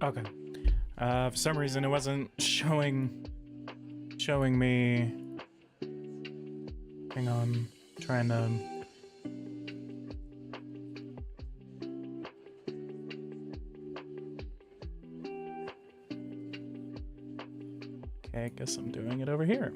Okay. For some reason it wasn't showing me. Hang on. Trying to. Okay, I guess I'm doing it over here.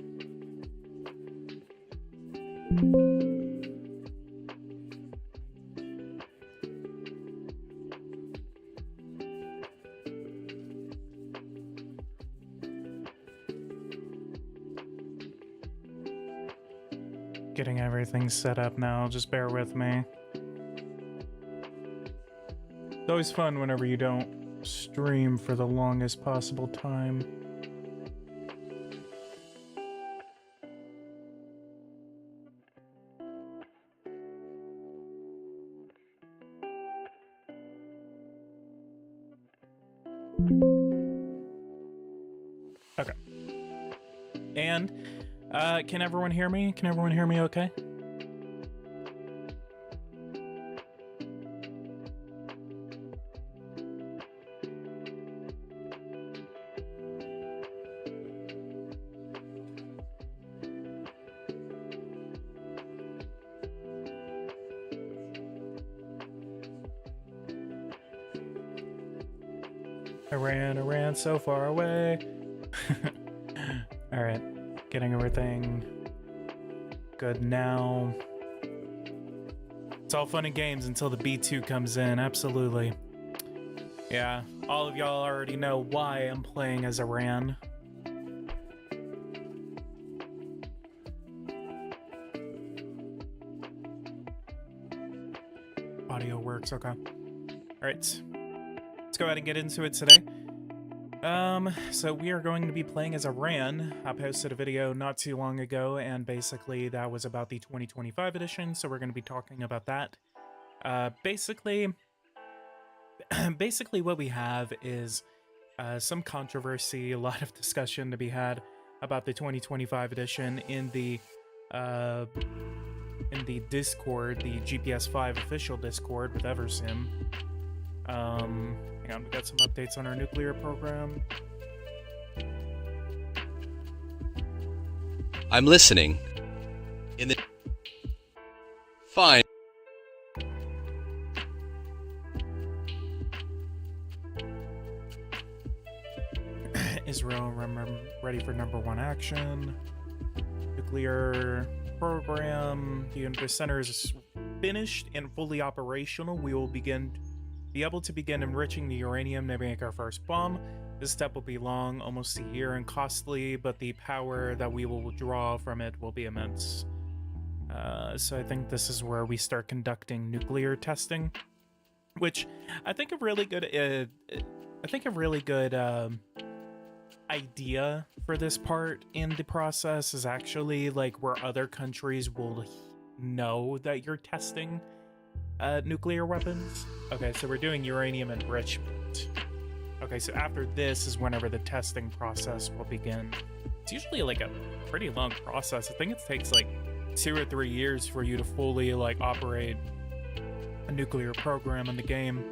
Getting everything set up now, just bear with me. It's always fun whenever you don't stream for the longest possible time. Okay. And, can everyone hear me? Can everyone hear me okay? I ran so far away. Alright, getting everything good now. It's all fun and games until the B2 comes in, absolutely. Yeah, all of y'all already know why I'm playing as Iran. Audio works, okay. Alright, let's go ahead and get into it today. So we are going to be playing as Iran. I posted a video not too long ago, and basically that was about the 2025 edition, so we're going to be talking about that. Basically what we have is some controversy, a lot of discussion to be had about the 2025 edition in the Discord, the GPS5 official Discord with Eversim. Hang on, we got some updates on our nuclear program. I'm listening. In the... Fine. Israel ready for #1 action. Nuclear program. The center is finished and fully operational. We will be able to begin enriching the uranium to make our first bomb. This step will be long, almost a year, and costly, but the power that we will draw from it will be immense. So I think this is where we start conducting nuclear testing, which I think a really good idea for this part in the process is actually like where other countries will know that you're testing nuclear weapons. Okay, so we're doing uranium enrichment. Okay, so after this is whenever the testing process will begin. It's usually like a pretty long process. I think it takes like 2 or 3 years for you to fully like operate a nuclear program in the game.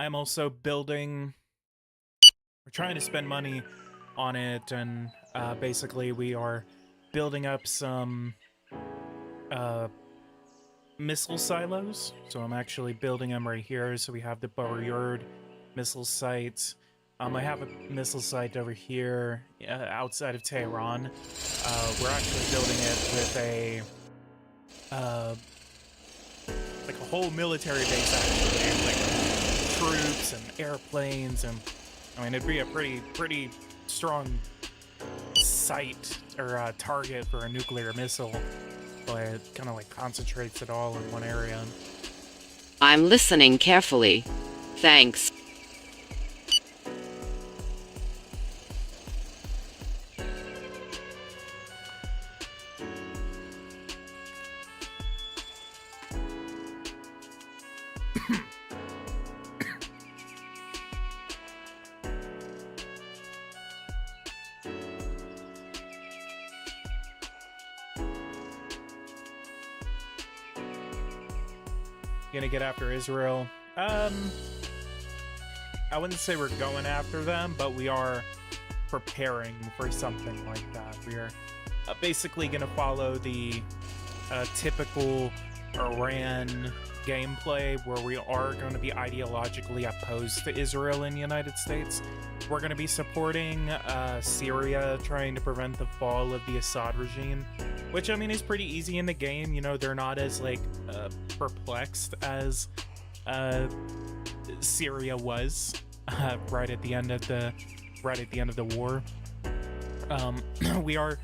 I'm also building. We're trying to spend money on it, and basically we are building up some missile silos. So I'm actually building them right here. So we have the Boryard missile site. I have a missile site over here outside of Tehran. We're actually building it with a like a whole military base, actually, like troops and airplanes, and I mean it'd be a pretty strong site or target for a nuclear missile, but it kind of like concentrates it all in one area. I'm listening carefully. Thanks. gonna get after Israel. I wouldn't say we're going after them, but we are preparing for something like that. We are basically gonna follow the typical Iran gameplay where we are going to be ideologically opposed to Israel in the United States. We're going to be supporting Syria, trying to prevent the fall of the Assad regime, which I mean is pretty easy in the game. You know, they're not as like perplexed as Syria was right at the end of the war. We are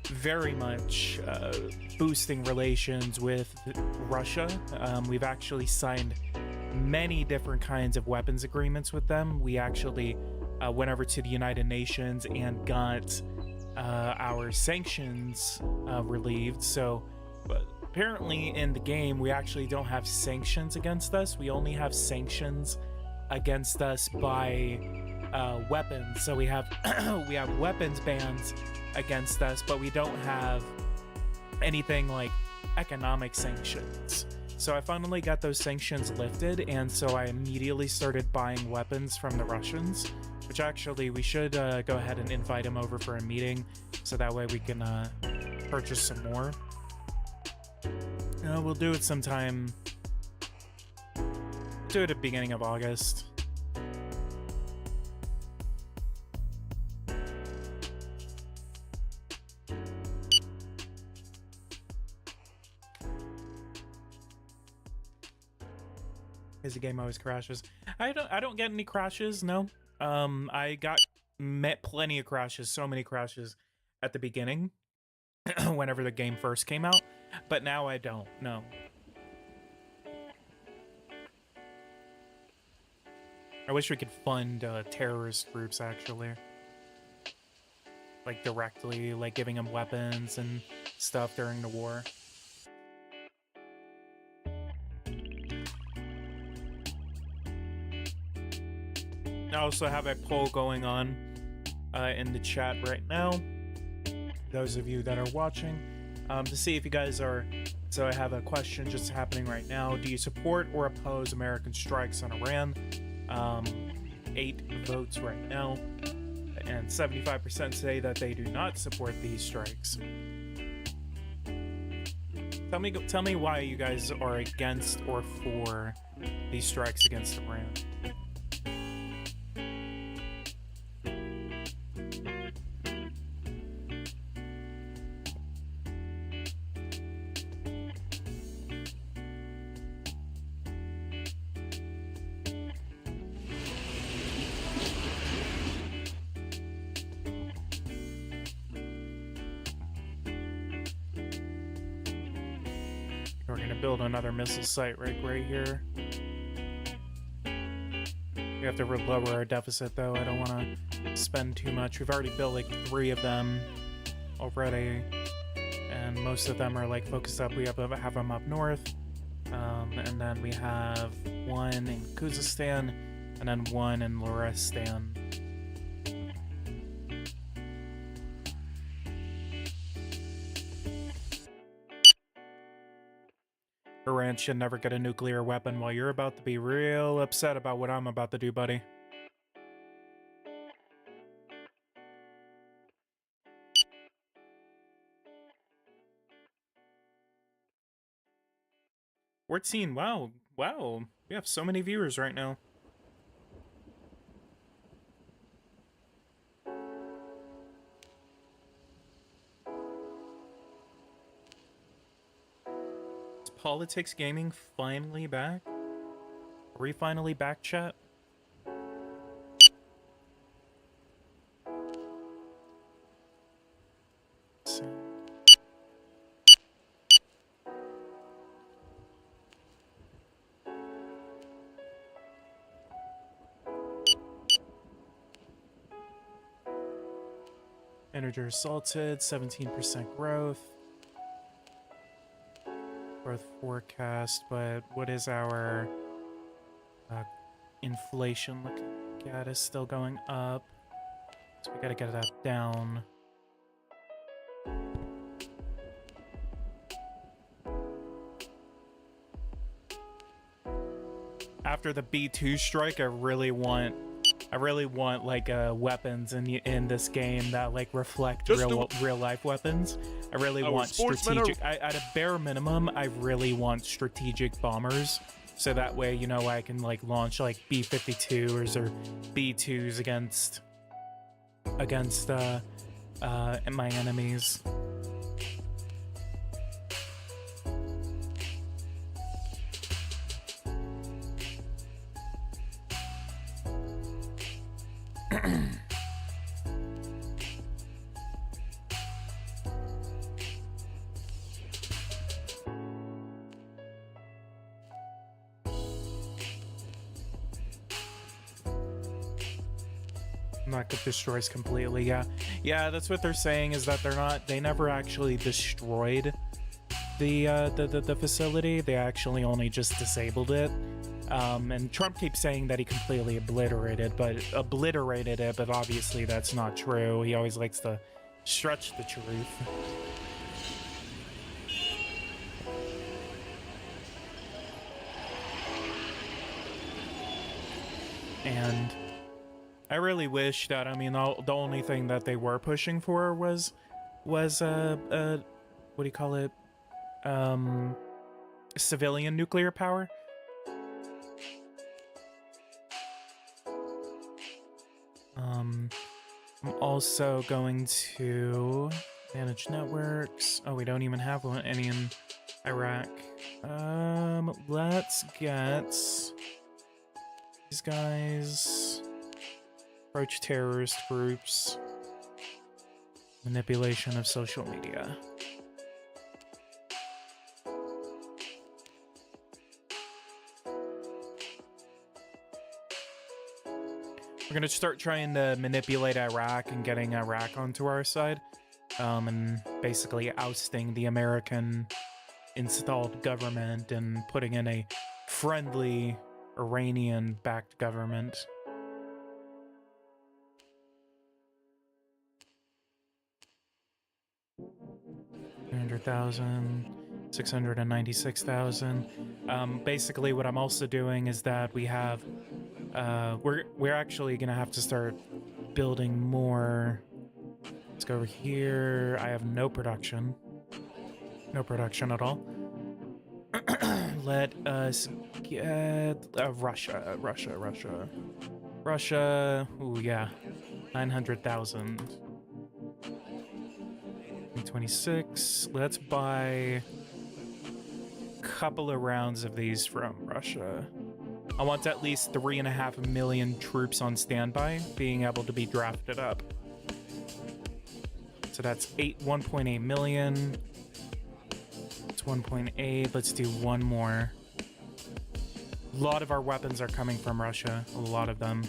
very much boosting relations with Russia. We've actually signed many different kinds of weapons agreements with them. We actually went over to the United Nations and got our sanctions relieved. So apparently in the game, we actually don't have sanctions against us. We only have sanctions against us by weapons. So we have we have weapons bans against us, but we don't have anything like economic sanctions. So I finally got those sanctions lifted, and so I immediately started buying weapons from the Russians, which actually we should go ahead and invite them over for a meeting, so that way we can purchase some more. We'll do it sometime. Do it at the beginning of August. The game always crashes. I don't get any crashes. No. I got plenty of crashes, so many crashes at the beginning whenever the game first came out, but now I don't. No. I wish we could fund terrorist groups actually, like directly, like giving them weapons and stuff during the war. I also have a poll going on in the chat right now, those of you that are watching, to see if you guys are. So I have a question just happening right now. Do you support or oppose American strikes on Iran? 8 votes right now, and 75% say that they do not support these strikes. Tell me why you guys are against or for these strikes against Iran. We're gonna build another missile site right here. We have to lower our deficit though. I don't want to spend too much. We've already built like 3 of them already, and most of them are like focused up. We have them up north, and then we have 1 in Khuzestan, and then 1 in Lorestan. Iran should never get a nuclear weapon. While you're about to be real upset about what I'm about to do, buddy. We're seeing, wow, we have so many viewers right now. Is PoliticsGaming finally back? Are we finally back, chat? Integer assaulted, 17% growth. Growth forecast, but what is our inflation looking at? Is still going up, so we gotta get that down. after the B2 strike, I really want like weapons in this game that like reflect real life weapons. I really want strategic. At a bare minimum, I really want strategic bombers, so that way, you know, I can like launch like B-52s or B2s against my enemies. Not get destroys completely. Yeah, that's what they're saying, is that they never actually destroyed the facility. They actually only just disabled it. And Trump keeps saying that he completely obliterated it, but obviously that's not true. He always likes to stretch the truth. And I really wish that, I mean, the only thing that they were pushing for was what do you call it? Civilian nuclear power. I'm also going to manage networks. Oh, we don't even have any in Iraq. Let's get these guys. Approach terrorist groups. Manipulation of social media. We're gonna start trying to manipulate Iraq and getting Iraq onto our side, and basically ousting the American installed government and putting in a friendly Iranian-backed government. $300,000, 696,000. Basically, what I'm also doing is that we have, we're actually gonna have to start building more. Let's go over here. I have no production at all. Let us get Russia. Ooh, yeah, 900,000. 26. Let's buy a couple of rounds of these from Russia. I want at least 3.5 million troops on standby, being able to be drafted up. So that's 1.8 million. It's 1.8. Let's do one more. A lot of our weapons are coming from Russia. A lot of them.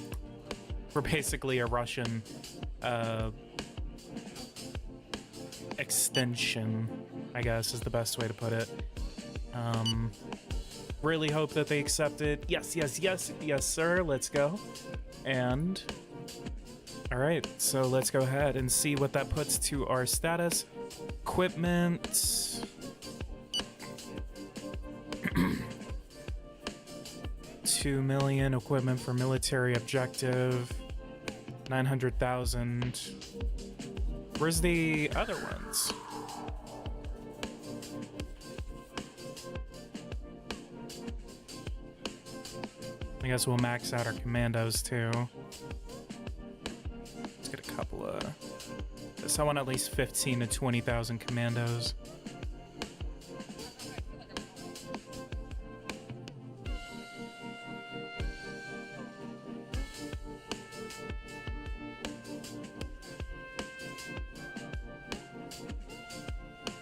We're basically a Russian extension, I guess is the best way to put it. Really hope that they accept it. Yes, sir. Let's go. And all right, so let's go ahead and see what that puts to our status. Equipment. $2 million equipment for military objective. 900,000. Where's the other ones? I guess we'll max out our commandos too. Let's get a couple of this. I want at least 15 to 20,000 commandos.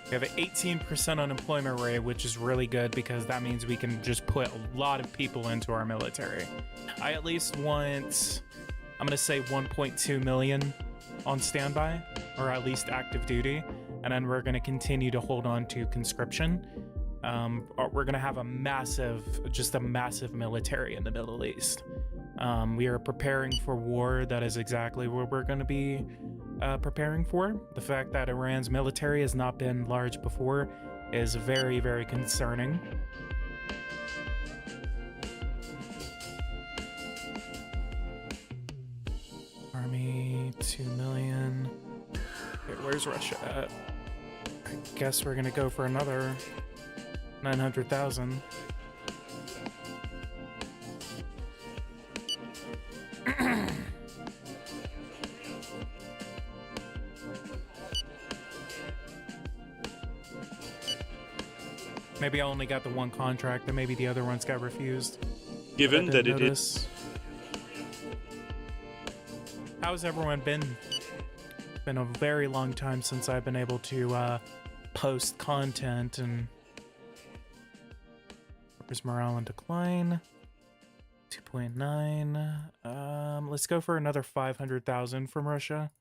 We have an 18% unemployment rate, which is really good because that means we can just put a lot of people into our military. I at least want, I'm going to say 1.2 million on standby, or at least active duty. And then we're going to continue to hold on to conscription. We're going to have a massive military in the Middle East. We are preparing for war. That is exactly what we're going to be preparing for. The fact that Iran's military has not been large before is very, very concerning. 2 million. Okay, where's Russia at? I guess we're gonna go for another 900,000. Maybe I only got the one contract, and maybe the other ones got refused. Given that it is... Notice. How's everyone been? Been a very long time since I've been able to post content, and where's morale in decline? 2.9. Let's go for another 500,000 from Russia.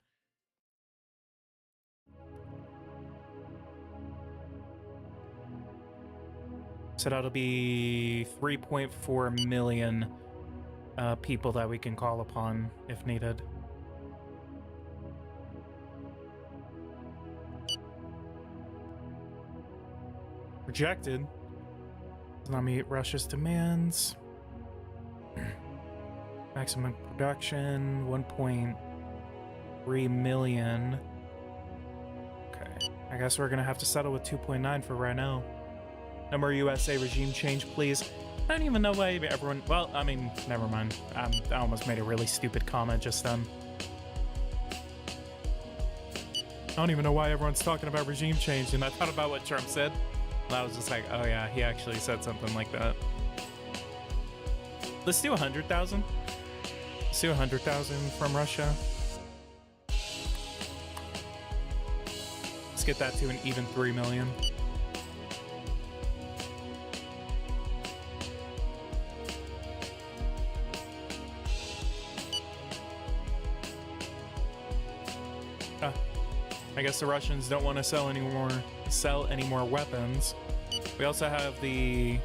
So that'll be 3.4 million people that we can call upon if needed. Rejected. Does not meet Russia's demands. Maximum production 1.3 million. Okay, I guess we're gonna have to settle with 2.9 for right now. No more USA regime change, please. I don't even know why everyone... Well, I mean, never mind. I almost made a really stupid comment just then. I don't even know why everyone's talking about regime change, and I thought about what Trump said. And I was just like, oh yeah, he actually said something like that. Let's do 100,000. Let's do 100,000 from Russia. Let's get that to an even 3 million. I guess the Russians don't want to sell any more weapons. We also have the...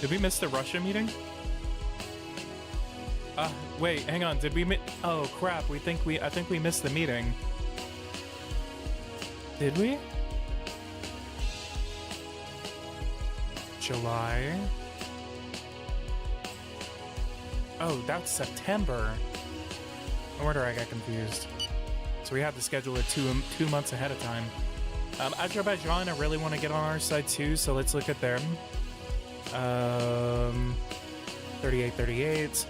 Did we miss the Russia meeting? Wait, hang on. Did we miss... Oh, crap. I think we missed the meeting. Did we? July. Oh, that's September. No wonder I got confused. So we have to schedule it two months ahead of time. Azerbaijan, I really want to get on our side too, so let's look at them. 38.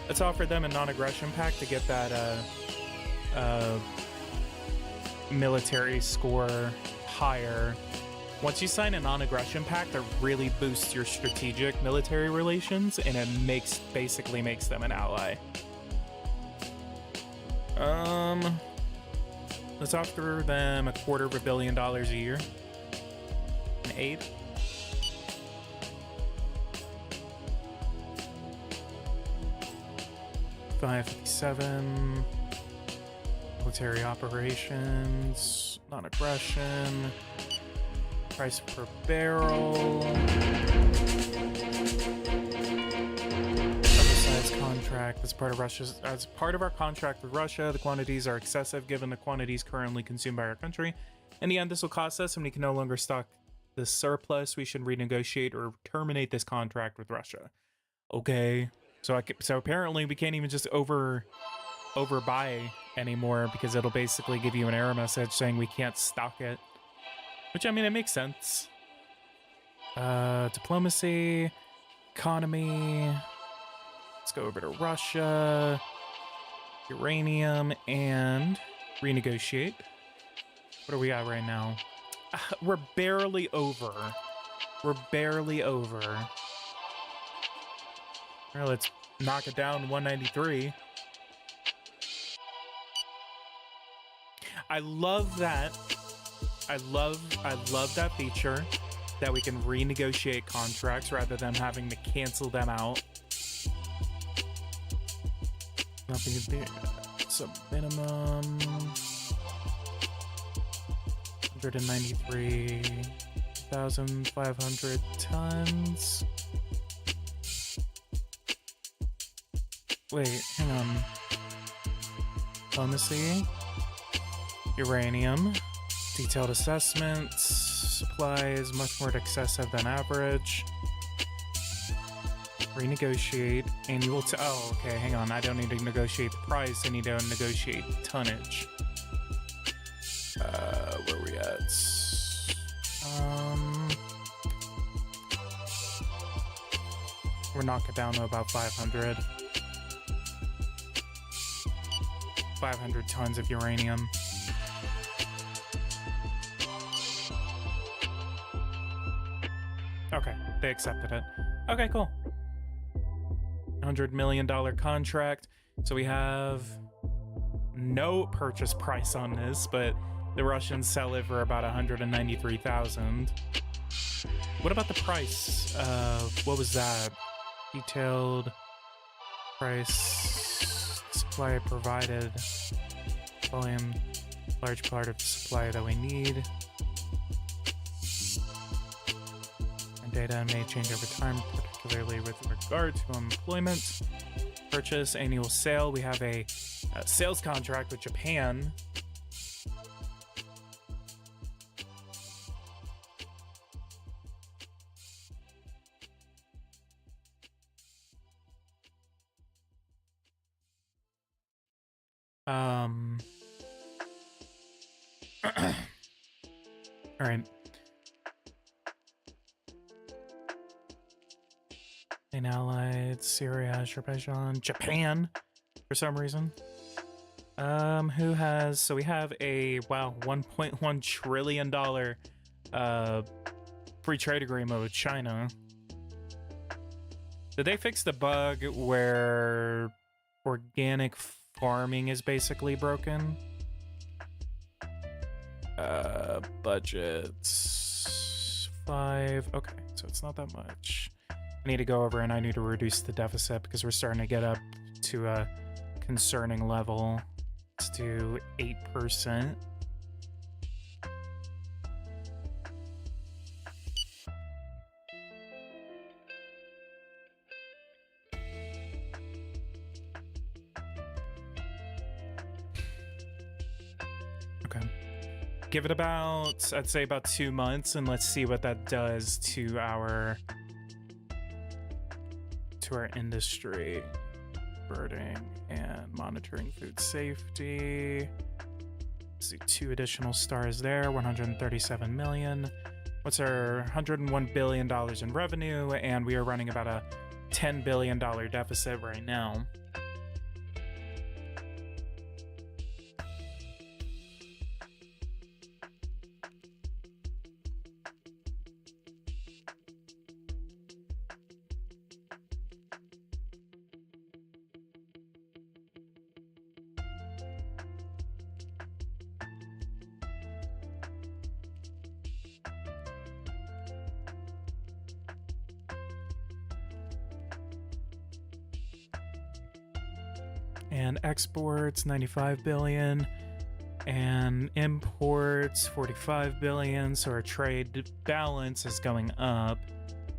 Let's offer them a non-aggression pact to get that military score higher. Once you sign a non-aggression pact, it really boosts your strategic military relations, and it basically makes them an ally. Let's offer them $250 million a year. An aid. $557. Military operations. Non-aggression. Price per barrel. Contract as part of our contract with Russia. The quantities are excessive given the quantities currently consumed by our country. In the end, this will cost us, and we can no longer stock the surplus. We should renegotiate or terminate this contract with Russia. Okay, so apparently we can't even just overbuy anymore, because it'll basically give you an error message saying we can't stock it. Which, I mean, it makes sense. Diplomacy, economy. Let's go over to Russia, uranium, and renegotiate. What are we at right now? We're barely over. We're barely over. All right, let's knock it down 193. I love that. I love that feature that we can renegotiate contracts rather than having to cancel them out. Nothing is there. So minimum 193,500 tons. Wait, hang on. Diplomacy, uranium, detailed assessments, supply is much more excessive than average. Renegotiate annual. Oh, okay. Hang on. I don't need to negotiate the price. I need to negotiate tonnage. Where are we at? We're knocking down to about 500. 500 tons of uranium. Okay, they accepted it. Okay, cool. $100 million contract. So we have no purchase price on this, but the Russians sell it for about 193,000. What about the price? What was that? Detailed price, supply provided, volume, large part of the supply that we need. And data may change over time, particularly with regard to employment. Purchase, annual sale. We have a sales contract with Japan. All right. In allied Syria, Azerbaijan, Japan, for some reason. Who has? So we have a $1.1 trillion free trade agreement with China. Did they fix the bug where organic farming is basically broken? Budgets 5. Okay, so it's not that much. I need to go over and I need to reduce the deficit because we're starting to get up to a concerning level. Let's do 8%. Give it about, I'd say about 2 months, and let's see what that does to our industry. Birding and monitoring food safety. Let's see, 2 additional stars there, 137 million. What's our $101 billion in revenue? And we are running about a $10 billion deficit right now. And exports 95 billion and imports 45 billion, so our trade balance is going up.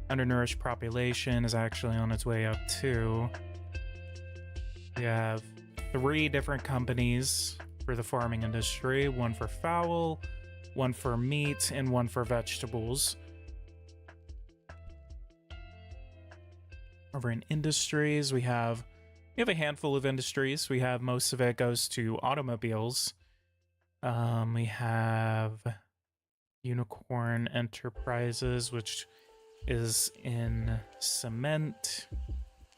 Undernourished population is actually on its way up too. We have 3 different companies for the farming industry, 1 for fowl, 1 for meat, and 1 for vegetables. Over in industries, we have a handful of industries. We have most of it goes to automobiles. We have Unicorn Enterprises, which is in cement.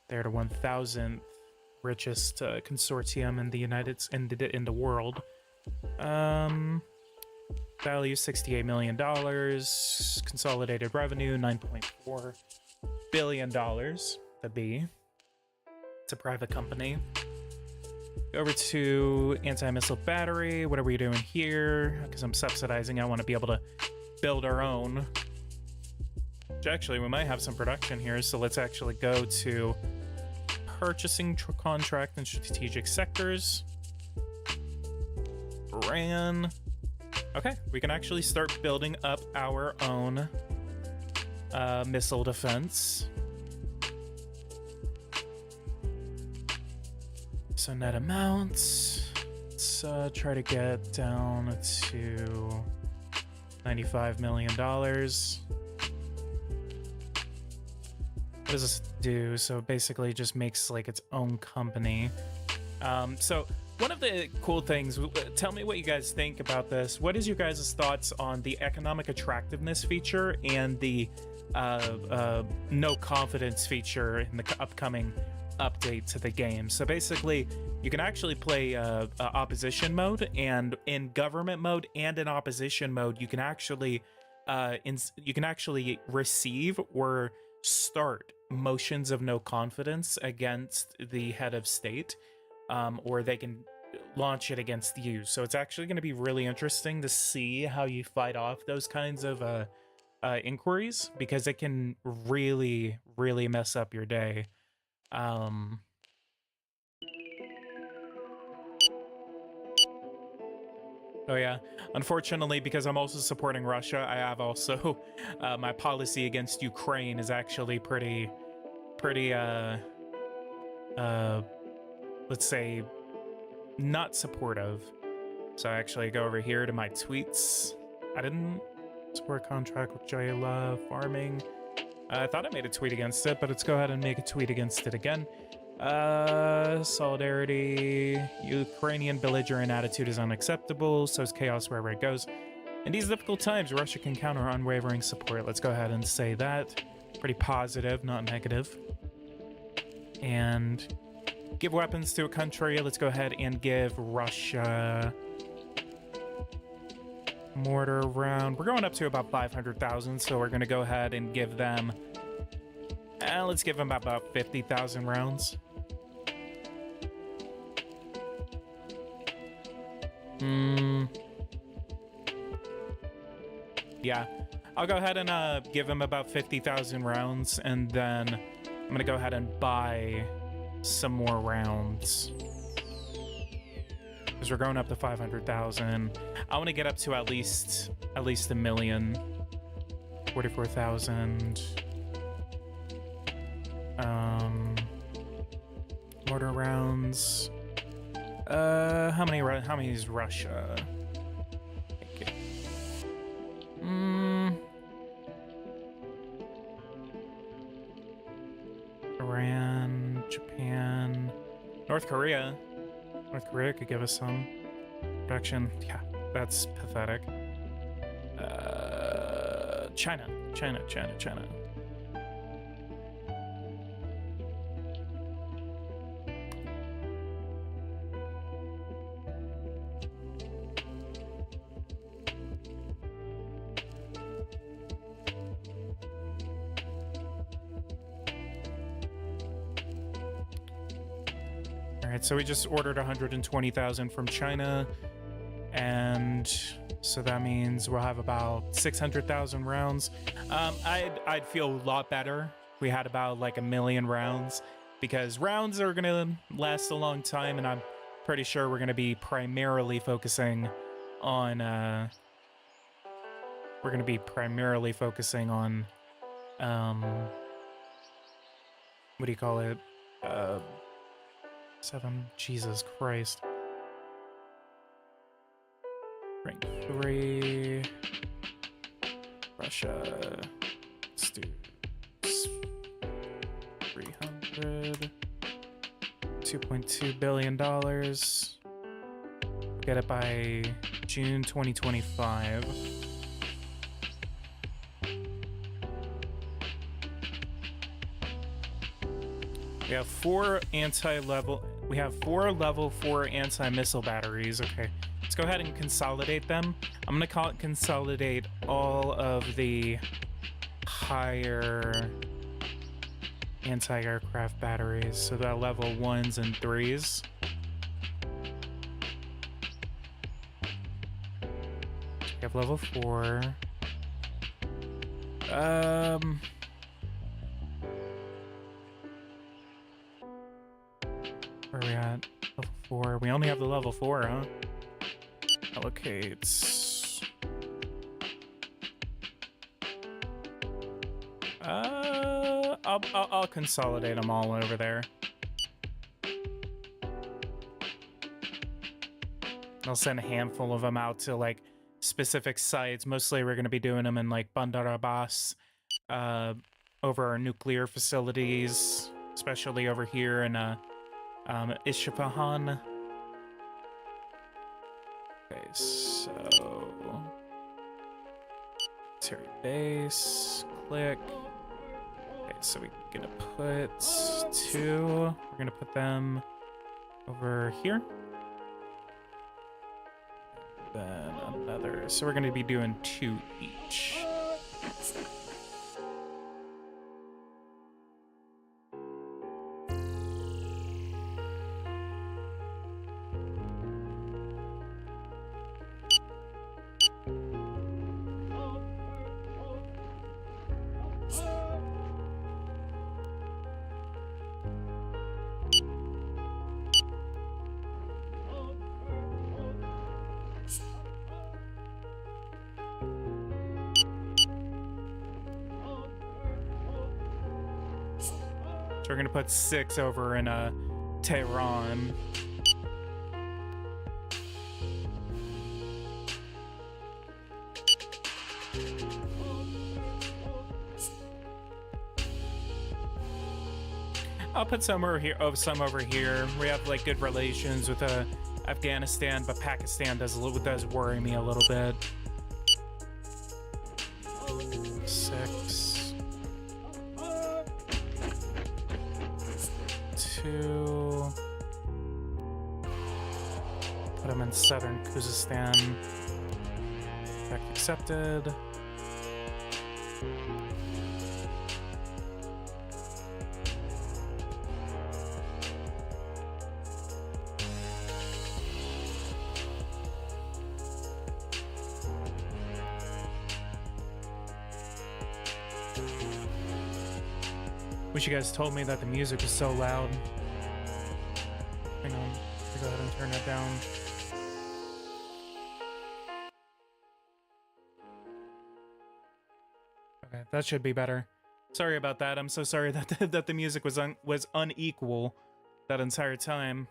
They're the 1,000th richest consortium in the in the world. Value $68 million. Consolidated revenue $9.4 billion. The B. It's a private company. Over to anti-missile battery. What are we doing here? Because I'm subsidizing. I want to be able to build our own. Which actually, we might have some production here. So let's actually go to purchasing contract and strategic sectors. Ran. Okay, we can actually start building up our own missile defense. So net amounts, let's try to get down to $95 million. What is this? do. So basically, it just makes like its own company. So one of the cool things, tell me what you guys think about this. What is your guys' thoughts on the economic attractiveness feature and the no confidence feature in the upcoming update to the game? So basically, you can actually play opposition mode, and in government mode and in opposition mode, you can actually receive or start motions of no confidence against the head of state, or they can launch it against you. So it's actually going to be really interesting to see how you fight off those kinds of inquiries, because it can really, really mess up your day. Oh yeah, unfortunately, because I'm also supporting Russia, I have also my policy against Ukraine is actually pretty let's say not supportive. So I actually go over here to my tweets. I didn't support contract with Jayla farming. I thought I made a tweet against it, but let's go ahead and make a tweet against it again. Solidarity. Ukrainian belligerent attitude is unacceptable. So is chaos wherever it goes. In these difficult times, Russia can count our unwavering support. Let's go ahead and say that. Pretty positive, not negative. And give weapons to a country. Let's go ahead and give Russia mortar round. We're going up to about 500,000, so we're going to go ahead and give them... let's give them about 50,000 rounds. Yeah, I'll go ahead and give him about 50,000 rounds, and then I'm going to go ahead and buy some more rounds. Because we're going up to 500,000. I want to get up to at least a million. 44,000. Mortar rounds. How many is Russia? Okay. Iran, Japan, North Korea. North Korea could give us some production. Yeah, that's pathetic. China. All right, so we just ordered 120,000 from China, and so that means we'll have about 600,000 rounds. I'd feel a lot better if we had about like 1 million rounds, because rounds are gonna last a long time, and I'm pretty sure we're gonna be primarily focusing on what do you call it? 7. Jesus Christ. Rank 3. Russia. Let's do 300. $2.2 billion. Get it by June 2025. We have 4 level 4 anti-missile batteries. Okay, let's go ahead and consolidate them. I'm gonna consolidate all of the higher anti-aircraft batteries, so that level 1s and 3s. We have level 4. Where are we at? Level 4. We only have the level 4, huh? Allocates. I'll consolidate them all over there. I'll send a handful of them out to like specific sites. Mostly we're going to be doing them in like Bandar Abbas, over our nuclear facilities, especially over here in Isfahan. Okay, so military base, click. Okay, so we're gonna put 2. We're gonna put them over here. Then another. So we're gonna be doing 2 each. So we're gonna put 6 over in Tehran. I'll put some over here. Oh, some over here. We have like good relations with Afghanistan, but Pakistan does worry me a little bit. 6, 2. Put them in southern Khuzestan. Fact accepted. Wish you guys told me that the music was so loud. Hang on, go ahead and turn it down. Okay, that should be better. Sorry about that. I'm so sorry that that the music was unequal that entire time.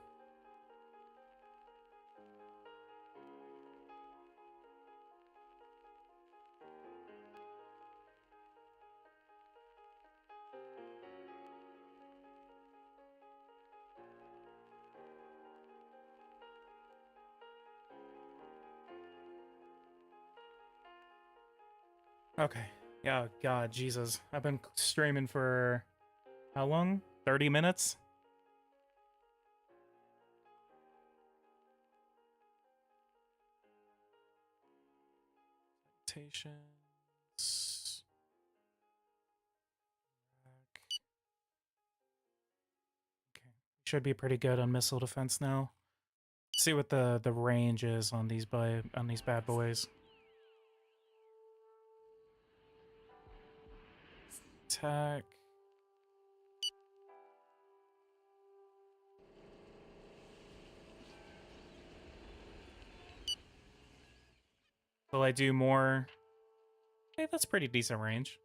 Okay. Yeah, God, Jesus. I've been streaming for how long? 30 minutes? Citations. Okay. Should be pretty good on missile defense now. See what the range is on these bad boys. Attack. Will I do more? Hey, that's pretty decent range.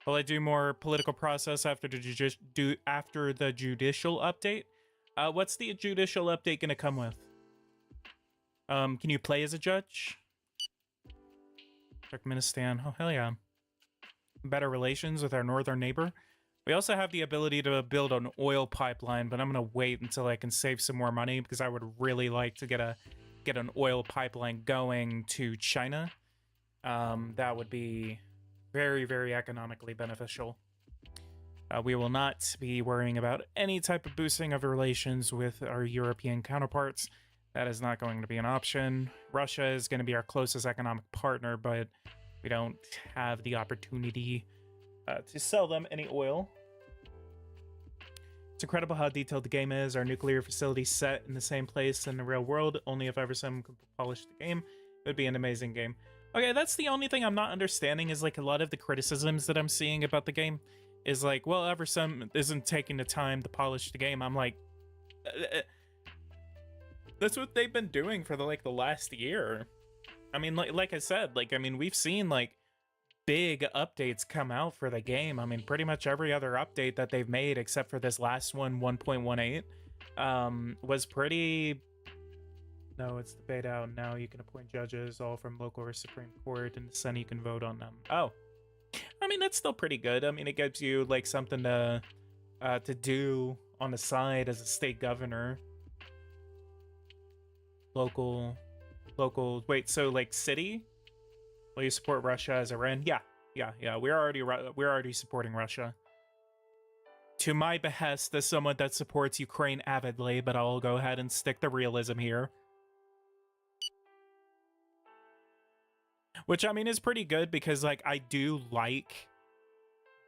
Will I do more political process after the judicial update? What's the judicial update gonna come with? Can you play as a judge? Turkmenistan. Oh, hell yeah. Better relations with our northern neighbor. We also have the ability to build an oil pipeline, but I'm going to wait until I can save some more money because I would really like to get an oil pipeline going to China. That would be very, very economically beneficial. We will not be worrying about any type of boosting of relations with our European counterparts. That is not going to be an option. Russia is going to be our closest economic partner, but we don't have the opportunity to sell them any oil. It's incredible how detailed the game is. Our nuclear facility set in the same place in the real world. Only if ever someone could polish the game, it would be an amazing game. Okay, that's the only thing I'm not understanding is like a lot of the criticisms that I'm seeing about the game is like, well, Eversum isn't taking the time to polish the game. I'm like, that's what they've been doing for the last year. I mean, like I said, like, I mean, we've seen like big updates come out for the game. I mean, pretty much every other update that they've made except for this last one, 1.18, was pretty No, it's the beta out now. You can appoint judges, all from local or Supreme Court, and the Senate you can vote on them. Oh, I mean that's still pretty good. I mean it gives you like something to do on the side as a state governor. Local, Wait, so like city? Will you support Russia as Iran? Yeah, yeah. We're already supporting Russia. To my behest as someone that supports Ukraine avidly, but I'll go ahead and stick to realism here. Which I mean is pretty good because like I do like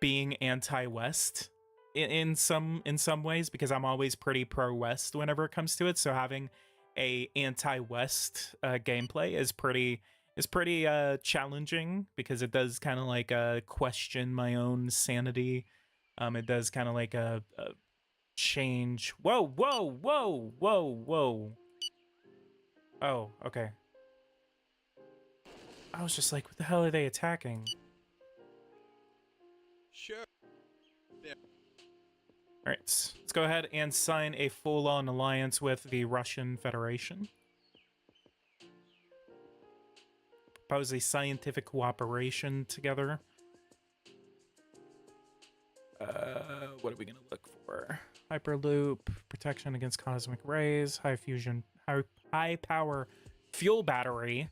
being anti-West in some ways because I'm always pretty pro-West whenever it comes to it. So having a anti-West gameplay is pretty challenging because it does kind of like question my own sanity. It does kind of like a change. Whoa. Oh, okay. I was just like, what the hell are they attacking? Sure. All right, let's go ahead and sign a full-on alliance with the Russian Federation. Propose a scientific cooperation together. What are we gonna look for? Hyperloop, protection against cosmic rays, high power fuel battery.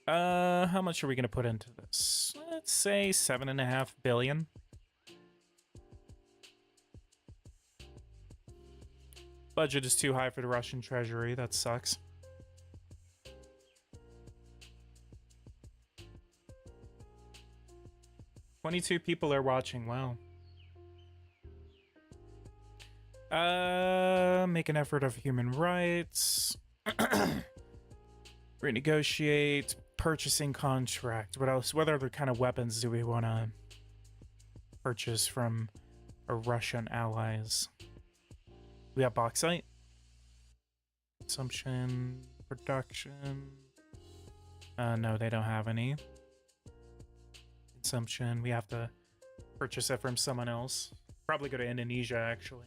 How much are we gonna put into this? Let's say 7.5 billion. Budget is too high for the Russian treasury. That sucks. $22 people are watching. Wow. Make an effort of human rights. Renegotiate purchasing contract. What else? What other kind of weapons do we want to purchase from our Russian allies? We have bauxite. Consumption, production. No, they don't have any. Consumption, we have to purchase it from someone else. Probably go to Indonesia, actually.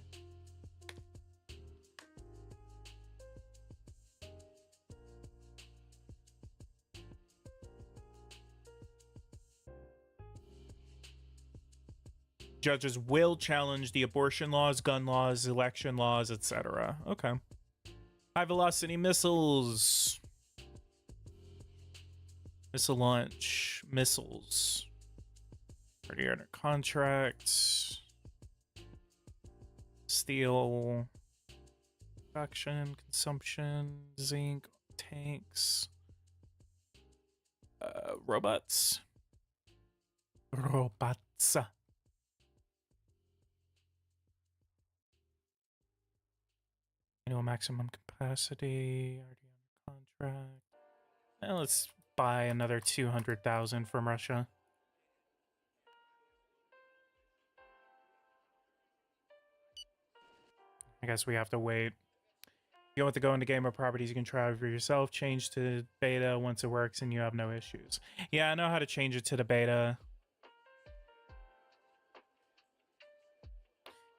Judges will challenge the abortion laws, gun laws, election laws, etc. Okay. High velocity missiles. Missile launch. Missiles. Already under contract. Steel. Production. Consumption. Zinc. Tanks. Robots. Robots. Annual maximum capacity, already on contract. Well, let's buy another 200,000 from Russia. I guess we have to wait. If you want to go into Game of Properties, you can try it for yourself. Change to beta once it works and you have no issues. Yeah, I know how to change it to the beta.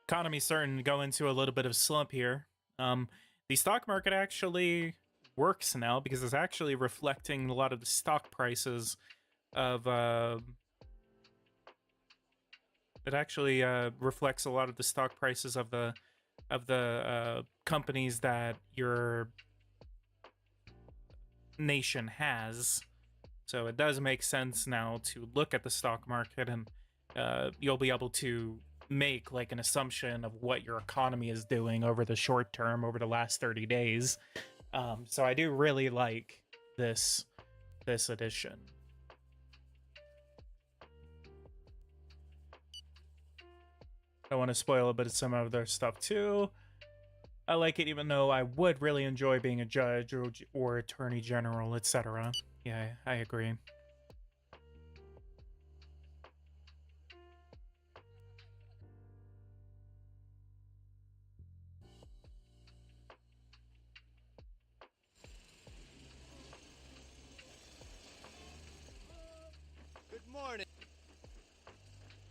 Economy's starting to go into a little bit of a slump here. The stock market actually works now because it's actually reflecting a lot of the stock prices of it actually reflects a lot of the stock prices of the companies that your nation has. So it does make sense now to look at the stock market, and you'll be able to make like an assumption of what your economy is doing over the short term, over the last 30 days. So I do really like this edition. I want to spoil a bit of some of their stuff too. I like it even though I would really enjoy being a judge or attorney general, etc. Yeah, I agree.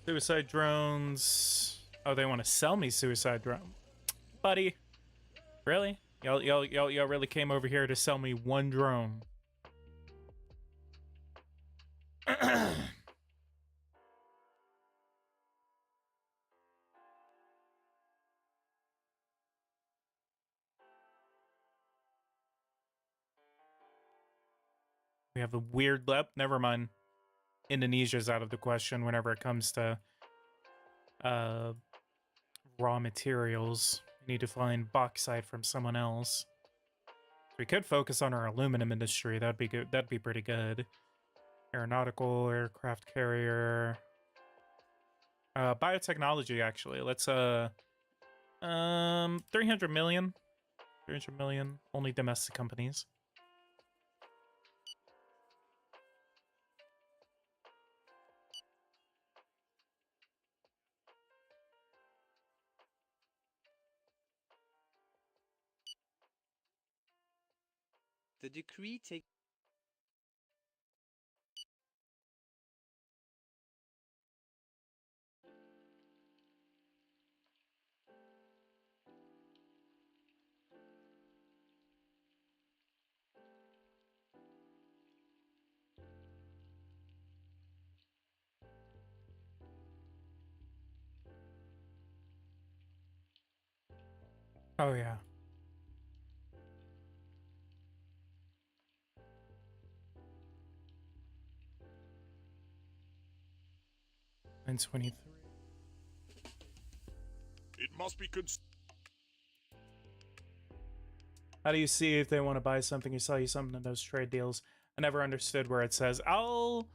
Suicide drones. Oh, they want to sell me suicide drone. Buddy. Really? Y'all really came over here to sell me one drone. We have the weird lep. Never mind. Indonesia's out of the question whenever it comes to raw materials. We need to find bauxite from someone else. We could focus on our aluminum industry. That'd be good. That'd be pretty good. Aeronautical, aircraft carrier. Biotechnology, actually. Let's 300 million. 300 million. Only domestic companies. The decree takes. Oh, yeah. And 23. It must be How do you see if they want to buy something or sell you something in those trade deals? I never understood where it says, I'll...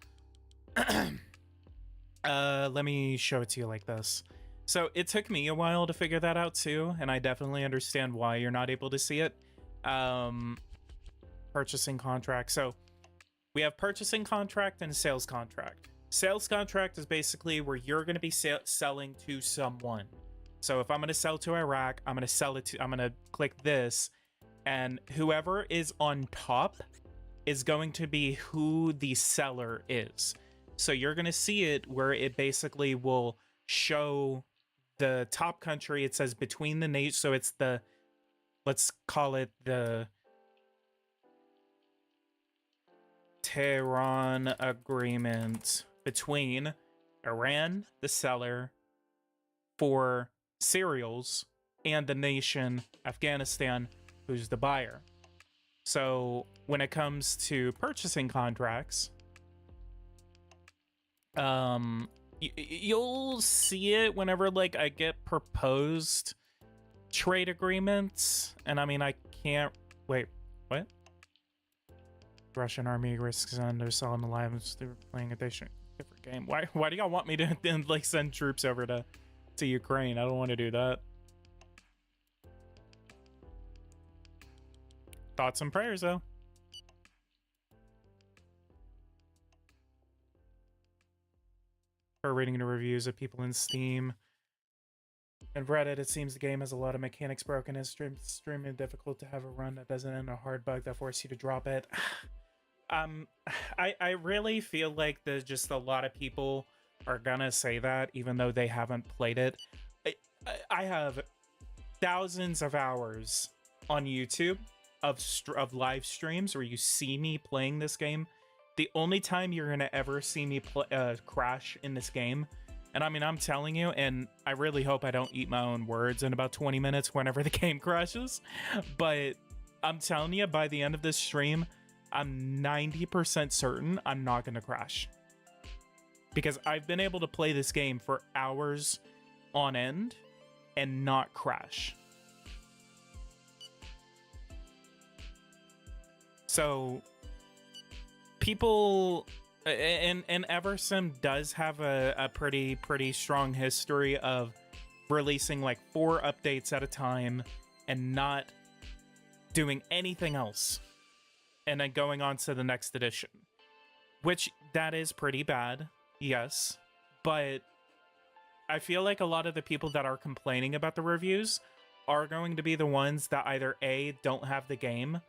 let me show it to you like this. So it took me a while to figure that out too, and I definitely understand why you're not able to see it. Purchasing contract. So we have purchasing contract and sales contract. Sales contract is basically where you're going to be selling to someone. So if I'm going to sell to Iraq, I'm going to click this, and whoever is on top is going to be who the seller is. So you're going to see it where it basically will show the top country. It says between the nations. So it's the, let's call it the Tehran agreement between Iran, the seller, for cereals, and the nation Afghanistan, who's the buyer. So when it comes to purchasing contracts, you'll see it whenever like I get proposed trade agreements, and I mean I can't wait. What? Russian army risks under selling the lives. They're playing a different game. Why do y'all want me to like send troops over to Ukraine? I don't want to do that. Thoughts and prayers though. For reading the reviews of people in Steam and Reddit, it seems the game has a lot of mechanics broken. It's extremely difficult to have a run that doesn't end a hard bug that forces you to drop it. I really feel like there's just a lot of people are gonna say that even though they haven't played it. I have thousands of hours on YouTube of live streams where you see me playing this game. The only time you're gonna ever see me crash in this game, and I mean I'm telling you, and I really hope I don't eat my own words in about 20 minutes whenever the game crashes, but I'm telling you, by the end of this stream, I'm 90% certain I'm not gonna crash. Because I've been able to play this game for hours on end and not crash. So people, and Eversim does have a pretty strong history of releasing like 4 updates at a time and not doing anything else, and then going on to the next edition, which that is pretty bad, yes, but I feel like a lot of the people that are complaining about the reviews are going to be the ones that either A, don't have the game,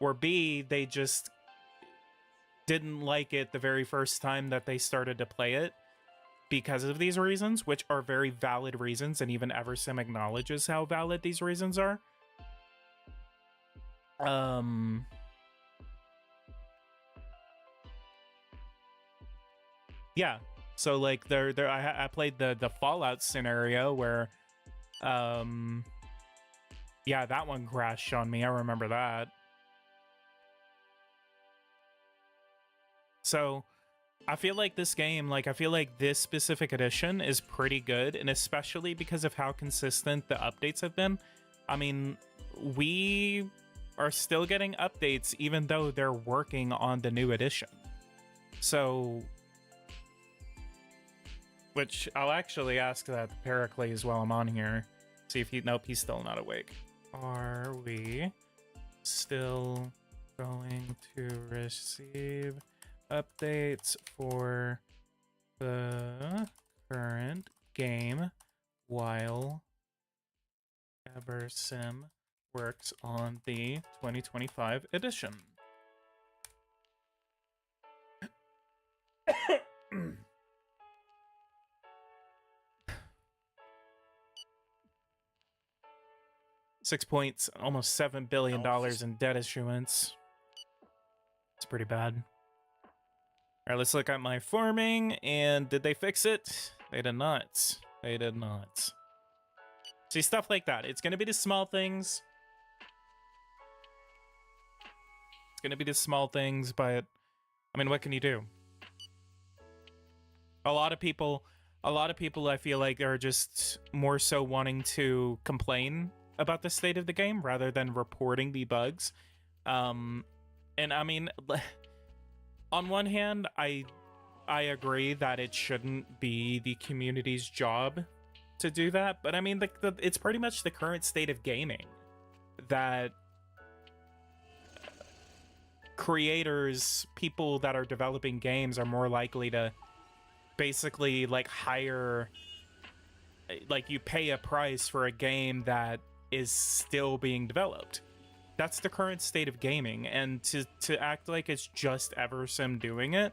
or B, they just didn't like it the very first time that they started to play it because of these reasons, which are very valid reasons, and even Eversim acknowledges how valid these reasons are. Um, yeah. So like I played the Fallout scenario where, yeah, that one crashed on me. I remember that. So I feel like this game, like I feel like this specific edition is pretty good, and especially because of how consistent the updates have been. I mean, we are still getting updates even though they're working on the new edition. So, which I'll actually ask that to Pericles while I'm on here. See if he, nope, he's still not awake. Are we still going to receive updates for the current game while EverSim works on the 2025 edition? 6 points, almost $7 billion in debt issuance. It's pretty bad. All right, let's look at my farming. And did they fix it? They did not. They did not. See, stuff like that. It's going to be the small things. It's going to be the small things, but I mean, what can you do? A lot of people I feel like are just more so wanting to complain about the state of the game rather than reporting the bugs. And I mean, on one hand, I agree that it shouldn't be the community's job to do that, but I mean, it's pretty much the current state of gaming that creators, people that are developing games, are more likely to basically like hire, like you pay a price for a game that is still being developed. That's the current state of gaming, and to act like it's just EverSim doing it,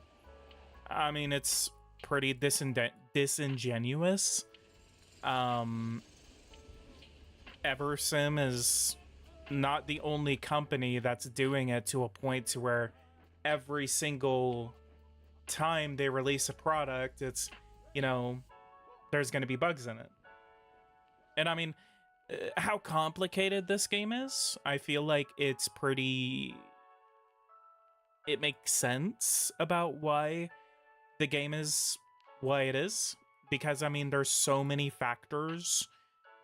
I mean, it's pretty disingenuous. EverSim is not the only company that's doing it to a point to where every single time they release a product, it's, you know, there's going to be bugs in it. And I mean, how complicated this game is, I feel like it's pretty... It makes sense about why the game is why it is. Because, I mean, there's so many factors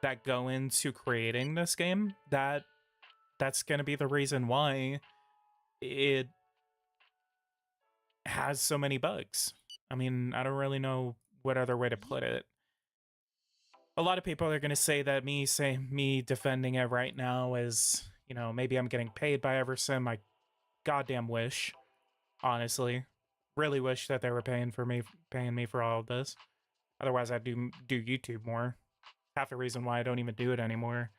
that go into creating this game that's going to be the reason why it has so many bugs. I mean, I don't really know what other way to put it. A lot of people are going to say that me defending it right now is, you know, maybe I'm getting paid by EverSim. I goddamn wish, honestly. Really wish that they were paying me for all of this. Otherwise, I'd do YouTube more. Half the reason why I don't even do it anymore.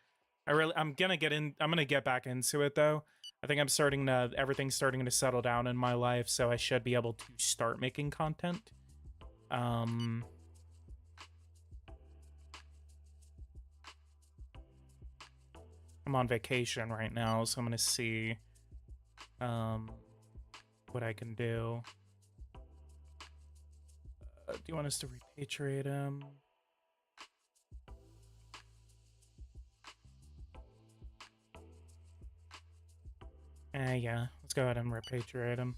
I'm gonna get back into it though. I think everything's starting to settle down in my life, so I should be able to start making content. I'm on vacation right now, so I'm gonna see what I can do. Do you want us to repatriate him? Yeah, let's go ahead and repatriate him.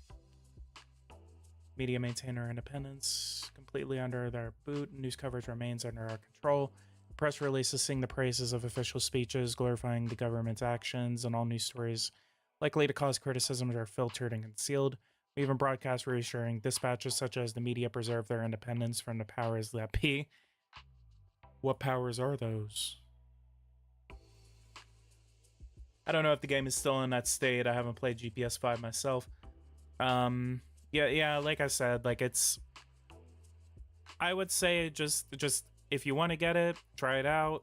Media maintain our independence completely under their boot. News coverage remains under our control. Press releases sing the praises of official speeches, glorifying the government's actions, and all news stories likely to cause criticism are filtered and concealed. We even broadcast reassuring dispatches such as the media preserve their independence from the powers that be. What powers are those? I don't know if the game is still in that state. I haven't played GPS 5 myself. Yeah, like I said, like it's... I would say just if you want to get it, try it out.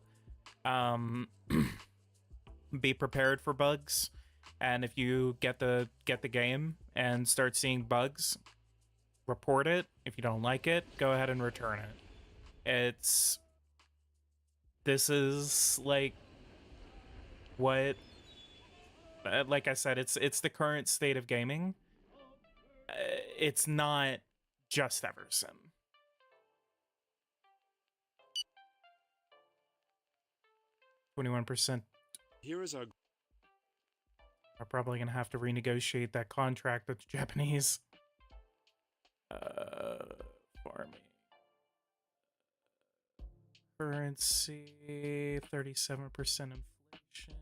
Be prepared for bugs. And if you get the game and start seeing bugs, report it. If you don't like it, go ahead and return it. This is like what Like I said, it's the current state of gaming. It's not just Everson. %. Here is our Are probably gonna have to renegotiate that contract with the Japanese. Farming. Currency, 37% inflation.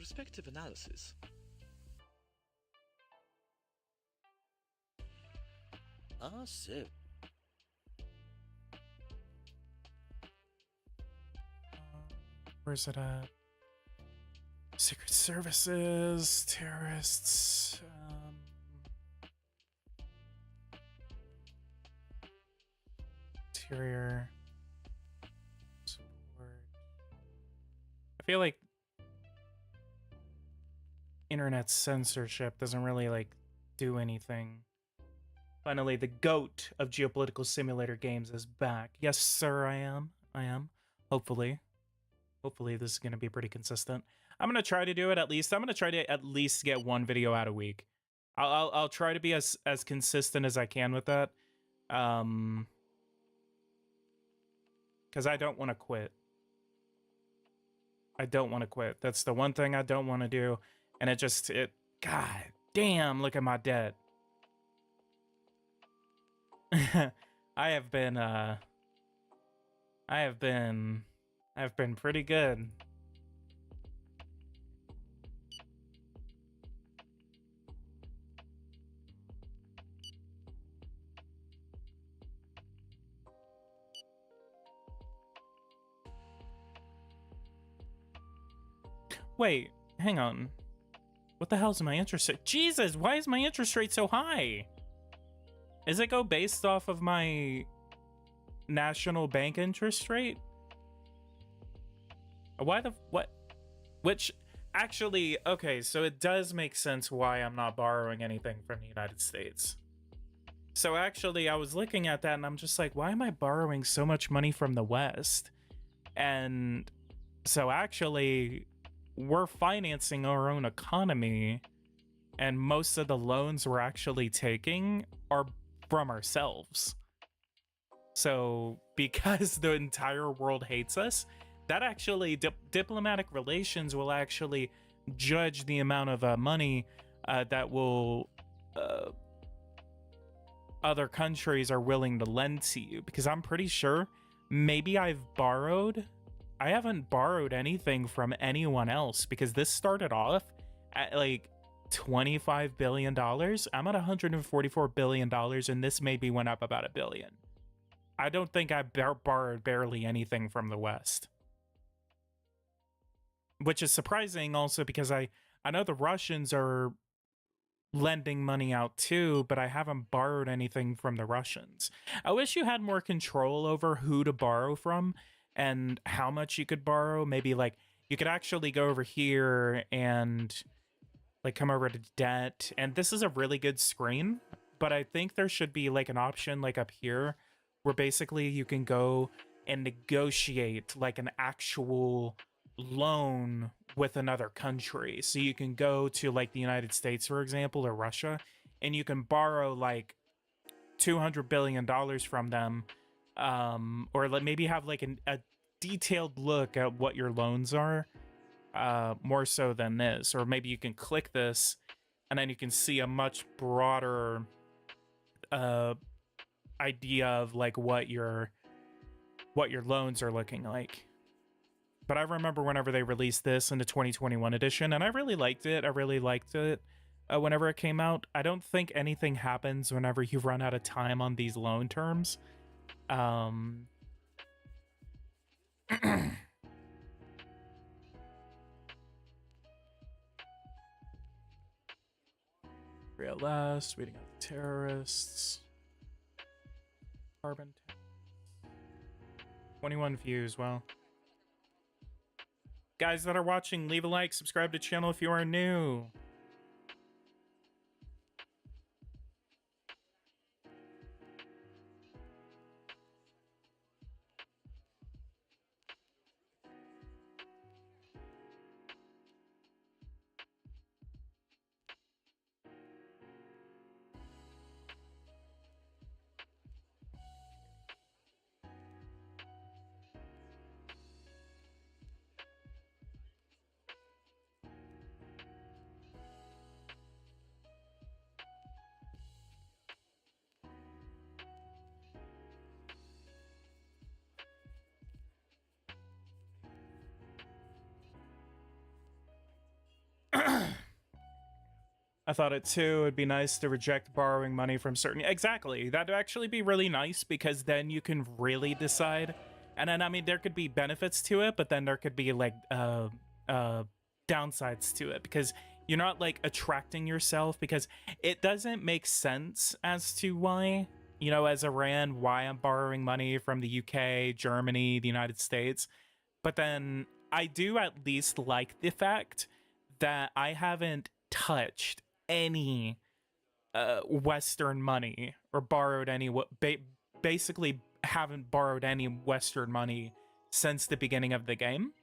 perspective analysis. So. Where's it at? Secret services, terrorists. Interior support. I feel like internet censorship doesn't really like do anything. Finally, the GOAT of geopolitical simulator games is back. Yes, sir, I am. Hopefully this is gonna be pretty consistent. I'm gonna try to do it at least. I'm gonna try to at least get one video out a week. I'll try to be as consistent as I can with that. Because I don't want to quit. I don't want to quit. That's the one thing I don't want to do. And God damn, look at my debt. I have been pretty good. Wait, hang on. What the hell's my interest rate? Jesus, why is my interest rate so high? Is it go based off of my national bank interest rate? Why the what? Which actually, okay, so it does make sense why I'm not borrowing anything from the United States. So actually, I was looking at that and I'm just like, why am I borrowing so much money from the West? And so actually, we're financing our own economy, and most of the loans we're actually taking are from ourselves. So because the entire world hates us, that actually diplomatic relations will actually judge the amount of money that will other countries are willing to lend to you. Because I'm pretty sure maybe I haven't borrowed anything from anyone else, because this started off at like $25 billion. I'm at $144 billion, and this maybe went up about $1 billion. I don't think I borrowed barely anything from the West. Which is surprising also, because I know the Russians are lending money out too, but I haven't borrowed anything from the Russians. I wish you had more control over who to borrow from and how much you could borrow. Maybe like you could actually go over here and like come over to debt. And this is a really good screen, but I think there should be like an option like up here where basically you can go and negotiate like an actual loan with another country. So you can go to like the United States, for example, or Russia, and you can borrow like $200 billion from them. Or maybe have like a detailed look at what your loans are, more so than this. Or maybe you can click this and then you can see a much broader idea of like what your loans are looking like. But I remember whenever they released this in the 2021 edition, and I really liked it. whenever it came out. I don't think anything happens whenever you run out of time on these loan terms. Real weeding out the terrorists. Carbon 21 views. Well, guys that are watching, leave a like, subscribe to the channel if you are new. I thought it too. It'd be nice to reject borrowing money from certain. Exactly. That'd actually be really nice because then you can really decide. And then, I mean, there could be benefits to it, but then there could be like downsides to it because you're not like attracting yourself, because it doesn't make sense as to why, you know, as Iran, why I'm borrowing money from the UK, Germany, the United States. But then I do at least like the fact that I haven't touched any Western money or borrowed any, basically haven't borrowed any Western money since the beginning of the game,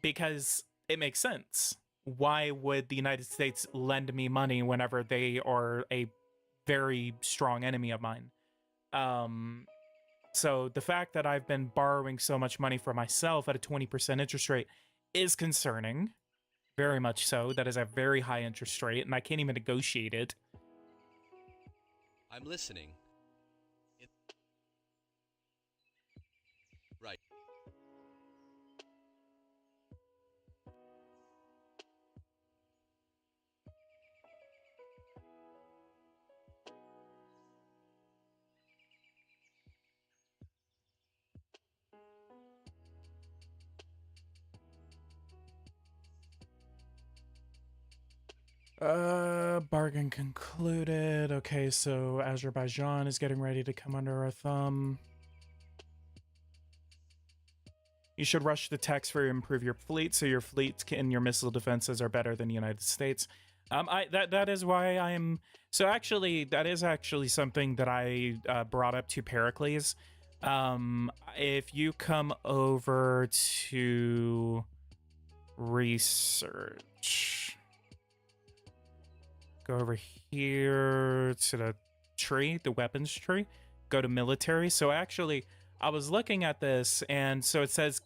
because it makes sense. Why would the United States lend me money whenever they are a very strong enemy of mine? So the fact that I've been borrowing so much money for myself at a 20% interest rate is concerning. Very much so. That is a very high interest rate, and I can't even negotiate it. I'm listening. Right. Bargain concluded. Okay, so Azerbaijan is getting ready to come under our thumb. You should rush the techs for improve your fleet, so your fleet and your missile defenses are better than the United States. That is why I'm. So actually, that is actually something that I brought up to Pericles. If you come over to research, go over here to the tree, the weapons tree, go to military. So actually, I was looking at this, and so it says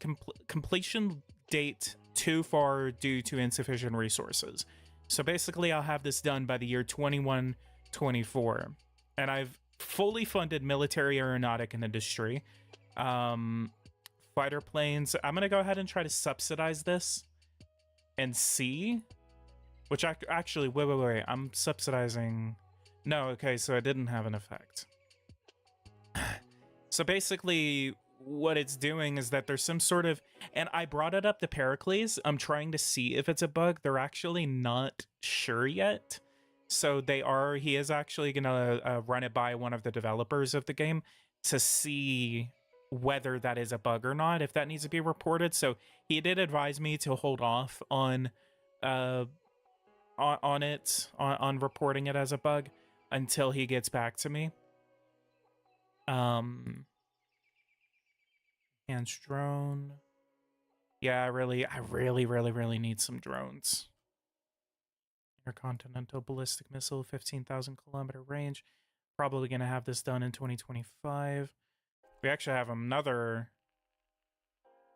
completion date too far due to insufficient resources. So basically, I'll have this done by the year 2124, and I've fully funded military aeronautic and industry. Fighter planes. I'm gonna go ahead and try to subsidize this and see. Which actually, wait. I'm subsidizing. No, okay, so it didn't have an effect. So basically, what it's doing is that there's some sort of, and I brought it up to Pericles. I'm trying to see if it's a bug. They're actually not sure yet. So he is actually gonna run it by one of the developers of the game to see whether that is a bug or not, if that needs to be reported. So he did advise me to hold off on reporting it as a bug until he gets back to me. Enhanced drone. Yeah, I really need some drones. Intercontinental ballistic missile, 15,000 kilometer range. Probably gonna have this done in 2025. We actually have another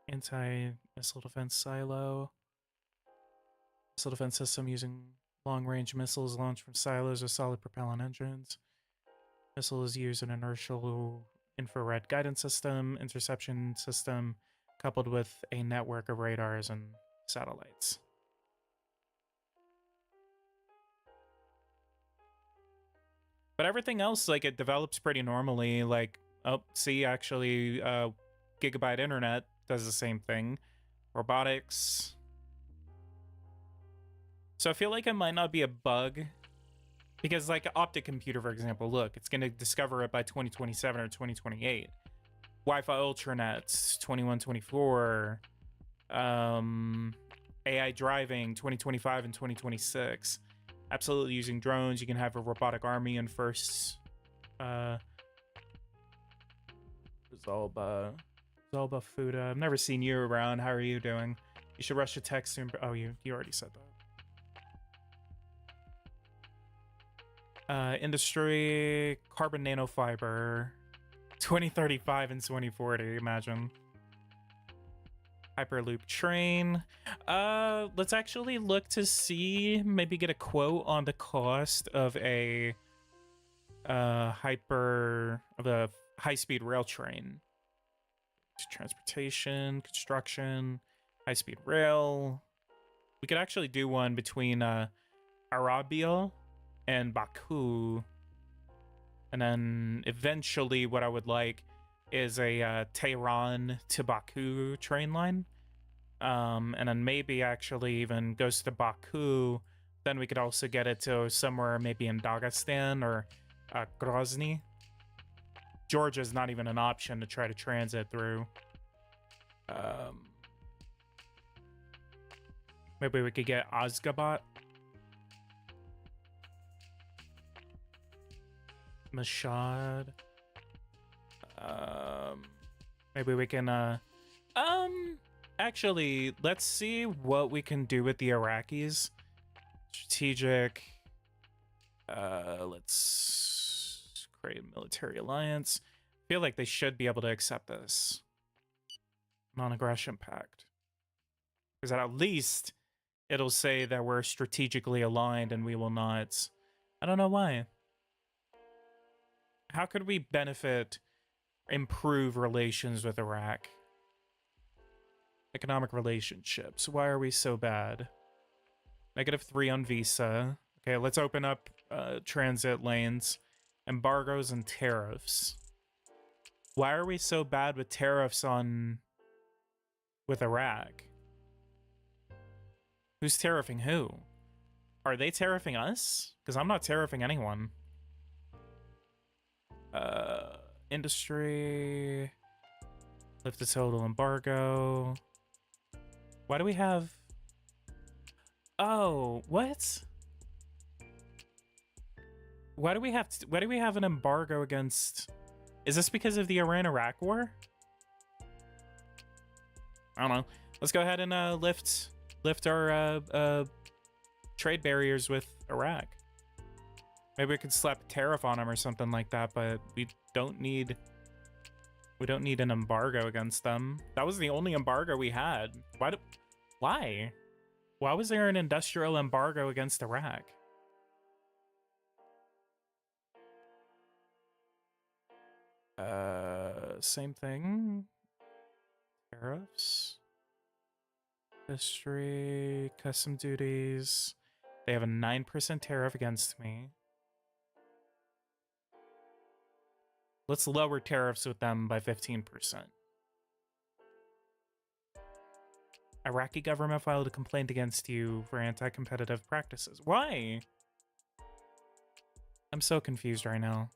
anti-missile defense silo. Missile defense system using long-range missiles launched from silos with solid propellant engines. Missile is used an inertial infrared guidance system, interception system, coupled with a network of radars and satellites. But everything else, like, it develops pretty normally. Like, oh, see, actually, Gigabyte Internet does the same thing. Robotics. So I feel like it might not be a bug. Because, like, Optic Computer, for example, look, it's going to discover it by 2027 or 2028. Wi-Fi Ultranets, 2124. AI driving, 2025 and 2026. Absolutely using drones. You can have a robotic army in first. Zalba Fuda. I've never seen you around. How are you doing? You should rush a text soon. Oh, you already said that. Industry, carbon nanofiber, 2035 and 2040. Imagine. Hyperloop train. Let's actually look to see, maybe get a quote on the cost of a high-speed rail train. Transportation, construction, high-speed rail. We could actually do one between Arabia and Baku. And then eventually what I would like is a Tehran to Baku train line. And then maybe actually even goes to Baku. Then we could also get it to somewhere maybe in Dagestan or Grozny. Georgia is not even an option to try to transit through. Maybe we could get Azgabat. Mashhad. Maybe we can actually, let's see what we can do with the Iraqis. Strategic. Let's create a military alliance. I feel like they should be able to accept this. Non-aggression pact. Because at least it'll say that we're strategically aligned and we will not. I don't know why. How could we improve relations with Iraq? Economic relationships. Why are we so bad? -3 on visa. Okay, let's open up transit lanes. Embargoes and tariffs. Why are we so bad with tariffs with Iraq? Who's tariffing who? Are they tariffing us? Because I'm not tariffing anyone. Industry. Lift the total embargo. Why do we have... Oh, what? Why do we have an embargo against... Is this because of the Iran-Iraq war? I don't know. Let's go ahead and lift our trade barriers with Iraq. Maybe we could slap a tariff on them or something like that, but we don't need an embargo against them. That was the only embargo we had. Why? Why was there an industrial embargo against Iraq? Same thing. Tariffs. History, custom duties. They have a 9% tariff against me. Let's lower tariffs with them by 15%. Iraqi government filed a complaint against you for anti-competitive practices. Why? I'm so confused right now.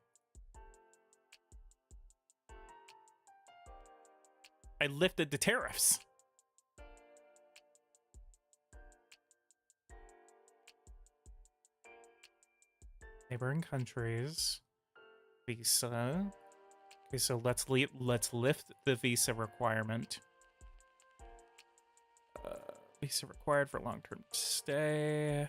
I lifted the tariffs. Neighboring countries. Visa. Okay, so let's lift the visa requirement. Visa required for long-term stay.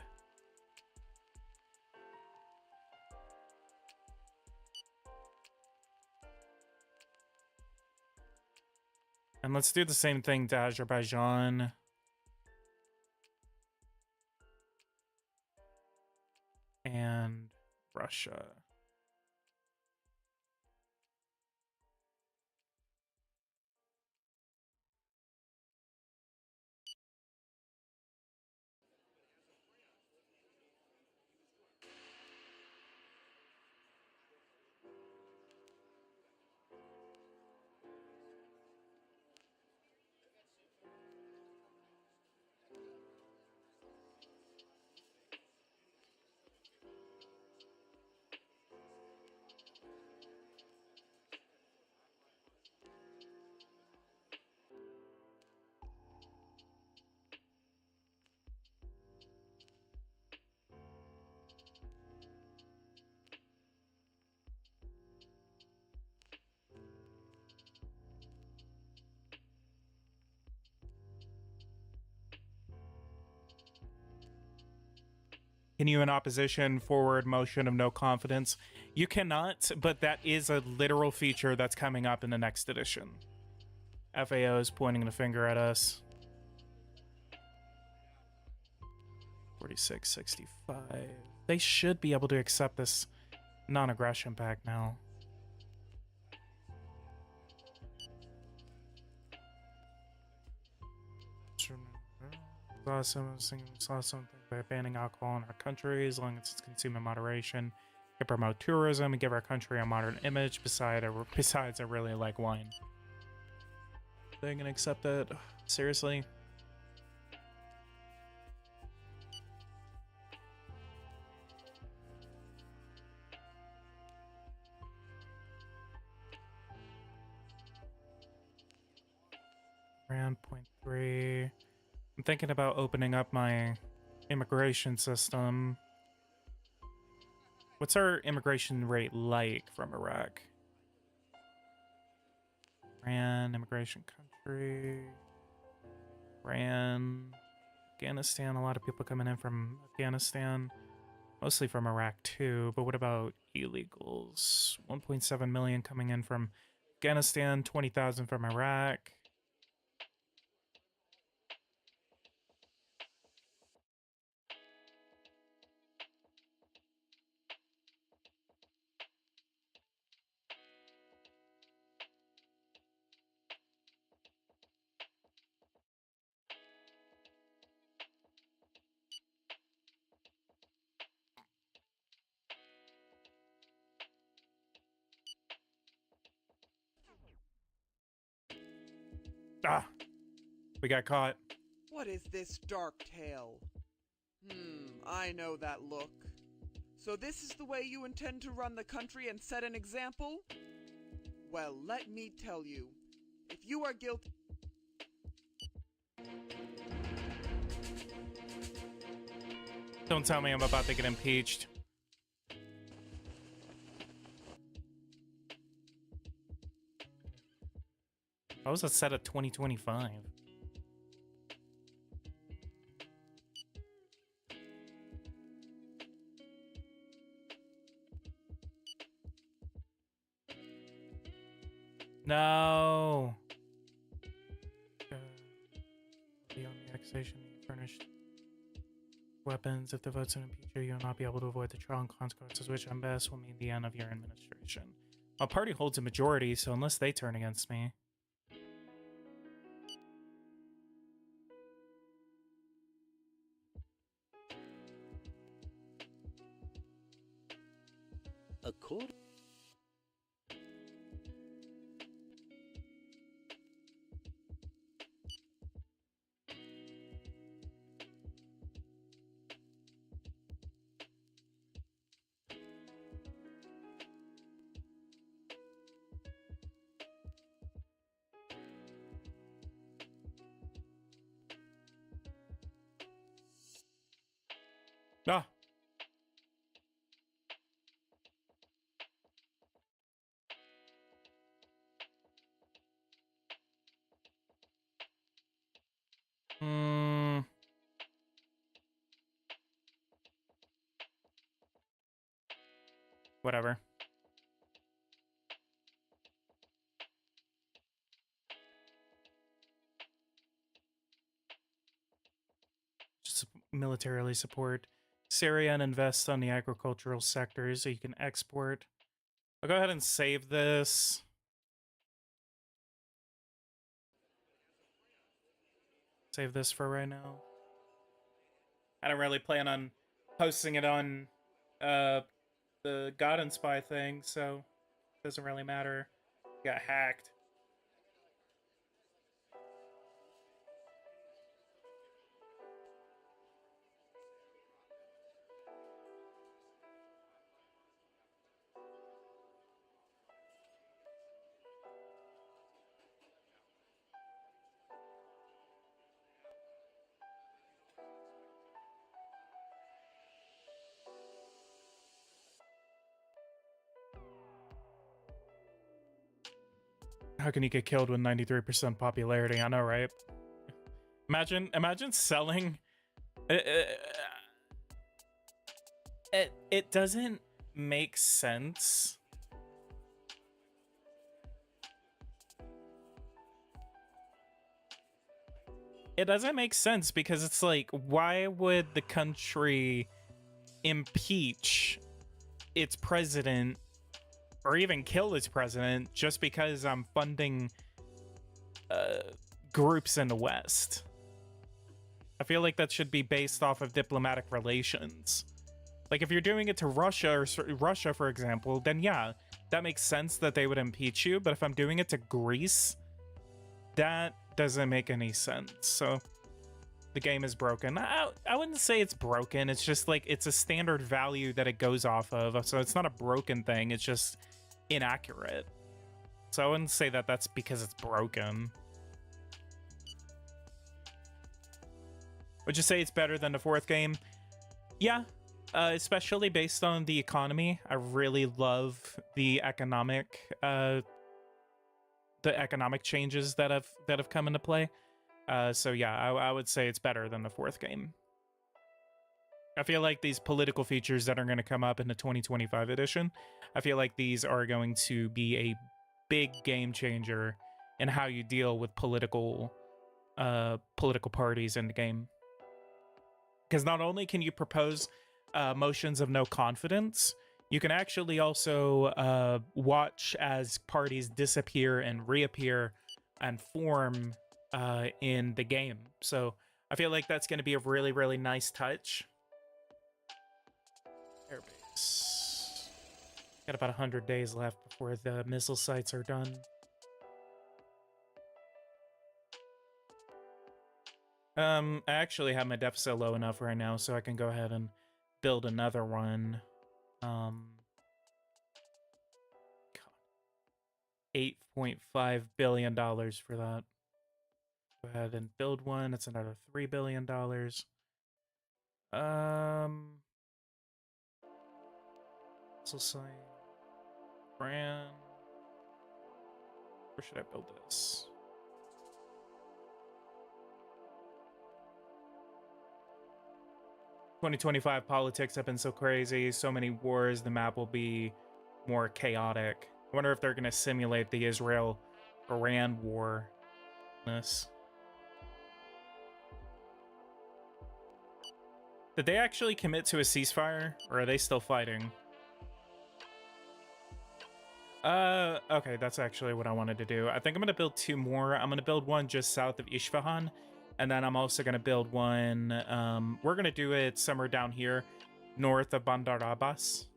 And let's do the same thing to Azerbaijan. And Russia. continue in opposition, forward motion of no confidence. You cannot, but that is a literal feature that's coming up in the next edition. FAO is pointing the finger at us. 4665. They should be able to accept this non-aggression pact now. Saw something by banning alcohol in our country as long as it's consumed in moderation. To promote tourism and give our country a modern image. Besides, I really like wine. They gonna accept that? Seriously? Around 0.3. I'm thinking about opening up my immigration system. What's our immigration rate like from Iraq? Iran, immigration country. Iran, Afghanistan. A lot of people coming in from Afghanistan. Mostly from Iraq too, but what about illegals? 1.7 million coming in from Afghanistan, 20,000 from Iraq. Ah, we got caught. What is this dark tale? I know that look. So this is the way you intend to run the country and set an example? Well, let me tell you, if you are guilty... Don't tell me I'm about to get impeached. How was it set at 2025? No. Beyond the accusation, furnished weapons. If the votes don't impeach you, you'll not be able to avoid the trial and consequences, which at best will mean the end of your administration. My party holds a majority, so unless they turn against me. Accord. Ah. Whatever. Just militarily support Syria and invest on the agricultural sector so you can export. I'll go ahead and save this. Save this for right now. I don't really plan on posting it on the God and Spy thing, so it doesn't really matter. Got hacked. How can you get killed with 93% popularity? I know, right? Imagine selling... it doesn't make sense. It doesn't make sense because it's like, why would the country impeach its president or even kill its president just because I'm funding groups in the West? I feel like that should be based off of diplomatic relations. Like, if you're doing it to Russia or Russia, for example, then yeah, that makes sense that they would impeach you. But if I'm doing it to Greece, that doesn't make any sense. So the game is broken. I wouldn't say it's broken. It's just like, it's a standard value that it goes off of. So it's not a broken thing. It's just inaccurate. So I wouldn't say that that's because it's broken. Would you say it's better than the fourth game? Yeah, especially based on the economy. I really love the economic changes that have come into play. So yeah, I would say it's better than the fourth game. I feel like these political features that are going to come up in the 2025 edition, I feel like these are going to be a big game changer in how you deal with political parties in the game. Because not only can you propose motions of no confidence, you can actually also watch as parties disappear and reappear and form in the game. So I feel like that's going to be a really, really nice touch. Airbase. Got about 100 days left before the missile sites are done. I actually have my deficit low enough right now, so I can go ahead and build another one. $8.5 billion for that. Go ahead and build one. That's another $3 billion. Missile site. Brand. Where should I build this? "2025 politics have been so crazy, so many wars, the map will be more chaotic. I wonder if they're going to simulate the Israel-Iran war in this." Did they actually commit to a ceasefire, or are they still fighting? Okay, that's actually what I wanted to do. I think I'm going to build two more. I'm going to build one just south of Isfahan, and then I'm also going to build one, we're going to do it somewhere down here, north of Bandar Abbas.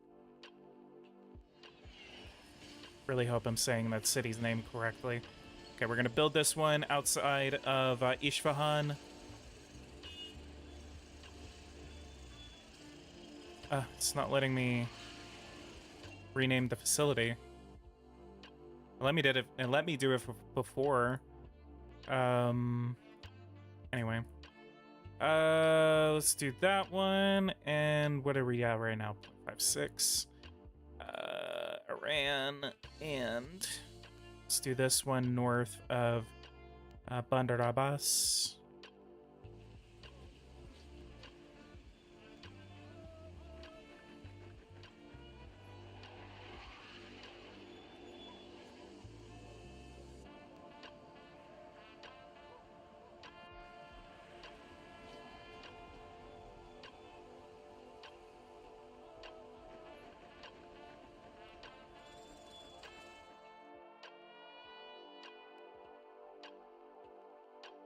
Really hope I'm saying that city's name correctly. Okay, we're going to build this one outside of Isfahan. It's not letting me rename the facility. Let me do it before. Anyway. Let's do that one. And what are we at right now? 0.56. Iran. And let's do this one north of Bandar Abbas.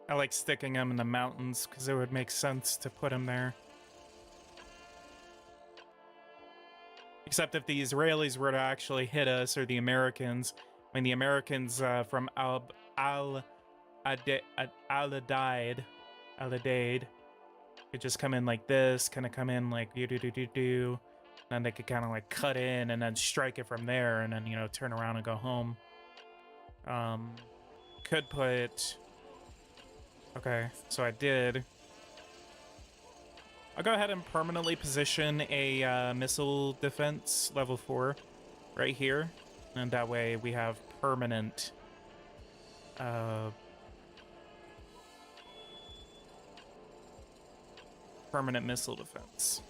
I like sticking them in the mountains because it would make sense to put them there. Except if the Israelis were to actually hit us, or the Americans, I mean the Americans from Al-Udeid could just come in like this, kind of come in like do, and they could kind of like cut in and then strike it from there, and then, you know, turn around and go home. Could put. Okay, so I did. I'll go ahead and permanently position a missile defense level 4 right here, and that way we have permanent missile defense.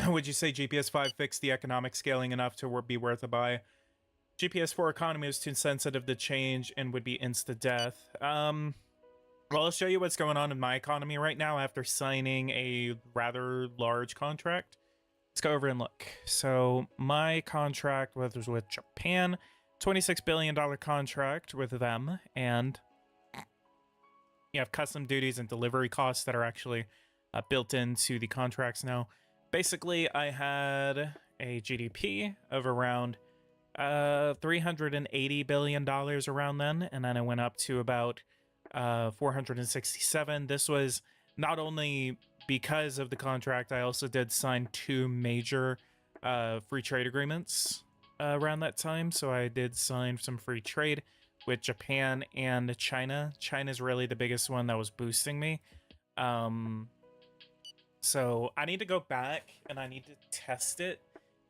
Would you say GPS 5 fixed the economic scaling enough to be worth a buy? GPS 4 economy is too sensitive to change and would be insta-death. Well, I'll show you what's going on in my economy right now after signing a rather large contract. Let's go over and look. So my contract was with Japan, $26 billion contract with them, and you have custom duties and delivery costs that are actually built into the contracts now. Basically, I had a GDP of around $380 billion around then, and then I went up to about 467. This was not only because of the contract, I also did sign 2 major free trade agreements around that time. So I did sign some free trade with Japan and China. China's really the biggest one that was boosting me. So I need to go back and I need to test it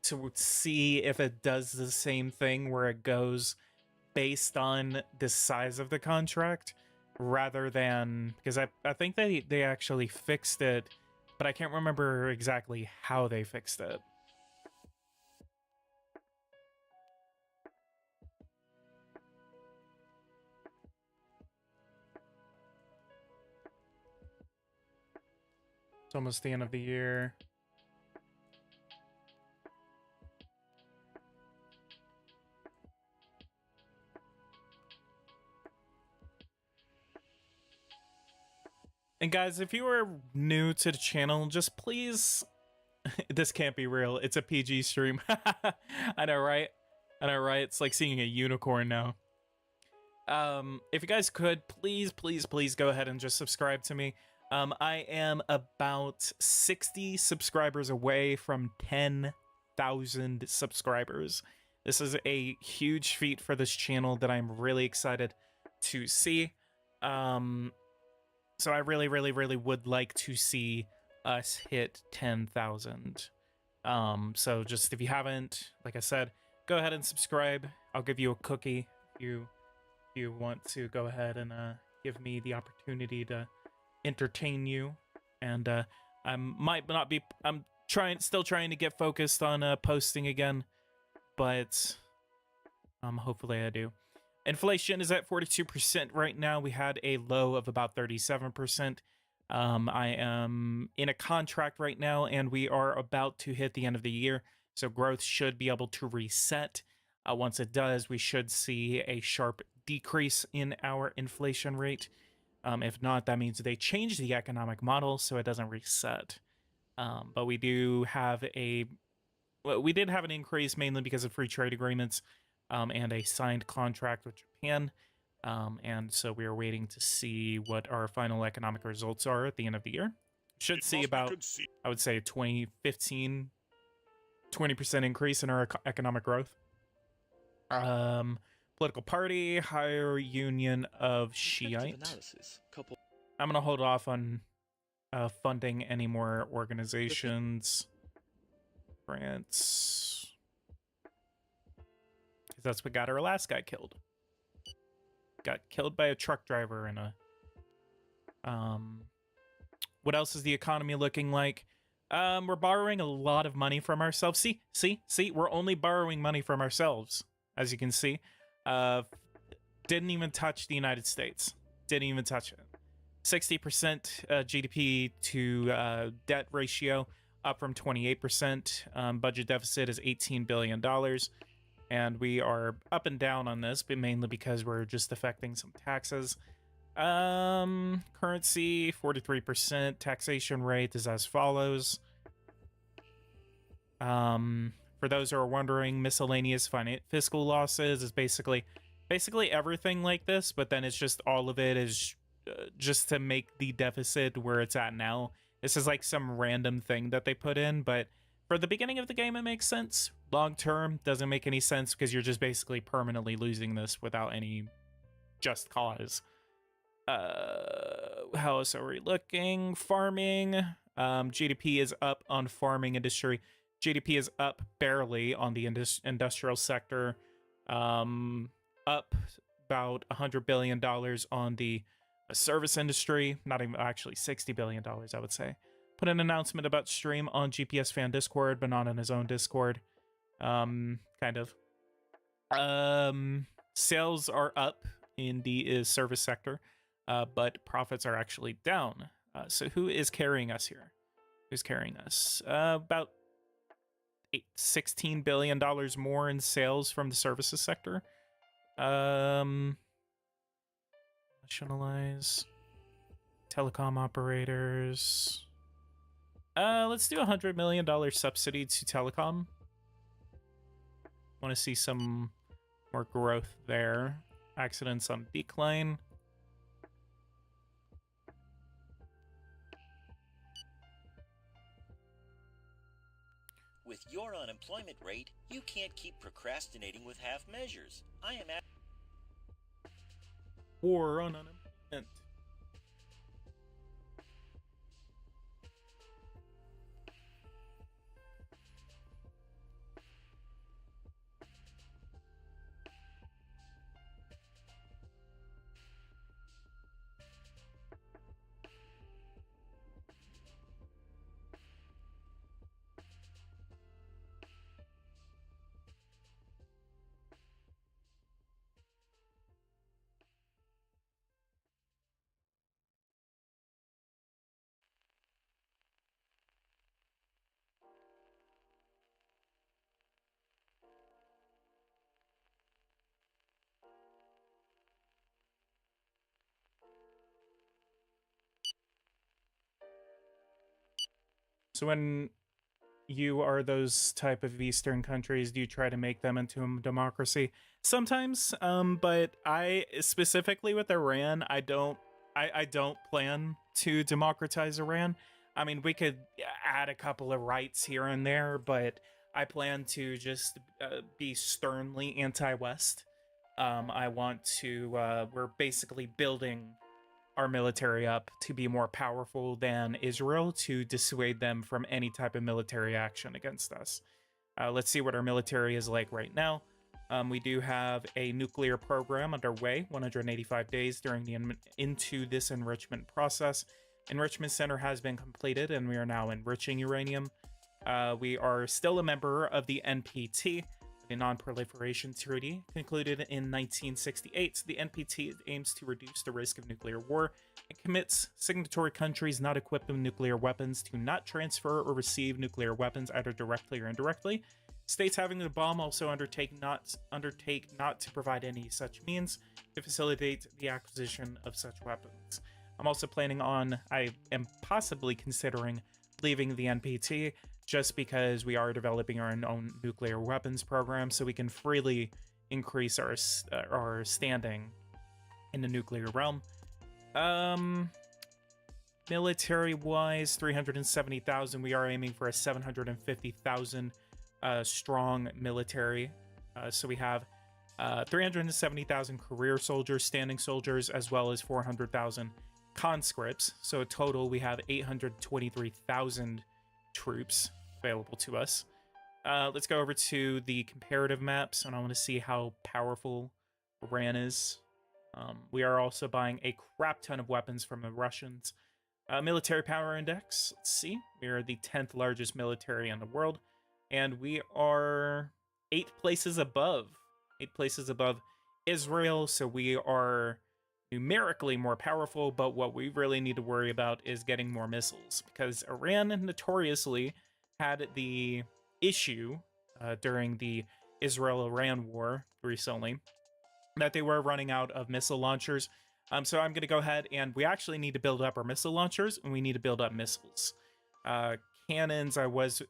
to see if it does the same thing where it goes based on the size of the contract rather than, because I think they actually fixed it, but I can't remember exactly how they fixed it. It's almost the end of the year. And guys, if you are new to the channel, just please, this can't be real. It's a PG stream. I know, right? I know, right? It's like seeing a unicorn now. If you guys could, please go ahead and just subscribe to me. I am about 60 subscribers away from 10,000 subscribers. This is a huge feat for this channel that I'm really excited to see. So I really would like to see us hit 10,000. So just if you haven't, like I said, go ahead and subscribe. I'll give you a cookie if you want to go ahead and give me the opportunity to entertain you. And I'm still trying to get focused on posting again, but hopefully I do. Inflation is at 42% right now. We had a low of about 37%. I am in a contract right now, and we are about to hit the end of the year, so growth should be able to reset. Once it does, we should see a sharp decrease in our inflation rate. If not, that means they change the economic model so it doesn't reset. But we did have an increase mainly because of free trade agreements and a signed contract with Japan. And so we are waiting to see what our final economic results are at the end of the year. Should see about, I would say, 20% increase in our economic growth. Political party, higher union of Shiite. I'm going to hold off on funding any more organizations. France. Because that's what got our last guy killed. Got killed by a truck driver in a... What else is the economy looking like? We're borrowing a lot of money from ourselves. See? We're only borrowing money from ourselves, as you can see. Didn't even touch the United States. Didn't even touch it. 60% GDP to debt ratio, up from 28%. Budget deficit is $18 billion. And we are up and down on this, but mainly because we're just affecting some taxes. Currency, 43%. Taxation rate is as follows. For those who are wondering, miscellaneous fiscal losses is basically everything like this, but then it's just all of it is just to make the deficit where it's at now. This is like some random thing that they put in, but for the beginning of the game, it makes sense. Long term, doesn't make any sense because you're just basically permanently losing this without any just cause. How else are we looking? Farming. GDP is up on farming industry. GDP is up barely on the industrial sector. Up about $100 billion on the service industry. Not even, actually $60 billion, I would say. put an announcement about stream on GPS fan Discord, but not on his own Discord. Kind of. Sales are up in the service sector, but profits are actually down. So who is carrying us here? Who's carrying us? About $16 billion more in sales from the services sector. Nationalize. Telecom operators. Let's do $100 million subsidy to telecom. Want to see some more growth there. Accidents on decline. With your unemployment rate, you can't keep procrastinating with half measures. I am at War on unemployment. So when you are those type of Eastern countries, do you try to make them into a democracy? Sometimes, but I specifically with Iran, I don't plan to democratize Iran. I mean, we could add a couple of rights here and there, but I plan to just be sternly anti-West. I want to. We're basically building our military up to be more powerful than Israel to dissuade them from any type of military action against us. Let's see what our military is like right now. We do have a nuclear program underway, 185 days during the into this enrichment process. Enrichment center has been completed, and we are now enriching uranium. We are still a member of the NPT, the Non-Proliferation Treaty, concluded in 1968. The NPT aims to reduce the risk of nuclear war and commits signatory countries not equipped with nuclear weapons to not transfer or receive nuclear weapons, either directly or indirectly. States having the bomb also undertake not to provide any such means to facilitate the acquisition of such weapons. I'm also planning on, I am possibly considering leaving the NPT, just because we are developing our own nuclear weapons program, so we can freely increase our standing in the nuclear realm. Military-wise, 370,000. We are aiming for a 750,000 strong military. So we have 370,000 career soldiers, standing soldiers, as well as 400,000 conscripts. So in total, we have 823,000 troops available to us. Let's go over to the comparative maps, and I want to see how powerful Iran is. We are also buying a crap ton of weapons from the Russians. Military power index, let's see. We are the 10th largest military in the world, and we are 8 places above Israel, so we are numerically more powerful, but what we really need to worry about is getting more missiles, because Iran notoriously had the issue during the Israel-Iran war recently that they were running out of missile launchers. So I'm going to go ahead, and we actually need to build up our missile launchers, and we need to build up missiles. Cannons I was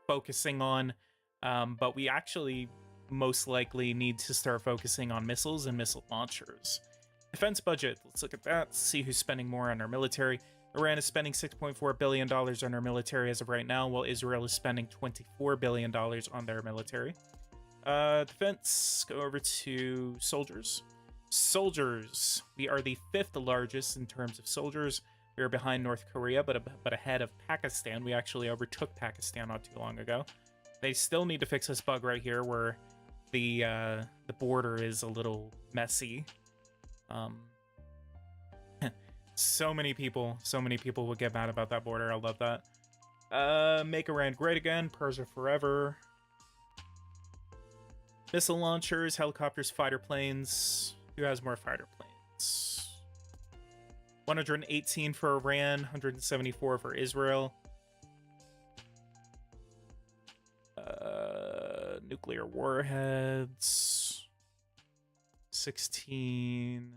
focusing on, but we actually most likely need to start focusing on missiles and missile launchers. Defense budget, let's look at that, see who's spending more on our military. Iran is spending $6.4 billion on our military as of right now, while Israel is spending $24 billion on their military. Defense, go over to soldiers. Soldiers, we are the 5th largest in terms of soldiers. We are behind North Korea, but ahead of Pakistan. We actually overtook Pakistan not too long ago. They still need to fix this bug right here where the border is a little messy. So many people would get mad about that border. I love that. Make Iran great again. Persia forever. Missile launchers, helicopters, fighter planes. Who has more fighter planes? 118 for Iran, 174 for Israel. Nuclear warheads. 16.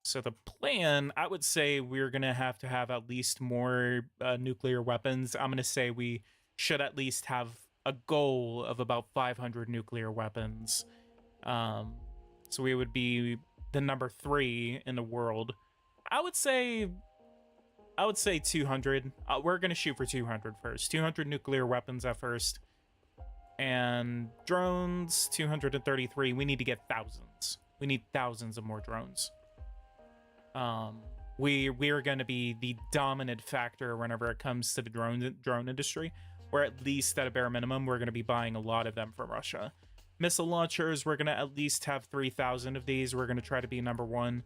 So the plan, I would say we're going to have at least more nuclear weapons. I'm going to say we should at least have a goal of about 500 nuclear weapons. So we would be the number 3 in the world. I would say 200. We're going to shoot for 200 first. 200 nuclear weapons at first. And drones, 233. We need to get thousands. We need thousands of more drones. We are going to be the dominant factor whenever it comes to the drone industry, or at least at a bare minimum, we're going to be buying a lot of them from Russia. Missile launchers, we're going to at least have 3,000 of these. We're going to try to be number 1.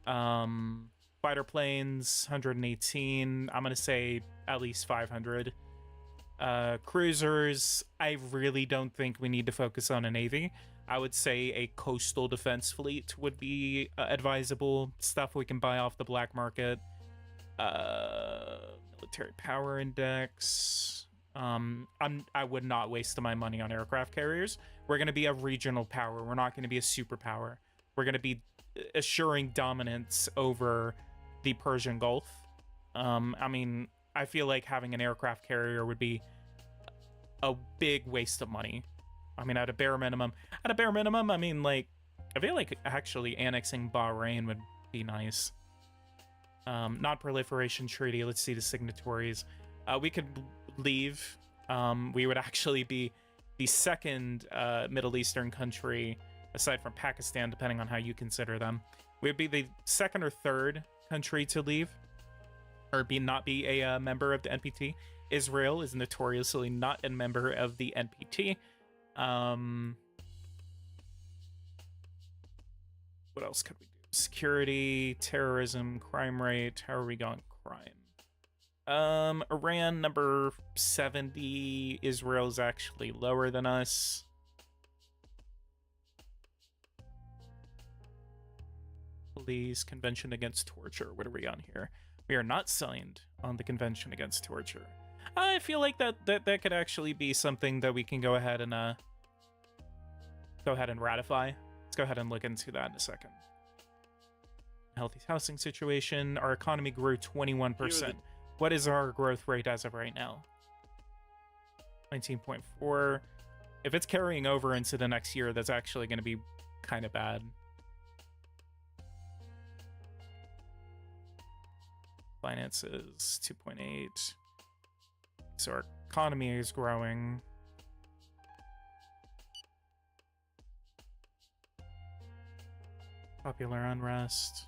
Fighter planes, 118. I'm going to say at least 500. Cruisers, I really don't think we need to focus on a navy. I would say a coastal defense fleet would be advisable. Stuff we can buy off the black market. Military power index. I would not waste my money on aircraft carriers. We're going to be a regional power. We're not going to be a superpower. We're going to be assuring dominance over the Persian Gulf. I mean, I feel like having an aircraft carrier would be a big waste of money. I mean, at a bare minimum, I mean, like, I feel like actually annexing Bahrain would be nice. Non-proliferation treaty. Let's see the signatories. We could leave. We would actually be the second Middle Eastern country, aside from Pakistan, depending on how you consider them. We would be the second or third country to leave, or not be a member of the NPT. Israel is notoriously not a member of the NPT. What else could we do? Security, terrorism, crime rate. How are we going? Crime. Iran number 70. Israel is actually lower than us. Police, Convention Against Torture. What are we on here? We are not signed on the Convention Against Torture. I feel like that could actually be something that we can go ahead and ratify. Let's go ahead and look into that in a second. Healthy housing situation. Our economy grew 21%. What is our growth rate as of right now? 19.4. If it's carrying over into the next year, that's actually going to be kind of bad. Finances, 2.8. So our economy is growing. Popular unrest.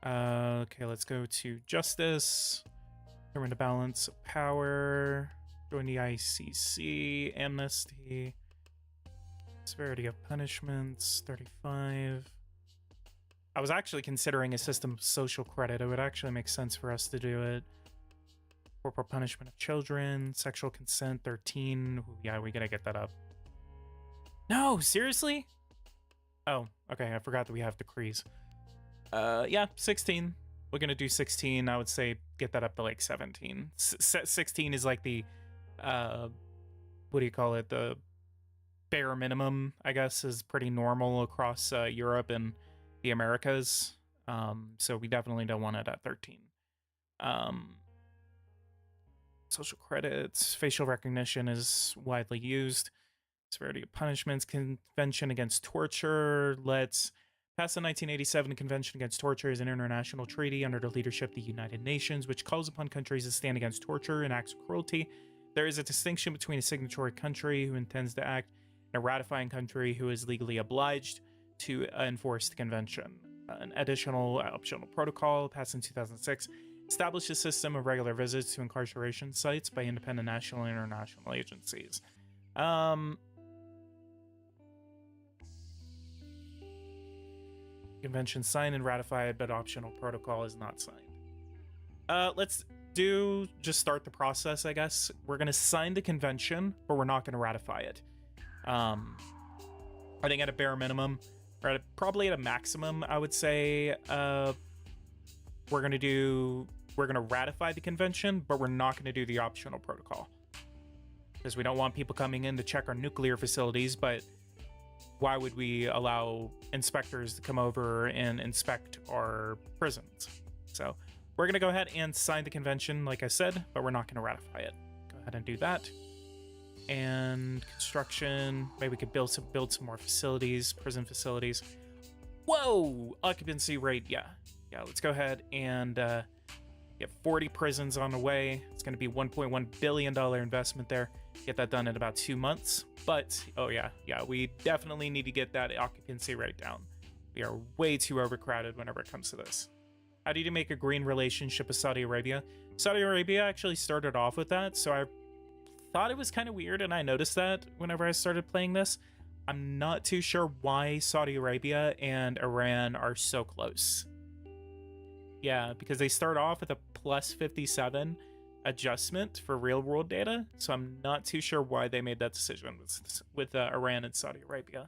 Okay, let's go to justice. Determine the balance of power. Join the ICC. Amnesty. Severity of punishments, 35. I was actually considering a system of social credit. It would actually make sense for us to do it. Corporal punishment of children. Sexual consent, 13. Ooh, yeah, we gotta get that up. No, seriously? Oh, okay, I forgot that we have decrees. Yeah, 16. We're gonna do 16. I would say get that up to like 17. 16 is like the, what do you call it? The bare minimum, I guess, is pretty normal across Europe and the Americas. So we definitely don't want it at 13. Social credits, facial recognition is widely used. Severity of punishments, Convention Against Torture. Let's pass the 1987 Convention Against Torture is an international treaty under the leadership of the United Nations, which calls upon countries to stand against torture and acts of cruelty. There is a distinction between a signatory country who intends to act and a ratifying country who is legally obliged to enforce the convention. An additional optional protocol passed in 2006 established a system of regular visits to incarceration sites by independent national and international agencies. Convention signed and ratified, but optional protocol is not signed. Let's just start the process, I guess. We're gonna sign the convention, but we're not gonna ratify it. I think at a bare minimum, or probably at a maximum, I would say, we're gonna ratify the convention, but we're not gonna do the optional protocol. Because we don't want people coming in to check our nuclear facilities, but why would we allow inspectors to come over and inspect our prisons? So we're going to go ahead and sign the convention, like I said, but we're not going to ratify it. Go ahead and do that. And construction, maybe we could build some more facilities, prison facilities. Whoa! Occupancy rate, yeah. Yeah, let's go ahead and get 40 prisons on the way. It's going to be $1.1 billion investment there. Get that done in about 2 months. But, oh yeah, we definitely need to get that occupancy rate down. We are way too overcrowded whenever it comes to this. How do you make a green relationship with Saudi Arabia? Saudi Arabia actually started off with that, so I thought it was kind of weird, and I noticed that whenever I started playing this. I'm not too sure why Saudi Arabia and Iran are so close. Yeah, because they start off with a plus 57 adjustment for real world data, so I'm not too sure why they made that decision with Iran and Saudi Arabia.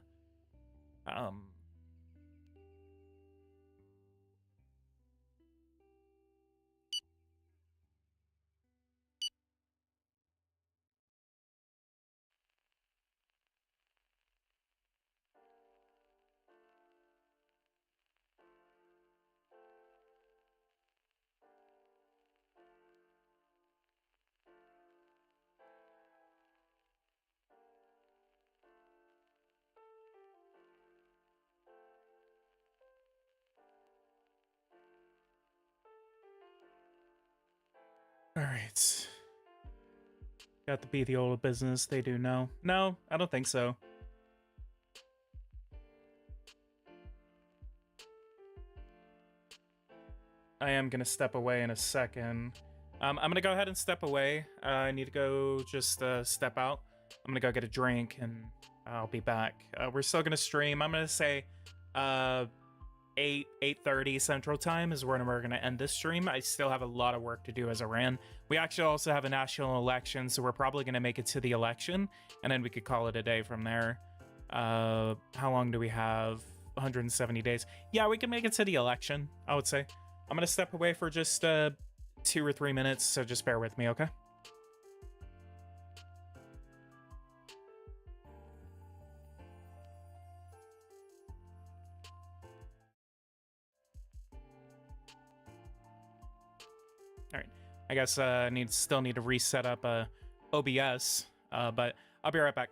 All right. Got to be the old business. They do know. No, I don't think so. I am going to step away in a second. I'm going to go ahead and step away. I need to go just step out. I'm going to go get a drink, and I'll be back. We're still going to stream. I'm going to say 8:30 Central Time is when we're going to end this stream. I still have a lot of work to do as Iran. We actually also have a national election, so we're probably going to make it to the election, and then we could call it a day from there. How long do we have? 170 days. Yeah, we can make it to the election, I would say. I'm going to step away for just 2 or 3 minutes, so just bear with me, okay? All right. I guess still need to reset up OBS, but I'll be right back.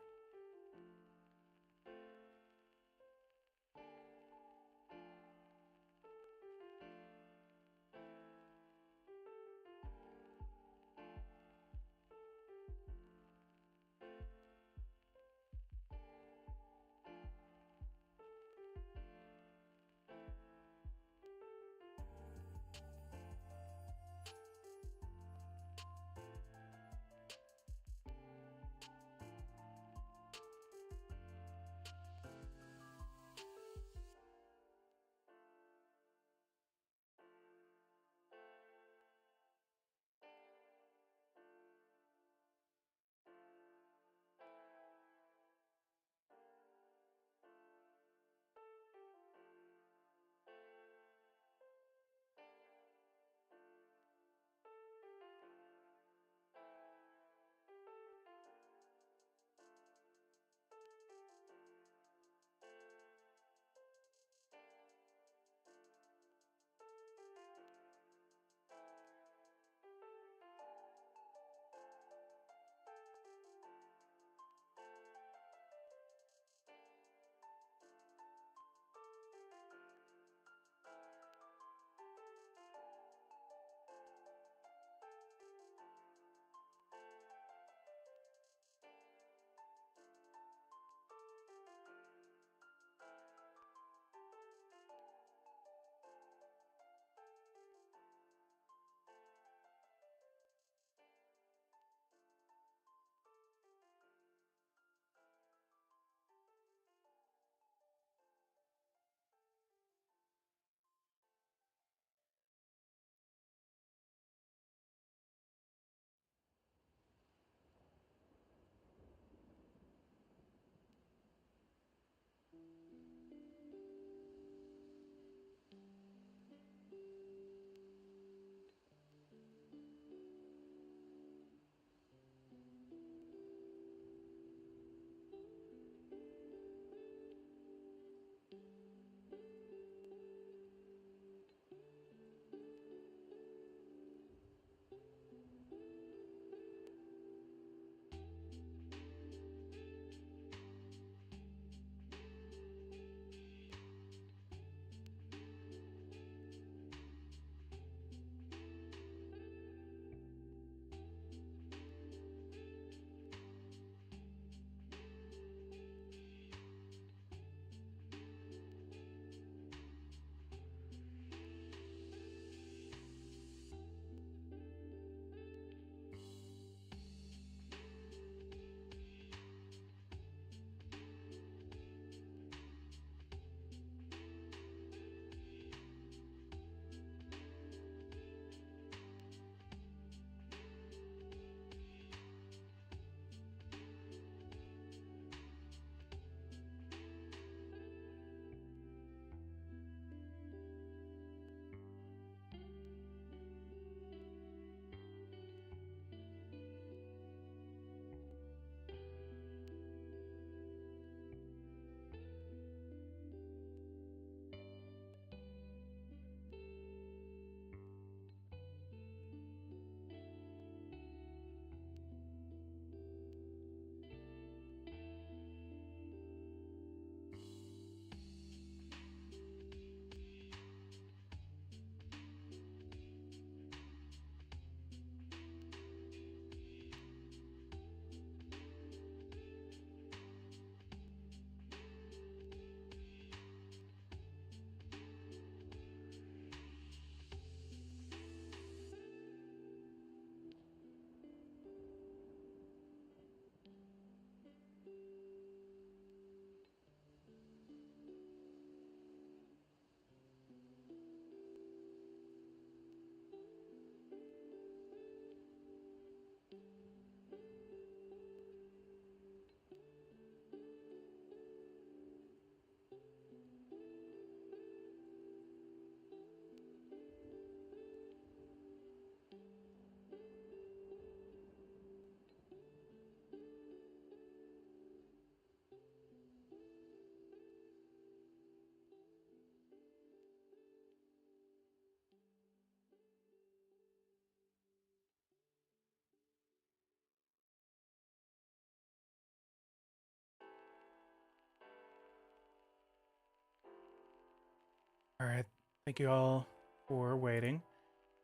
All right. Thank you all for waiting.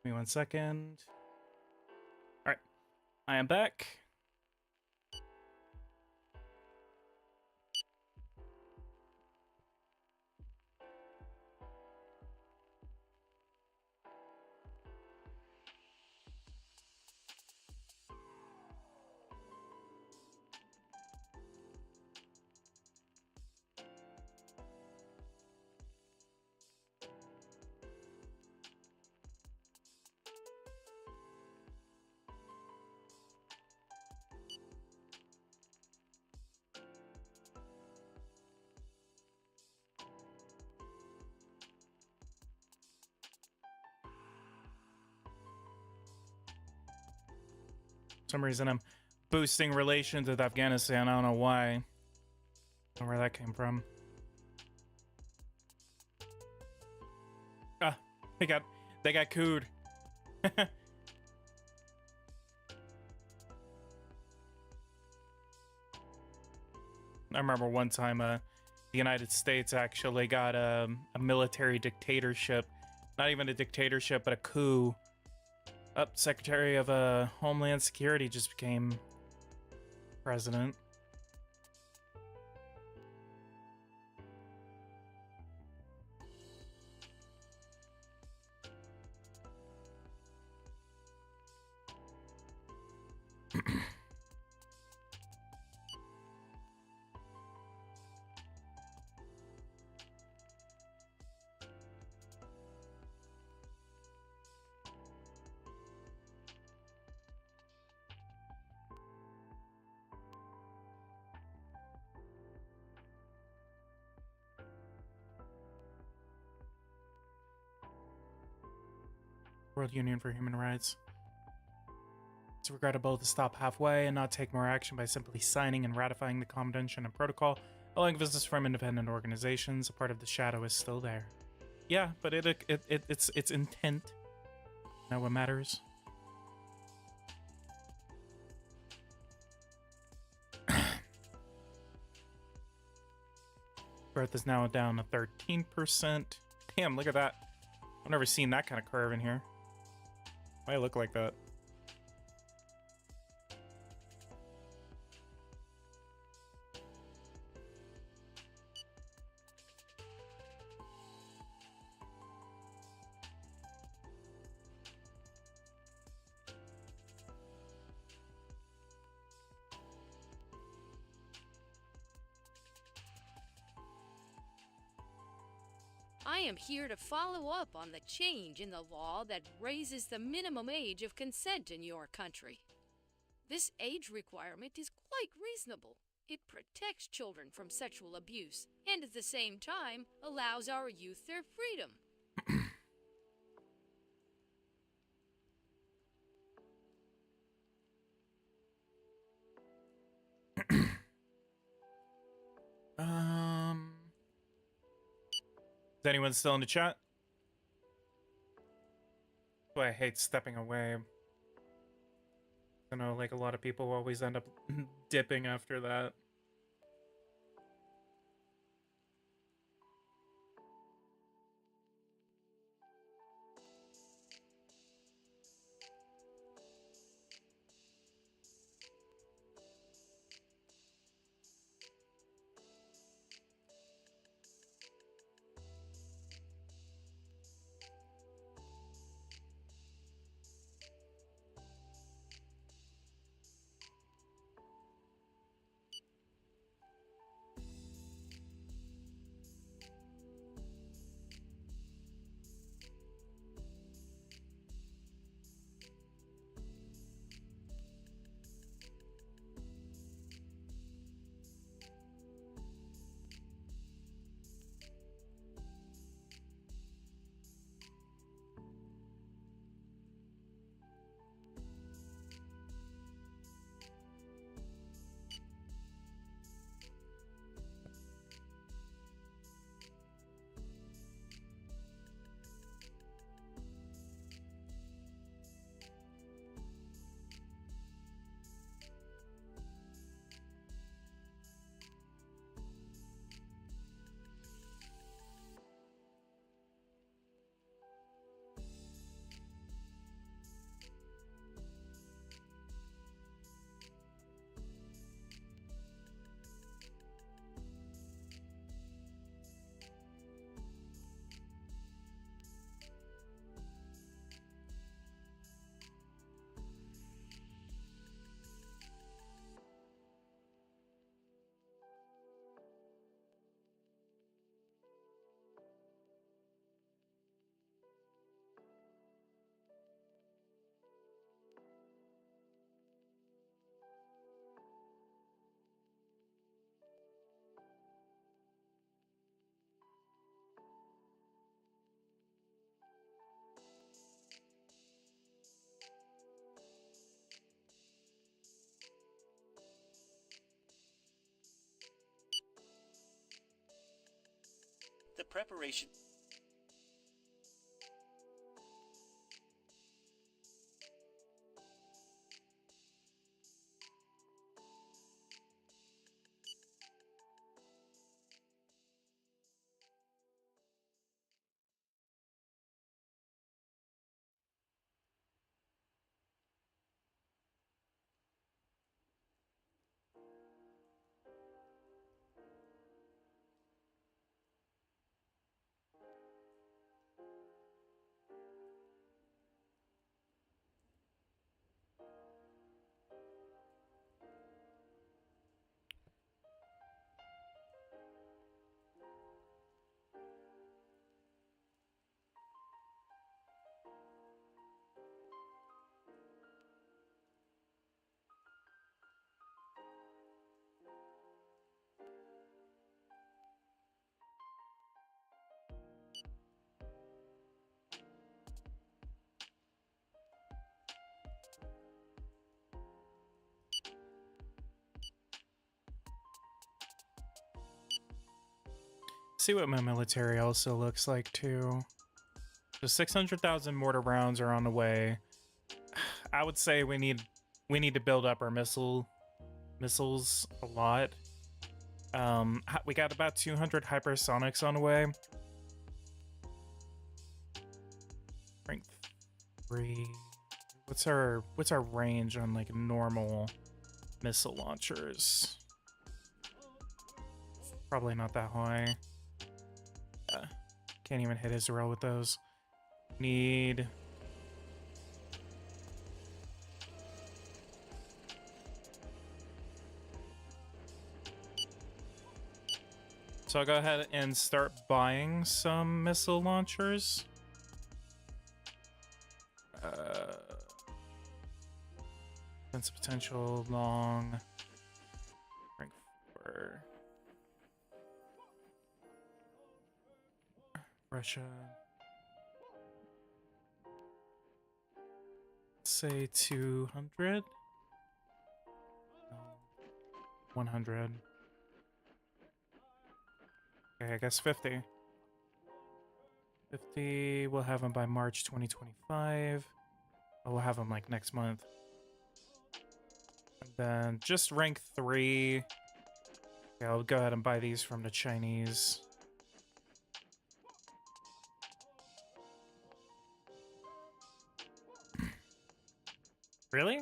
Give me 1 second. All right. I am back. For some reason, I'm boosting relations with Afghanistan. I don't know why. I don't know where that came from. Ah, they got cooed. I remember one time, the United States actually got a military dictatorship. Not even a dictatorship, but a coup. Secretary of Homeland Security just became president. World Union for Human Rights. It's regrettable to stop halfway and not take more action by simply signing and ratifying the Convention and Protocol, allowing visits from independent organizations. A part of the shadow is still there. Yeah, but it's intent. Now what matters. Growth is now down to 13%. Damn, look at that. I've never seen that kind of curve in here. Why look like that? I am here to follow up on the change in the law that raises the minimum age of consent in your country. This age requirement is quite reasonable. It protects children from sexual abuse and at the same time allows our youth their freedom. Is anyone still in the chat? Boy, I hate stepping away. I know, like, a lot of people always end up dipping after that. preparation. See what my military also looks like too. So 600,000 mortar rounds are on the way. I would say we need to build up our missiles a lot. We got about 200 hypersonics on the way. Strength 3. What's our range on like normal missile launchers? Probably not that high. Can't even hit Israel with those. Need... So I'll go ahead and start buying some missile launchers. Defense potential long. Rank 4. Russia. Say 200. 100. Okay, I guess 50. 50, we'll have them by March 2025. Oh, we'll have them like next month. And then just rank 3. Okay, I'll go ahead and buy these from the Chinese. Really?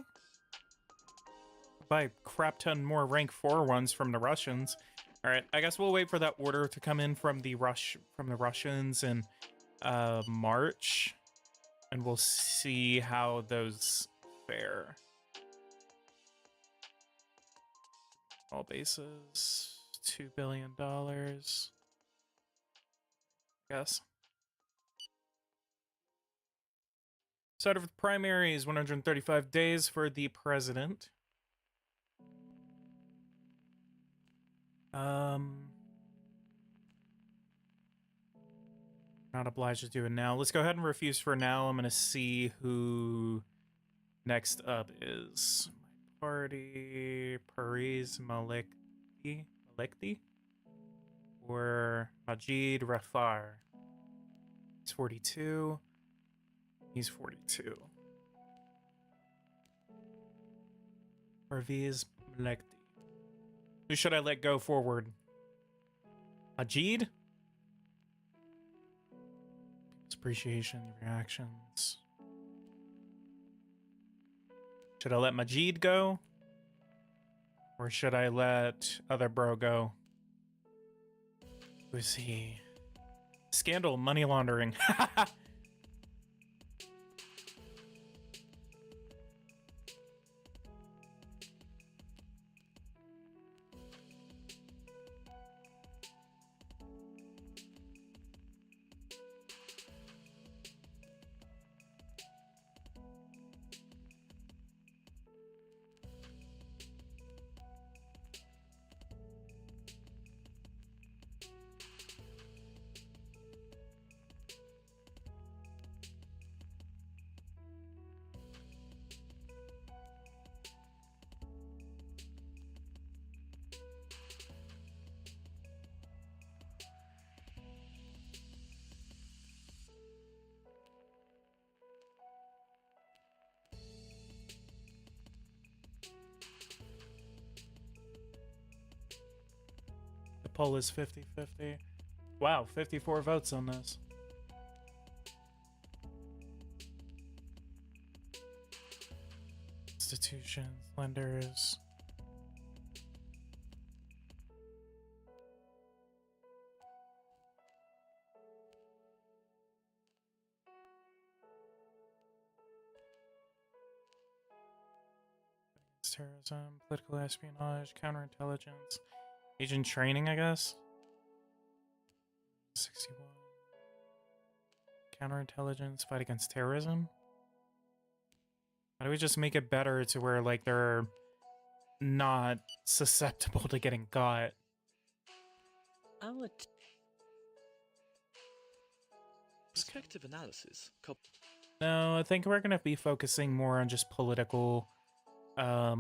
Buy crap ton more rank 4 ones from the Russians. All right, I guess we'll wait for that order to come in from the Russians in March, and we'll see how those fare. All bases, $2 billion. Guess. Start of the primaries, 135 days for the president. Not obliged to do it now. Let's go ahead and refuse for now. I'm gonna see who next up is. My party, Paris Malekti, or Majid Rafar. He's 42. He's 42. Parviz Malekti. Who should I let go forward? Majid? Appreciation, reactions. Should I let Majid go? Or should I let other bro go? Who is he? Scandal, money laundering. poll is 50-50. Wow, 54 votes on this. Institutions, lenders. Terrorism, political espionage, counterintelligence, agent training, I guess. 61. Counterintelligence, fight against terrorism. How do we just make it better to where, like, they're not susceptible to getting caught? Our perspective analysis. No, I think we're gonna be focusing more on just political. I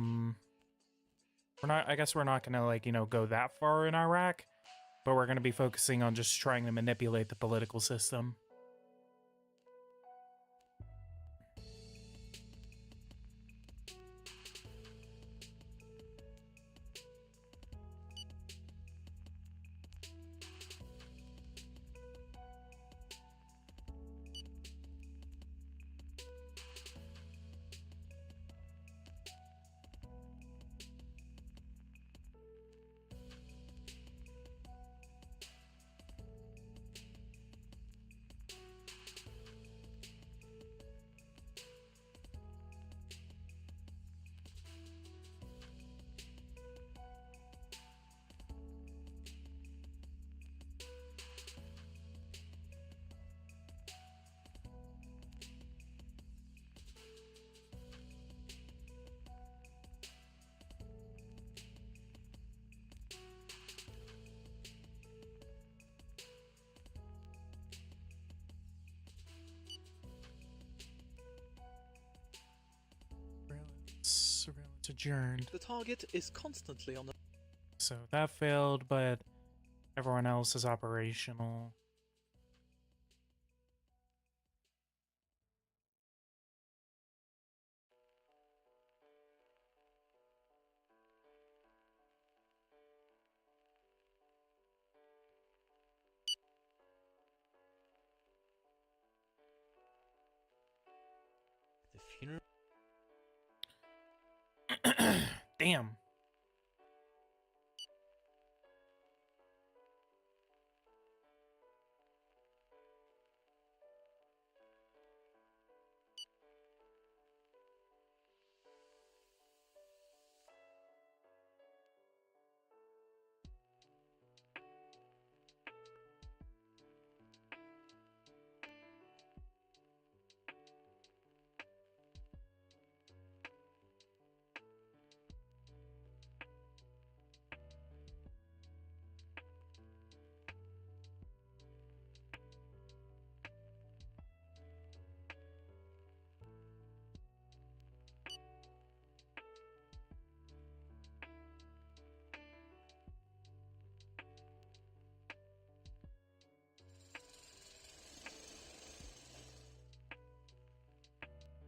guess we're not gonna, like, you know, go that far in Iraq, but we're gonna be focusing on just trying to manipulate the political system. Surveillance adjourned. The target is constantly on the... So that failed, but everyone else is operational. The funeral... Damn.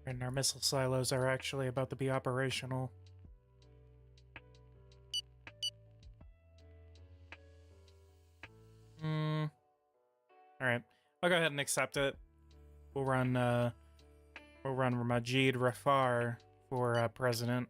And our missile silos are actually about to be operational. Alright. I'll go ahead and accept it. We'll run Majid Rafar for president.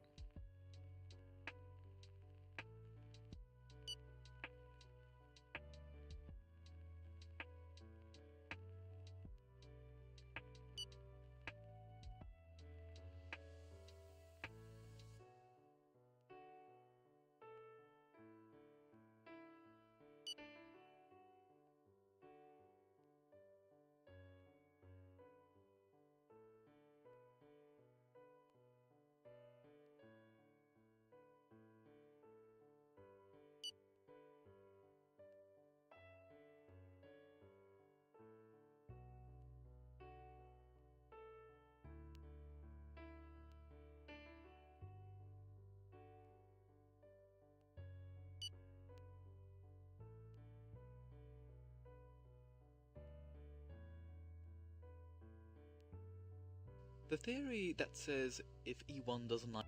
The theory that says if E1 doesn't like...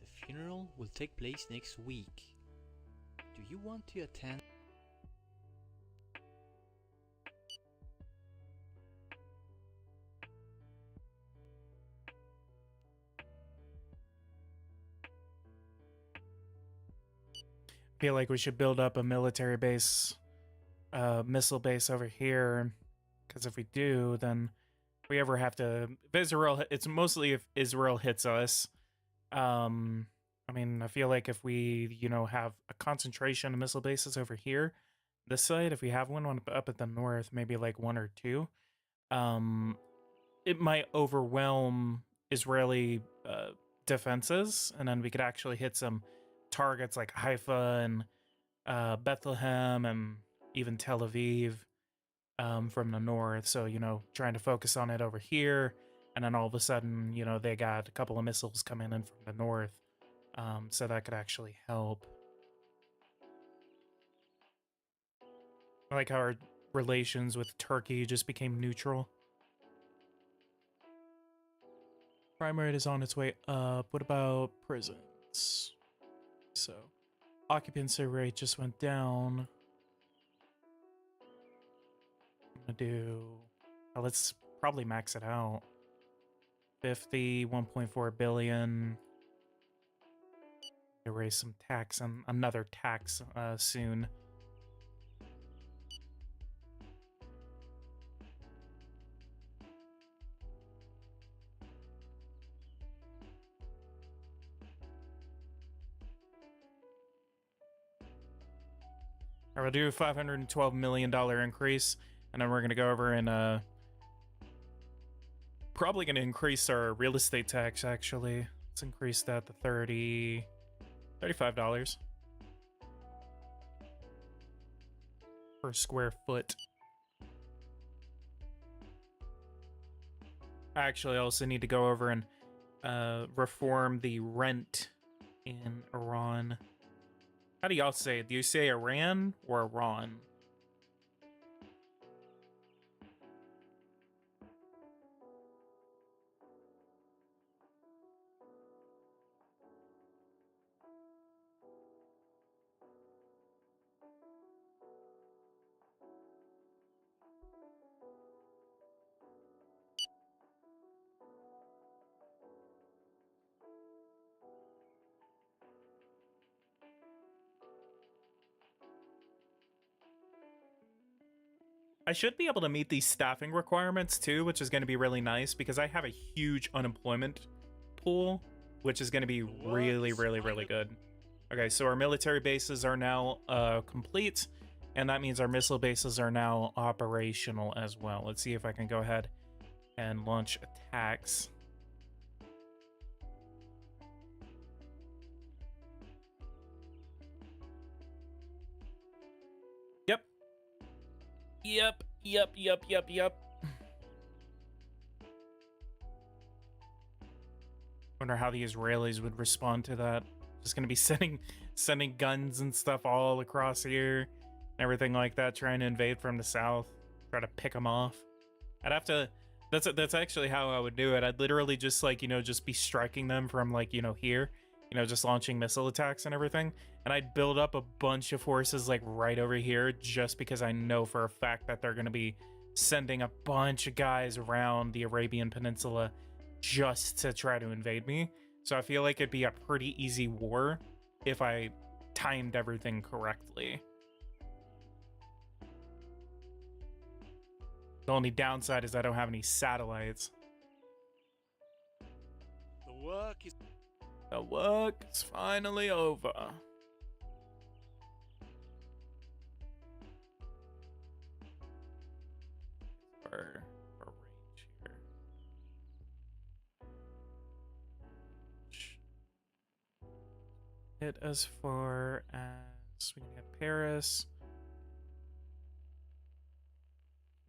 The funeral will take place next week. Do you want to attend? Feel like we should build up a military base, missile base over here, because if we do, then if we ever have to, if Israel, it's mostly if Israel hits us. I mean, I feel like if we, you know, have a concentration of missile bases over here, this side, if we have one up at the north, maybe like one or two, it might overwhelm Israeli defenses, and then we could actually hit some targets like Haifa and Bethlehem and even Tel Aviv from the north. So, you know, trying to focus on it over here, and then all of a sudden, you know, they got a couple of missiles coming in from the north. So that could actually help. I like how our relations with Turkey just became neutral. Crime rate is on its way up. What about prisons? So, occupancy rate just went down. I'm gonna do... let's probably max it out. 50, 1.4 billion. Raise some tax on another tax soon. All right, we'll do a $512 million increase, and then we're going to go over and probably going to increase our real estate tax, actually. Let's increase that to $35 per square foot. I actually also need to go over and reform the rent in Iran. How do y'all say it? Do you say Iran or Iran? I should be able to meet these staffing requirements too, which is going to be really nice because I have a huge unemployment pool, which is going to be really good. Okay, so our military bases are now complete, and that means our missile bases are now operational as well. Let's see if I can go ahead and launch attacks. Yep. Wonder how the Israelis would respond to that. Just gonna be sending guns and stuff all across here, everything like that, trying to invade from the south, try to pick them off. I'd have to. That's actually how I would do it. I'd literally just like, you know, just be striking them from like, you know, here, you know, just launching missile attacks and everything. And I'd build up a bunch of forces like right over here just because I know for a fact that they're going to be sending a bunch of guys around the Arabian Peninsula just to try to invade me. So I feel like it'd be a pretty easy war if I timed everything correctly. The only downside is I don't have any satellites. The work is finally over. For range here. Hit as far as we can hit Paris.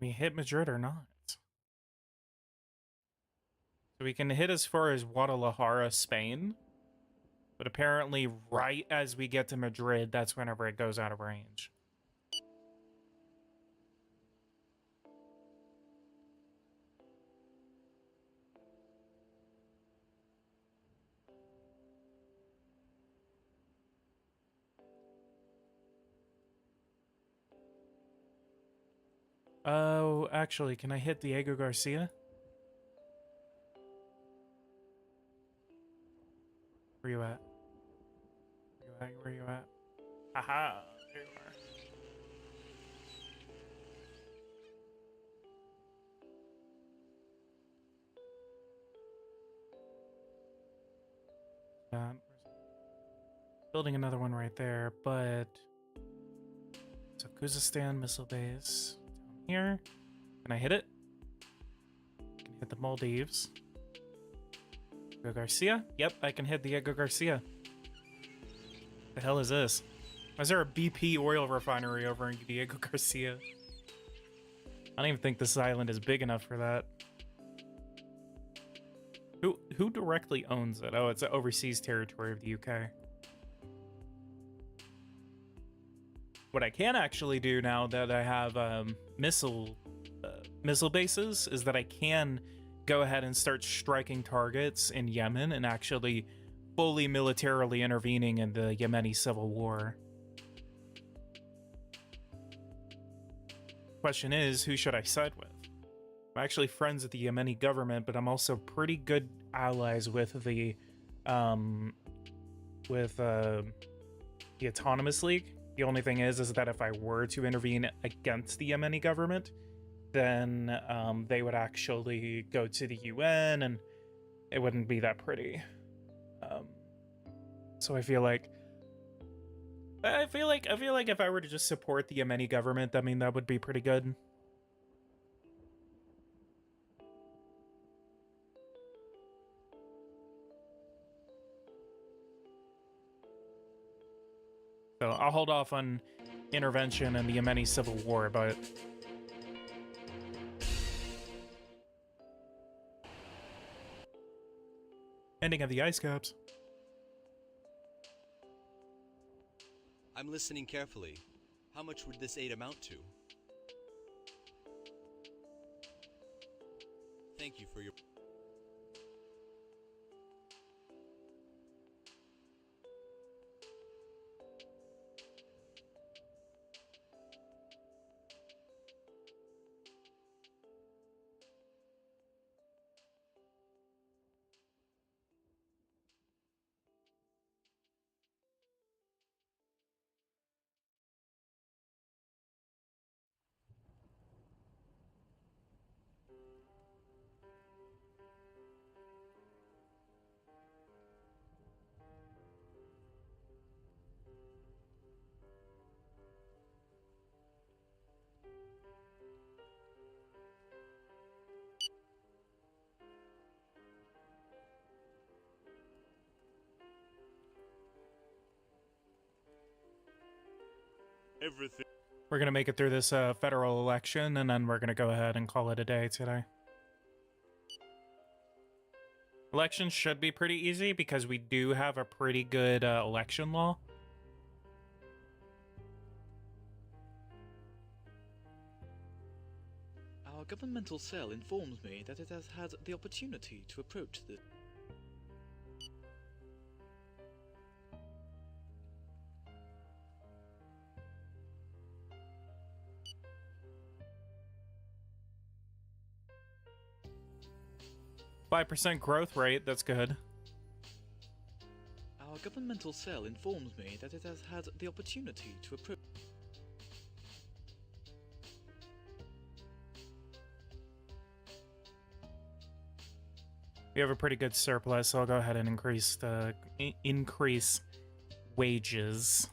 We hit Madrid or not? So we can hit as far as Guadalajara, Spain. But apparently right as we get to Madrid, that's whenever it goes out of range. Oh, actually, can I hit Diego Garcia? Where you at? Where you at? Aha! There you are. Building another one right there, but so Kuzestan missile base down here. Can I hit it? Can hit the Maldives. Diego Garcia? Yep, I can hit Diego Garcia. The hell is this? Why is there a BP oil refinery over in Diego Garcia? I don't even think this island is big enough for that. Who directly owns it? Oh, it's an overseas territory of the UK. What I can actually do now that I have missile bases is that I can go ahead and start striking targets in Yemen and actually fully militarily intervening in the Yemeni civil war. Question is, who should I side with? I'm actually friends with the Yemeni government, but I'm also pretty good allies with the Autonomous League. The only thing is that if I were to intervene against the Yemeni government, then they would actually go to the UN, and it wouldn't be that pretty. So I feel like if I were to just support the Yemeni government, I mean, that would be pretty good. So I'll hold off on intervention in the Yemeni civil war, but ending of the ice caps. I'm listening carefully. How much would this aid amount to? Thank you for your... Everything. We're gonna make it through this federal election, and then we're gonna go ahead and call it a day today. Elections should be pretty easy because we do have a pretty good election law. Our governmental cell informs me that it has had the opportunity to approach the... %5 growth rate, that's good. Our governmental cell informs me that it has had the opportunity to approach... We have a pretty good surplus, so I'll go ahead and increase wages.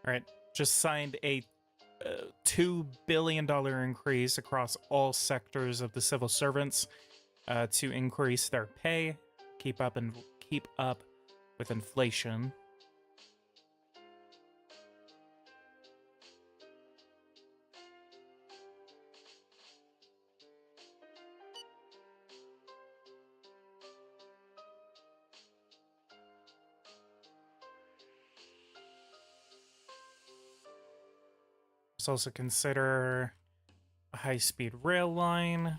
All right, just signed a $2 billion increase across all sectors of the civil servants to increase their pay, keep up with inflation. Let's also consider a high-speed rail line.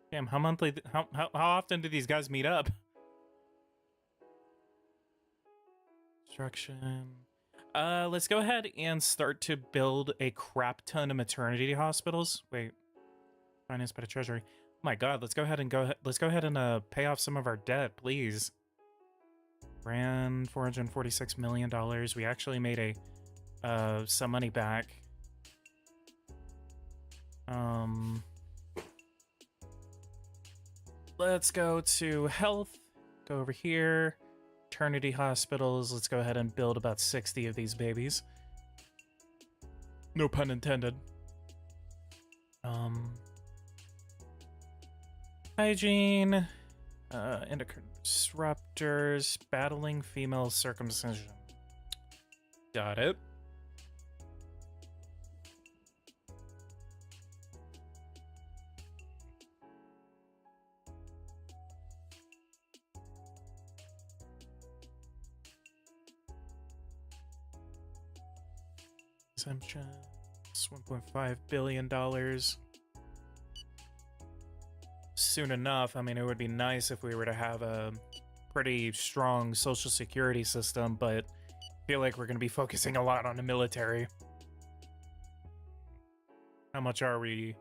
Damn, how often do these guys meet up? Construction. Let's go ahead and start to build a crap ton of maternity hospitals. Wait, finance by the treasury. Oh my God, let's go ahead and pay off some of our debt, please. Ran $446 million. We actually made some money back. Let's go to health. Go over here. Maternity hospitals. Let's go ahead and build about 60 of these babies. No pun intended. Hygiene. Endocrine disruptors. Battling female circumcision. Got it. Exemption. It's $1.5 billion. Soon enough, I mean, it would be nice if we were to have a pretty strong social security system, but I feel like we're going to be focusing a lot on the military. How much are we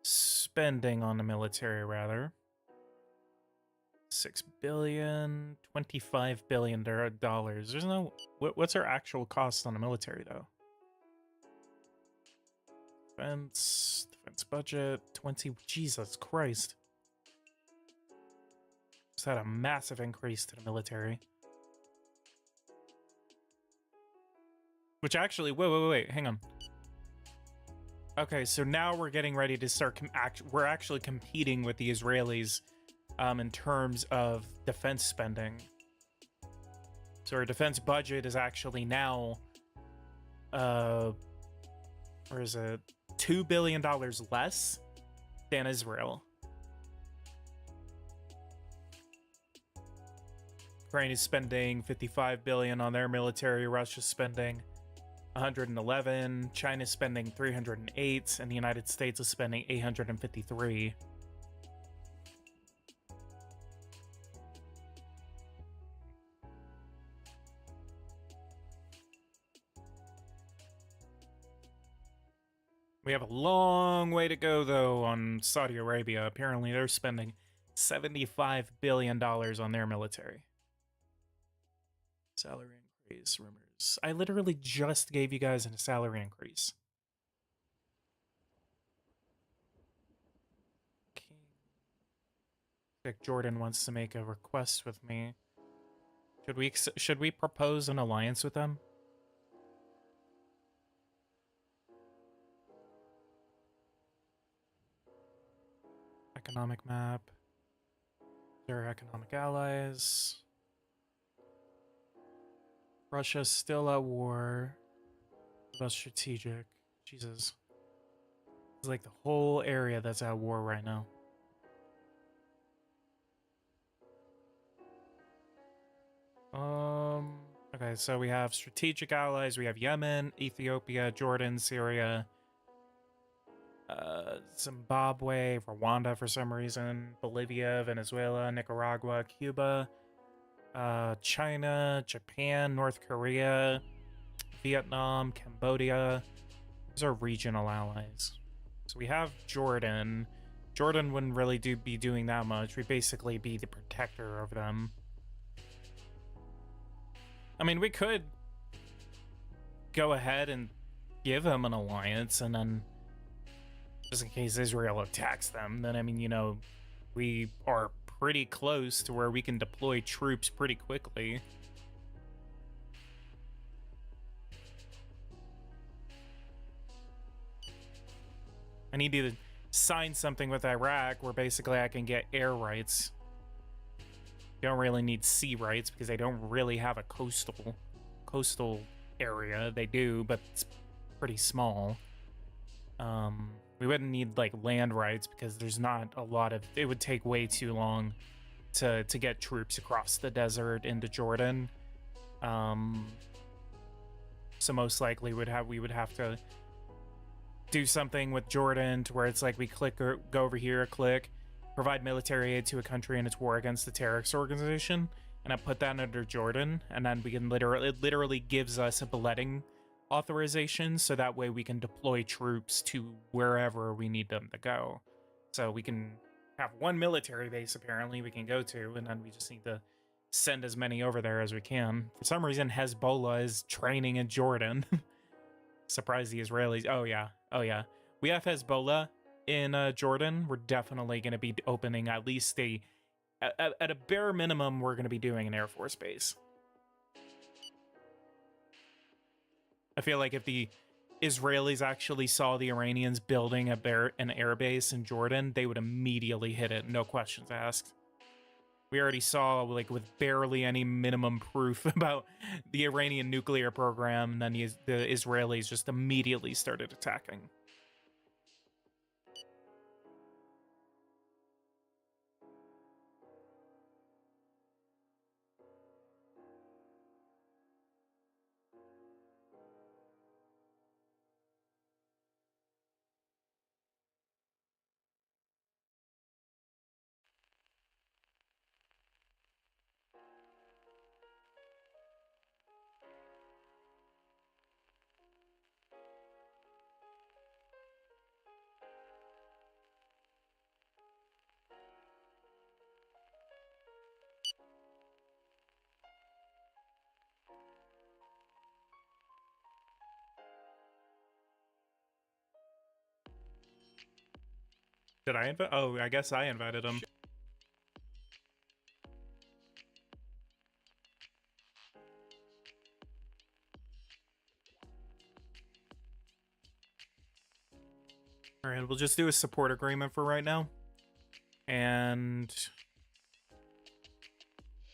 spending on the military, rather? 6 billion, $25 billion. There's no... What's our actual cost on the military, though? Defense budget, 20... Jesus Christ. Just had a massive increase to the military. Which actually... Wait, hang on. Okay, so now we're getting ready to start... we're actually competing with the Israelis in terms of defense spending. So our defense budget is actually now... where is it? $2 billion less than Israel. Ukraine is spending $55 billion on their military. Russia's spending $111. China's spending $308, and the United States is spending $853. We have a long way to go, though, on Saudi Arabia. Apparently, they're spending $75 billion on their military. Salary increase, rumors. I literally just gave you guys a salary increase. Okay. Dick Jordan wants to make a request with me. Should we propose an alliance with them? Economic map. Their economic allies. Russia's still at war. What about strategic? Jesus. It's like the whole area that's at war right now. Okay, so we have strategic allies. We have Yemen, Ethiopia, Jordan, Syria, Zimbabwe, Rwanda for some reason, Bolivia, Venezuela, Nicaragua, Cuba, China, Japan, North Korea, Vietnam, Cambodia. Those are regional allies. So we have Jordan. Jordan wouldn't really be doing that much. We'd basically be the protector of them. I mean, we could go ahead and give them an alliance, and then just in case Israel attacks them, then, I mean, you know, we are pretty close to where we can deploy troops pretty quickly. I need to sign something with Iraq where basically I can get air rights. Don't really need sea rights because they don't really have a coastal area. They do, but it's pretty small. We wouldn't need like land rights because there's not a lot of. It would take way too long to get troops across the desert into Jordan. So most likely we would have to do something with Jordan to where it's like we click or go over here, click, provide military aid to a country in its war against the terrorist organization, and I put that under Jordan, and then we can it literally gives us a beletting authorization, so that way we can deploy troops to wherever we need them to go. So we can have one military base apparently we can go to, and then we just need to send as many over there as we can. For some reason, Hezbollah is training in Jordan. Surprise the Israelis. Oh yeah. We have Hezbollah in Jordan. We're definitely going to be opening at least at a bare minimum, we're going to be doing an Air Force base. I feel like if the Israelis actually saw the Iranians building an air base in Jordan, they would immediately hit it, no questions asked. We already saw, like, with barely any minimum proof about the Iranian nuclear program, and then the Israelis just immediately started attacking. Did I invite? Oh, I guess I invited him. All right, we'll just do a support agreement for right now. And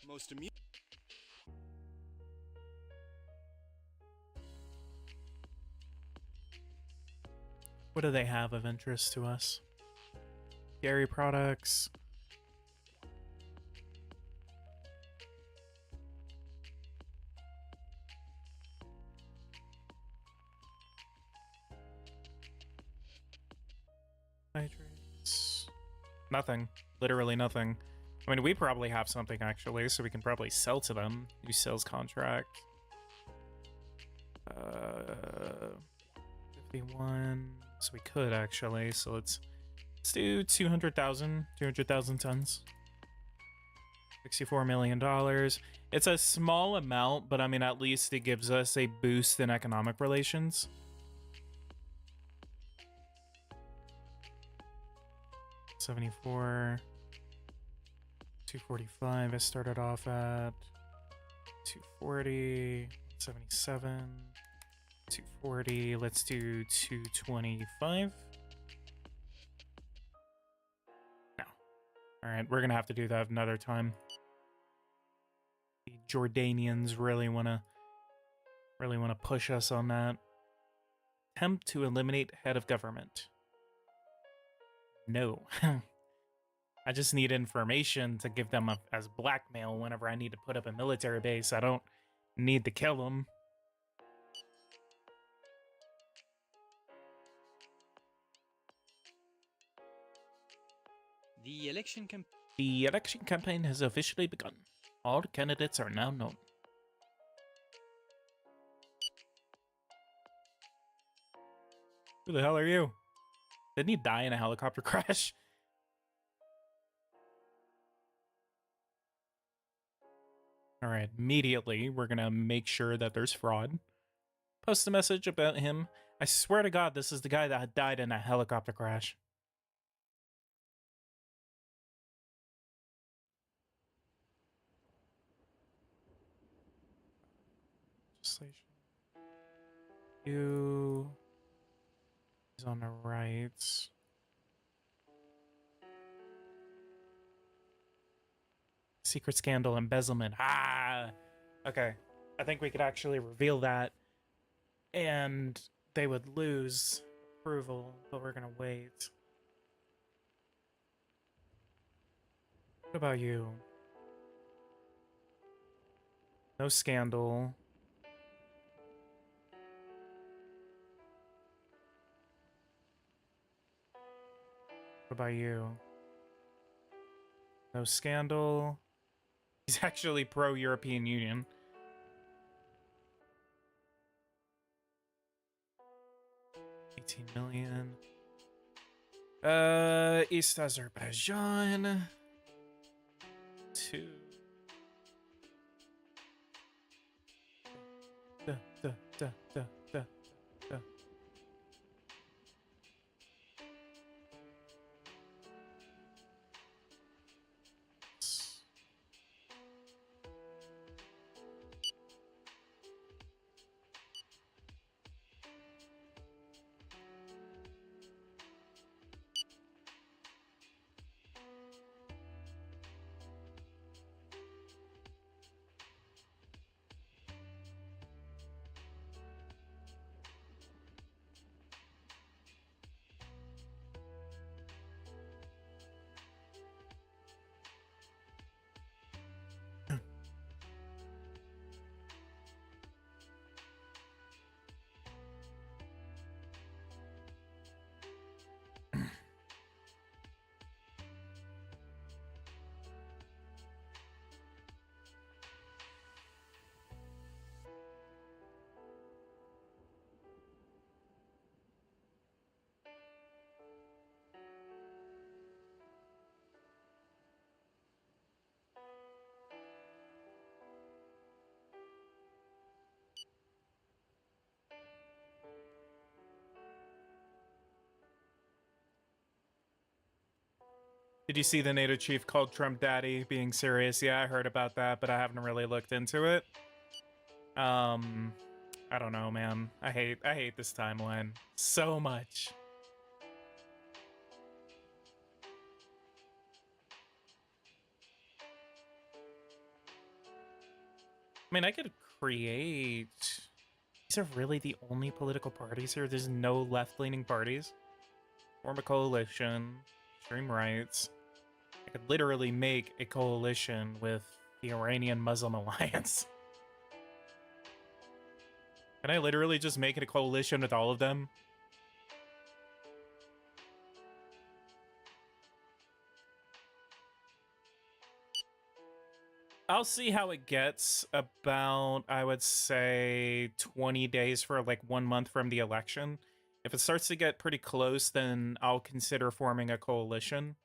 Most immune. what do they have of interest to us? Dairy products. Nitrates. Nothing. Literally nothing. I mean, we probably have something actually, so we can probably sell to them. New sales contract. 51. So we could actually. So let's do 200,000 tons. $64 million. It's a small amount, but I mean, at least it gives us a boost in economic relations. $74. 245. I started off at 240. 77. 240. Let's do 225. No. All right, we're gonna have to do that another time. The Jordanians really wanna push us on that. Attempt to eliminate head of government. No. I just need information to give them as blackmail whenever I need to put up a military base. I don't need to kill them. The election campaign has officially begun. All candidates are now known. Who the hell are you? Didn't he die in a helicopter crash? All right, immediately we're gonna make sure that there's fraud. Post a message about him. I swear to God, this is the guy that died in a helicopter crash. You. He's on the right. Secret scandal, embezzlement. Ah! Okay. I think we could actually reveal that. And they would lose approval, but we're gonna wait. What about you? No scandal. What about you? No scandal. He's actually pro-European Union. $18 million. East Azerbaijan. 2. Duh. Did you see the NATO chief called Trump daddy being serious? Yeah, I heard about that, but I haven't really looked into it. I don't know, man. I hate this timeline so much. I mean, I could create... These are really the only political parties here? There's no left-leaning parties? Form a coalition. Extreme rights. I could literally make a coalition with the Iranian Muslim Alliance. Can I literally just make it a coalition with all of them? I'll see how it gets about, I would say, 20 days for like 1 month from the election. If it starts to get pretty close, then I'll consider forming a coalition.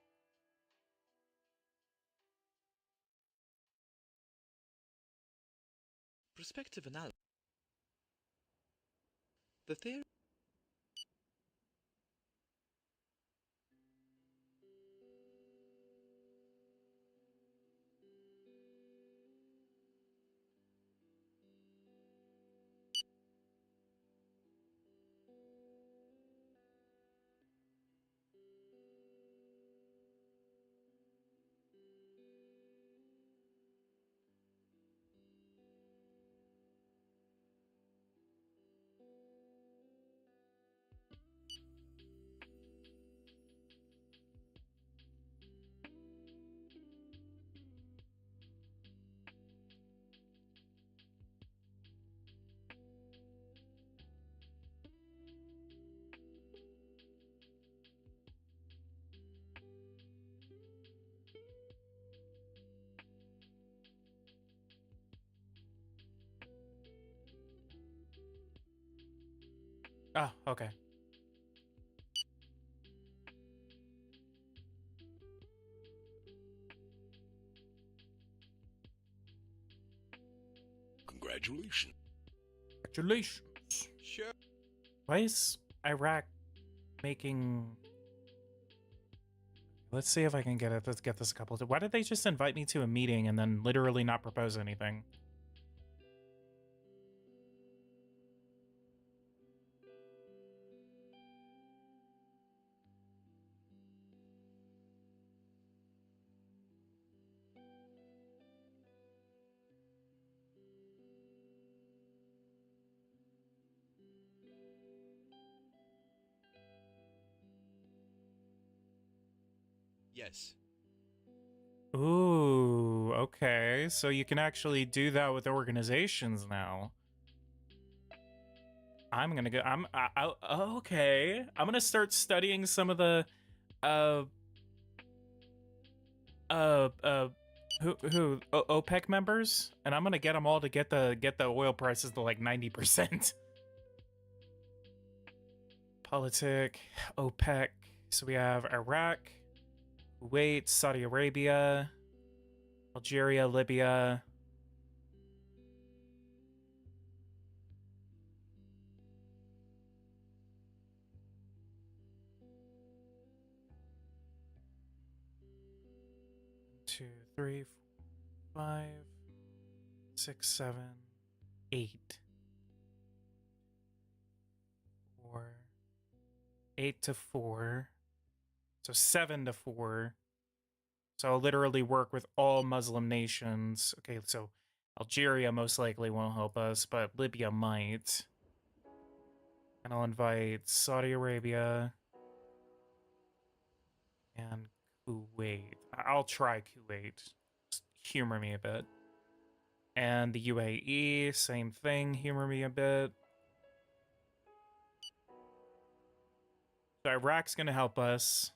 Prospective analysis. The theory. Oh, okay. Congratulations. Congratulations. Sure. Why is Iraq making... Let's see if I can get it. Let's get this a couple of... Why did they just invite me to a meeting and then literally not propose anything? Yes. Ooh, okay. So you can actually do that with organizations now. I'm gonna go. Okay. I'm gonna start studying some of the, uh, OPEC members, and I'm gonna get them all to get the oil prices to like 90%. OPEC. So we have Iraq, Kuwait, Saudi Arabia, Algeria, Libya. Two, three, 5, 6, 7, 8. 4. 8 to 4. So 7 to 4. So I'll literally work with all Muslim nations. Okay, so Algeria most likely won't help us, but Libya might. And I'll invite Saudi Arabia and Kuwait. I'll try Kuwait. Just humor me a bit. And the UAE, same thing, humor me a bit. So Iraq's gonna help us.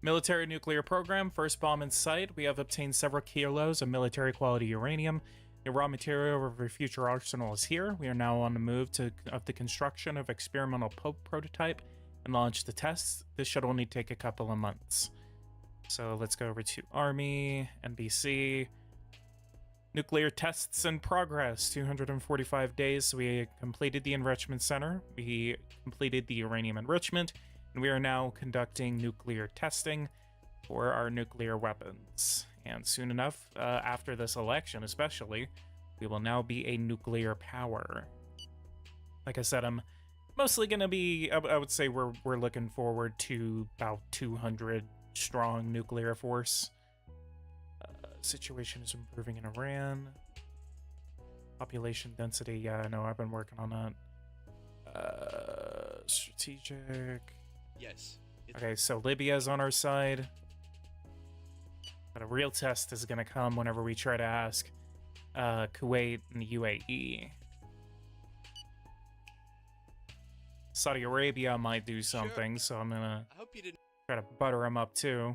Military nuclear program, first bomb in sight. We have obtained several kilos of military quality uranium. The raw material of our future arsenal is here. We are now on the move of the construction of experimental prototype and launch the tests. This should only take a couple of months. So let's go over to Army, NBC. Nuclear tests in progress, 245 days. So we completed the enrichment center. We completed the uranium enrichment. And we are now conducting nuclear testing for our nuclear weapons. And soon enough, after this election especially, we will now be a nuclear power. Like I said, I'm mostly going to be, I would say we're looking forward to about 200 strong nuclear force. Situation is improving in Iran. Population density, yeah, I know, I've been working on that. Strategic... Yes. Okay, so Libya's on our side. But a real test is going to come whenever we try to ask Kuwait and the UAE. Saudi Arabia might do something, so I'm going to try to butter them up too.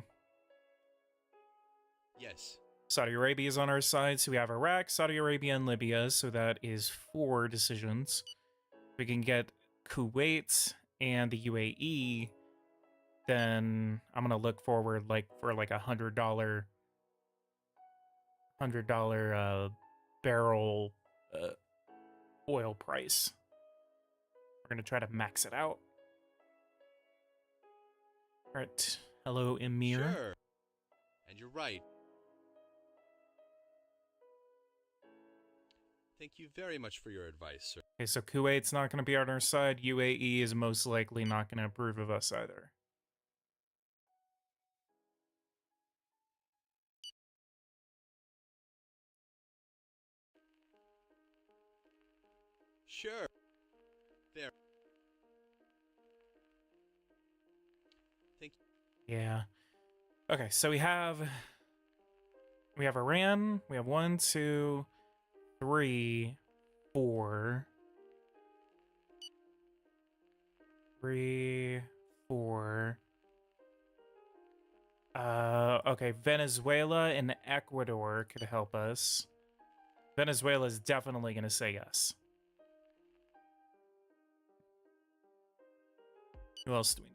Yes. Saudi Arabia is on our side, so we have Iraq, Saudi Arabia, and Libya, so that is 4 decisions. We can get Kuwait and the UAE, then I'm gonna look forward for like $100 barrel oil price. We're gonna try to max it out. All right, hello Emir. Sure. And you're right. Thank you very much for your advice, sir. Okay, so Kuwait's not going to be on our side. UAE is most likely not going to approve of us either. Sure. There. Thank you. Yeah. Okay, so we have We have Iran. We have 1, 2, 3, 4. 3, 4. Okay, Venezuela and Ecuador could help us. Venezuela is definitely going to say yes. Who else do we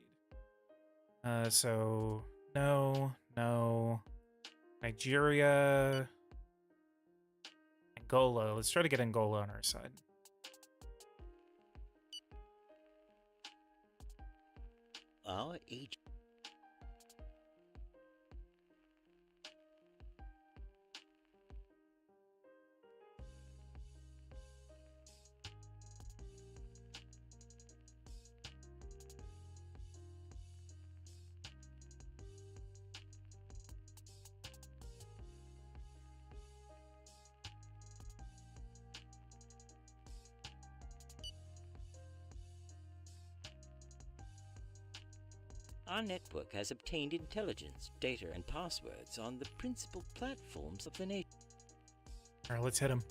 need? So, no, no. Nigeria. Angola. Let's try to get Angola on our side. Our agent. Our network has obtained intelligence, data, and passwords on the principal platforms of the nation. All right, let's hit him.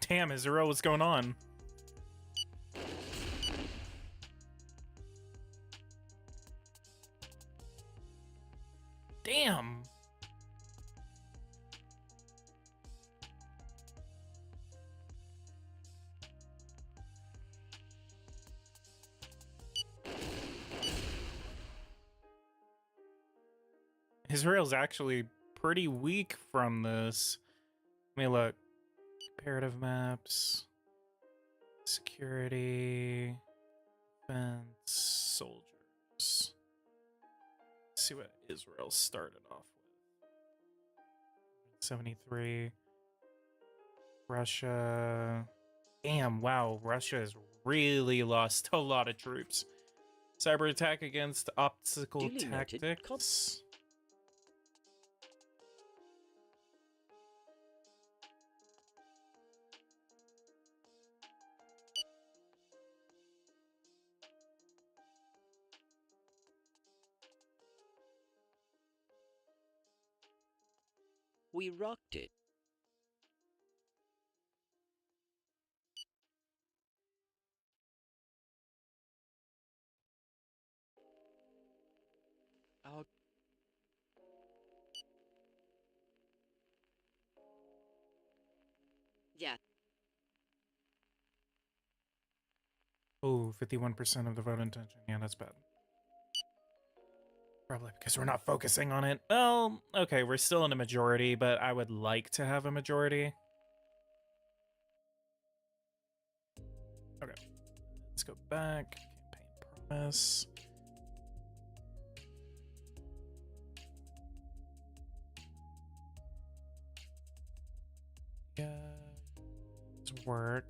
Damn, Israel, what's going on? Damn. Israel's actually pretty weak from this. Let me look. Comparative maps. Security. Defense. Soldiers. Let's see what Israel started off with. 73. Russia. Damn, wow. Russia has really lost a lot of troops. Cyber attack against optical Duly noted. tactics. We rocked it. Our Yeah. Oh, 51% of the vote intention. Yeah, that's bad. Probably because we're not focusing on it. Well, okay, we're still in a majority, but I would like to have a majority. Okay, let's go back. Campaign promise. Yeah, let's work.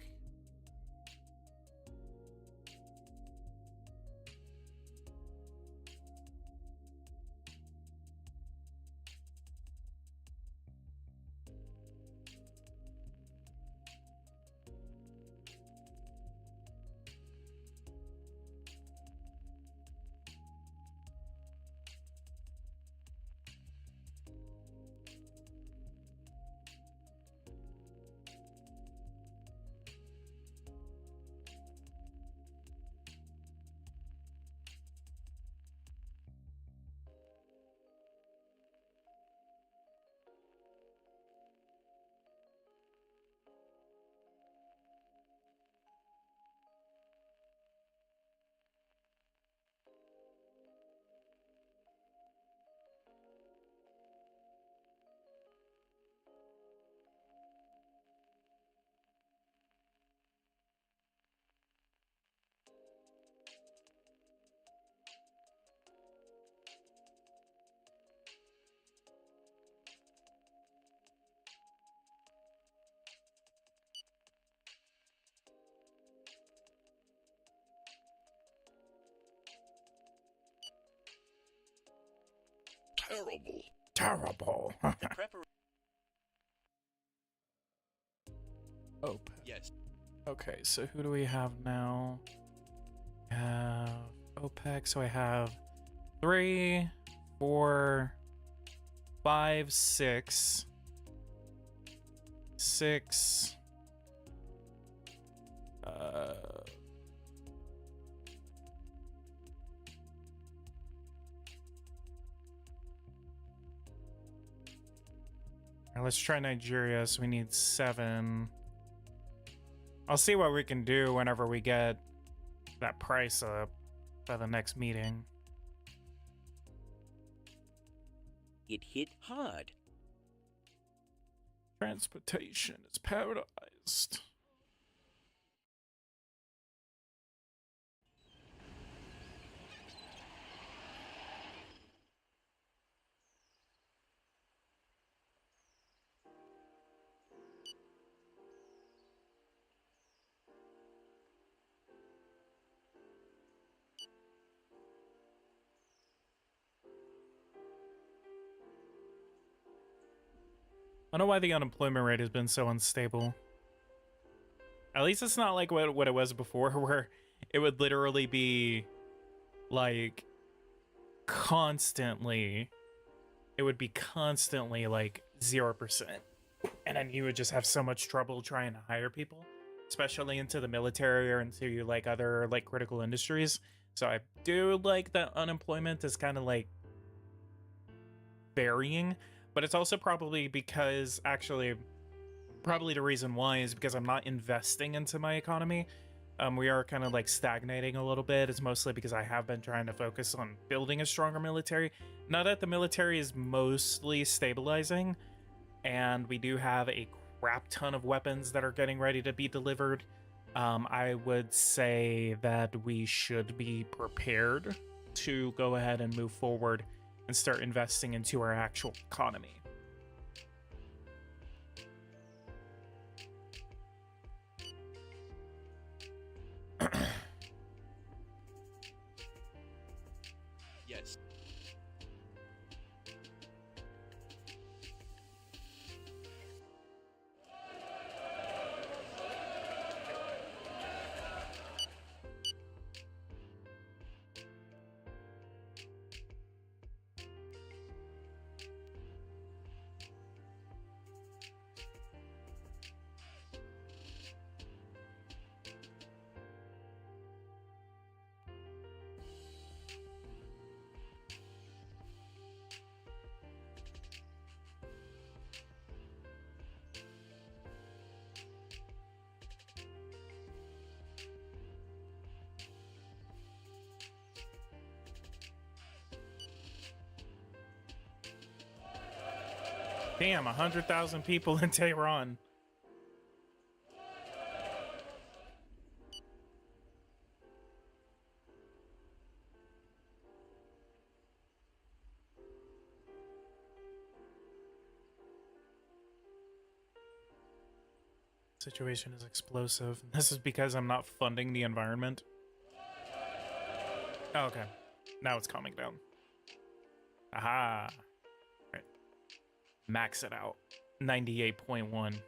terrible. Terrible. The preparation. OPEC. Yes. Okay, so who do we have now? We have OPEC, so I have 3, 4, 5, 6. 6. Let's try Nigeria, so we need 7. I'll see what we can do whenever we get that price up by the next meeting. It hit hard. Transportation is paradised. I don't know why the unemployment rate has been so unstable. At least it's not like what it was before, where it would literally be like constantly, it would be constantly like 0%. And then you would just have so much trouble trying to hire people, especially into the military or into like other like critical industries. So I do like that unemployment is kind of like varying. But it's also probably because, actually, probably the reason why is because I'm not investing into my economy. We are kind of like stagnating a little bit. It's mostly because I have been trying to focus on building a stronger military. Now that the military is mostly stabilizing, and we do have a crap ton of weapons that are getting ready to be delivered, I would say that we should be prepared to go ahead and move forward and start investing into our actual economy. Yes. Damn, 100,000 people in Tehran. Situation is explosive. This is because I'm not funding the environment. Oh, okay. Now it's calming down. Aha. Right. Max it out. 98.1.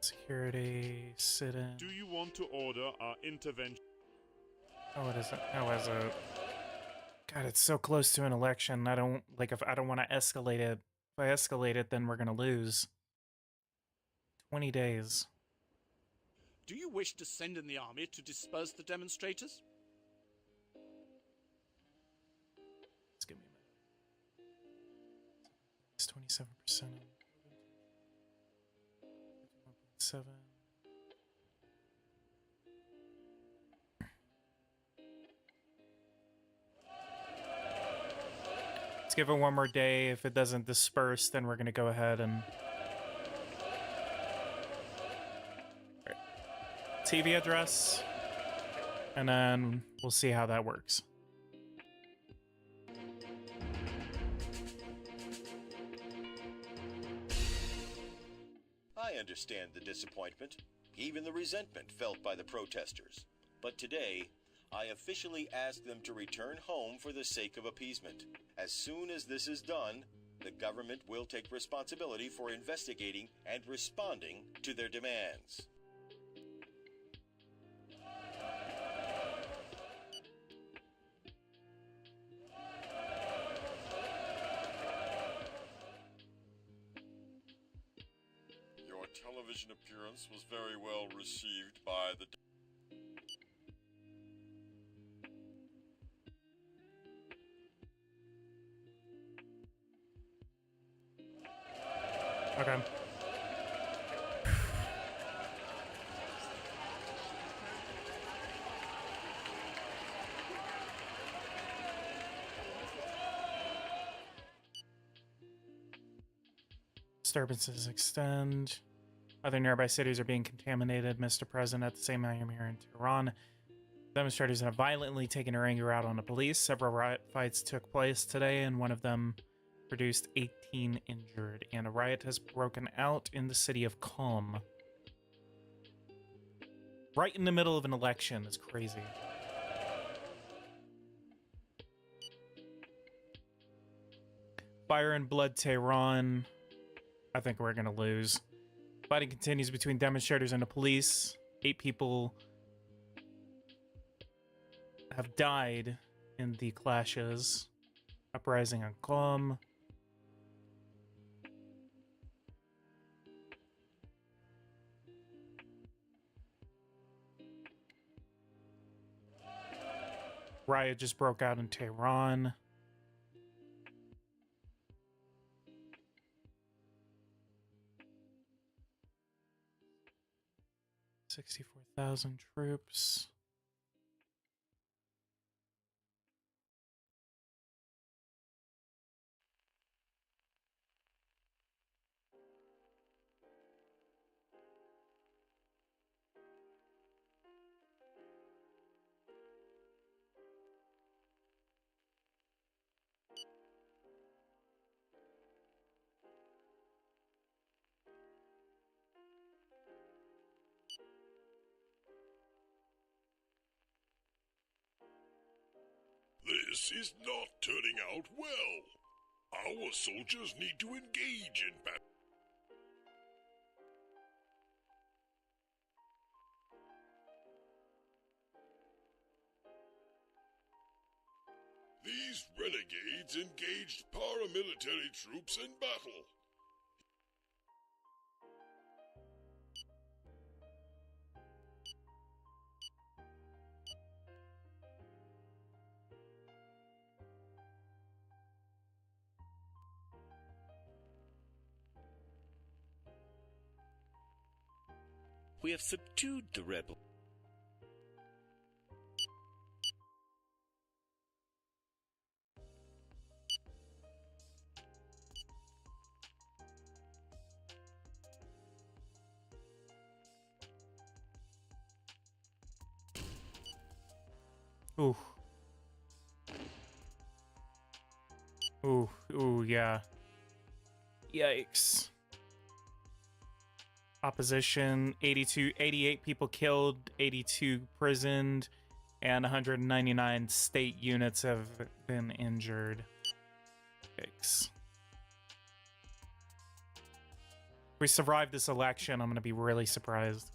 Security, sit-in. Do you want to order our intervention? Oh, it isn't. Oh, as a... God, it's so close to an election. I don't, like, if I don't want to escalate it. If I escalate it, then we're gonna lose. 20 days. Do you wish to send in the army to disperse the demonstrators? Just give me a minute. It's 27%. 1.7. Let's give it one more day. If it doesn't disperse, then we're gonna go ahead and... TV address, and then we'll see how that works. Hi, understand the disappointment, even the resentment felt by the protesters. But today, I officially ask them to return home for the sake of appeasement. As soon as this is done, the government will take responsibility for investigating and responding to their demands. Your television appearance was very well received by the... Okay. Disturbances extend. Other nearby cities are being contaminated, Mr. President. At the same time, here in Tehran, demonstrators have violently taken their anger out on the police. Several riot fights took place today, and one of them produced 18 injured, and a riot has broken out in the city of Qom. Right in the middle of an election. It's crazy. Fire and blood, Tehran. I think we're gonna lose. Fighting continues between demonstrators and the police. 8 people have died in the clashes. Uprising on Qom. Riot just broke out in Tehran. $64,000 troops. This is not turning out well. Our soldiers need to engage in battle. These renegades engaged paramilitary troops in battle. We have subdued the rebel. Ooh. Ooh, yeah. Yikes. Opposition, 88 people killed, 82 prisoned, and 199 state units have been injured. Yikes. If we survive this election, I'm going to be really surprised.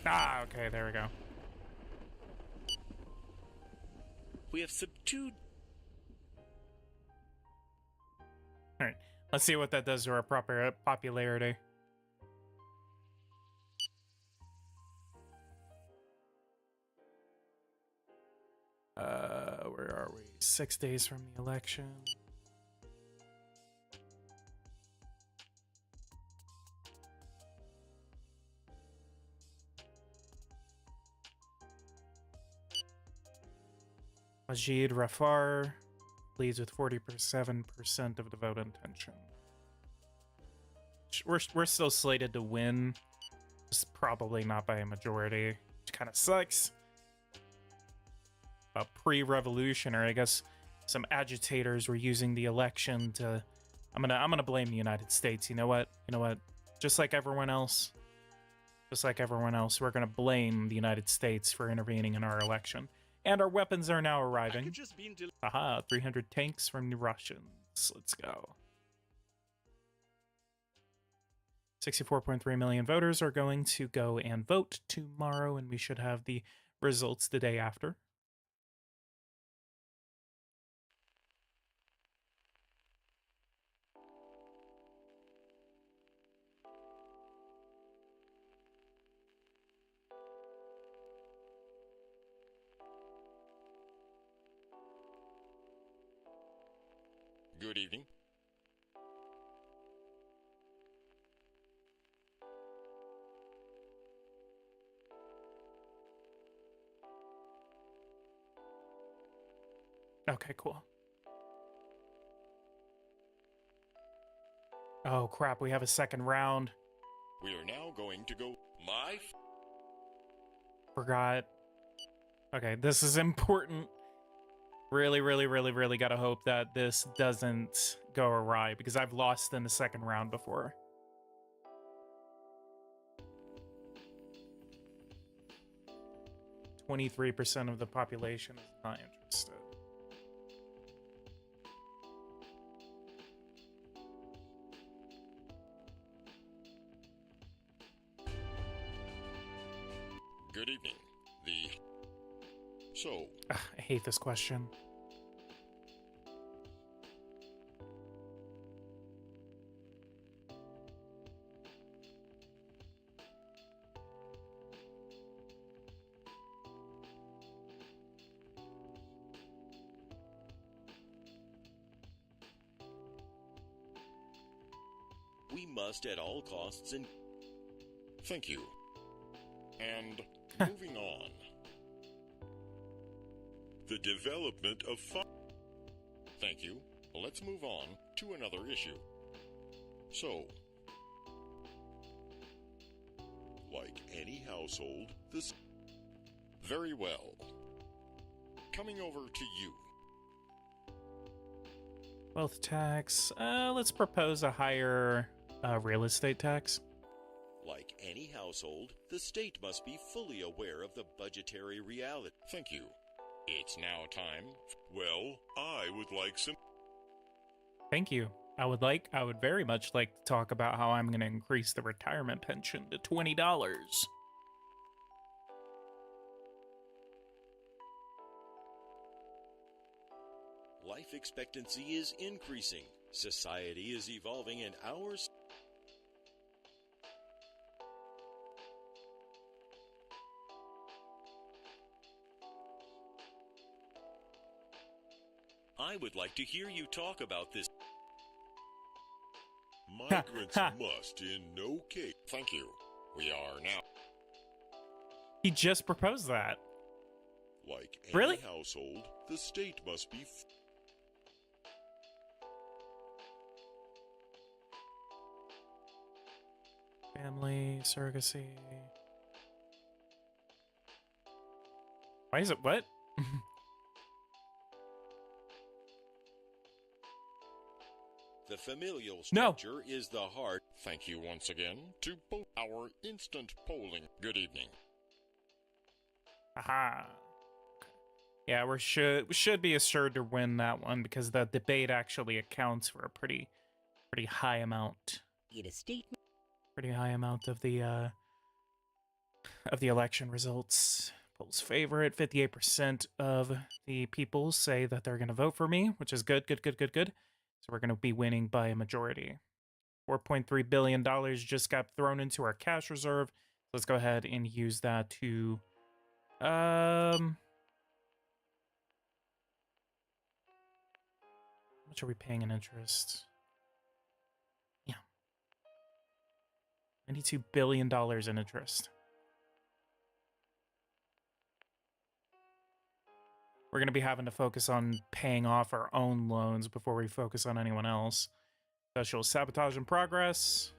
Ah, okay, there we go. We have subdued. Alright, let's see what that does to our proper popularity. Where are we? 6 days from the election. Majid Rafar leads with 47% of the vote intention. We're still slated to win, just probably not by a majority, which kind of sucks. Pre-revolutionary, I guess some agitators were using the election to. I'm gonna blame the United States. You know what? Just like everyone else, we're gonna blame the United States for intervening in our election. And our weapons are now arriving. Aha, 300 tanks from the Russians. Let's go. 64.3 million voters are going to go and vote tomorrow, and we should have the results the day after. Good evening. Okay, cool. Oh, crap. We have a second round. We are now going to go live. Forgot. Okay, this is important. Really gotta hope that this doesn't go awry, because I've lost in the second round before. %23% of the population is not interested. Good evening. So, I hate this question. we must at all costs Thank you. And moving on. The development of Thank you. Let's move on to another issue. So, like any household, this... Very well. Coming over to you. Wealth tax. Let's propose a higher real estate tax. Like any household, the state must be fully aware of the budgetary reality. Thank you. It's now time. Well, I would like some... Thank you. I would very much like to talk about how I'm going to increase the retirement pension to $20. Life expectancy is increasing. Society is evolving and ours... I would like to hear you talk about this. Migrants must in no case... Thank you. We are now... He just proposed that. Like any Really? household, the state must be... Family, surrogacy. Why is it what? The familial structure is the heart. Thank you once again to our instant polling. Good evening. Aha. Yeah, we should be assured to win that one because the debate actually accounts for a pretty high amount. Pretty high amount of the election results. Polls favor it. 58% of the people say that they're going to vote for me, which is good. So we're going to be winning by a majority. $4.3 billion just got thrown into our cash reserve. Let's go ahead and use that to much are we paying in interest? Yeah. $92 billion in interest. We're going to be having to focus on paying off our own loans before we focus on anyone else. Special sabotage in progress.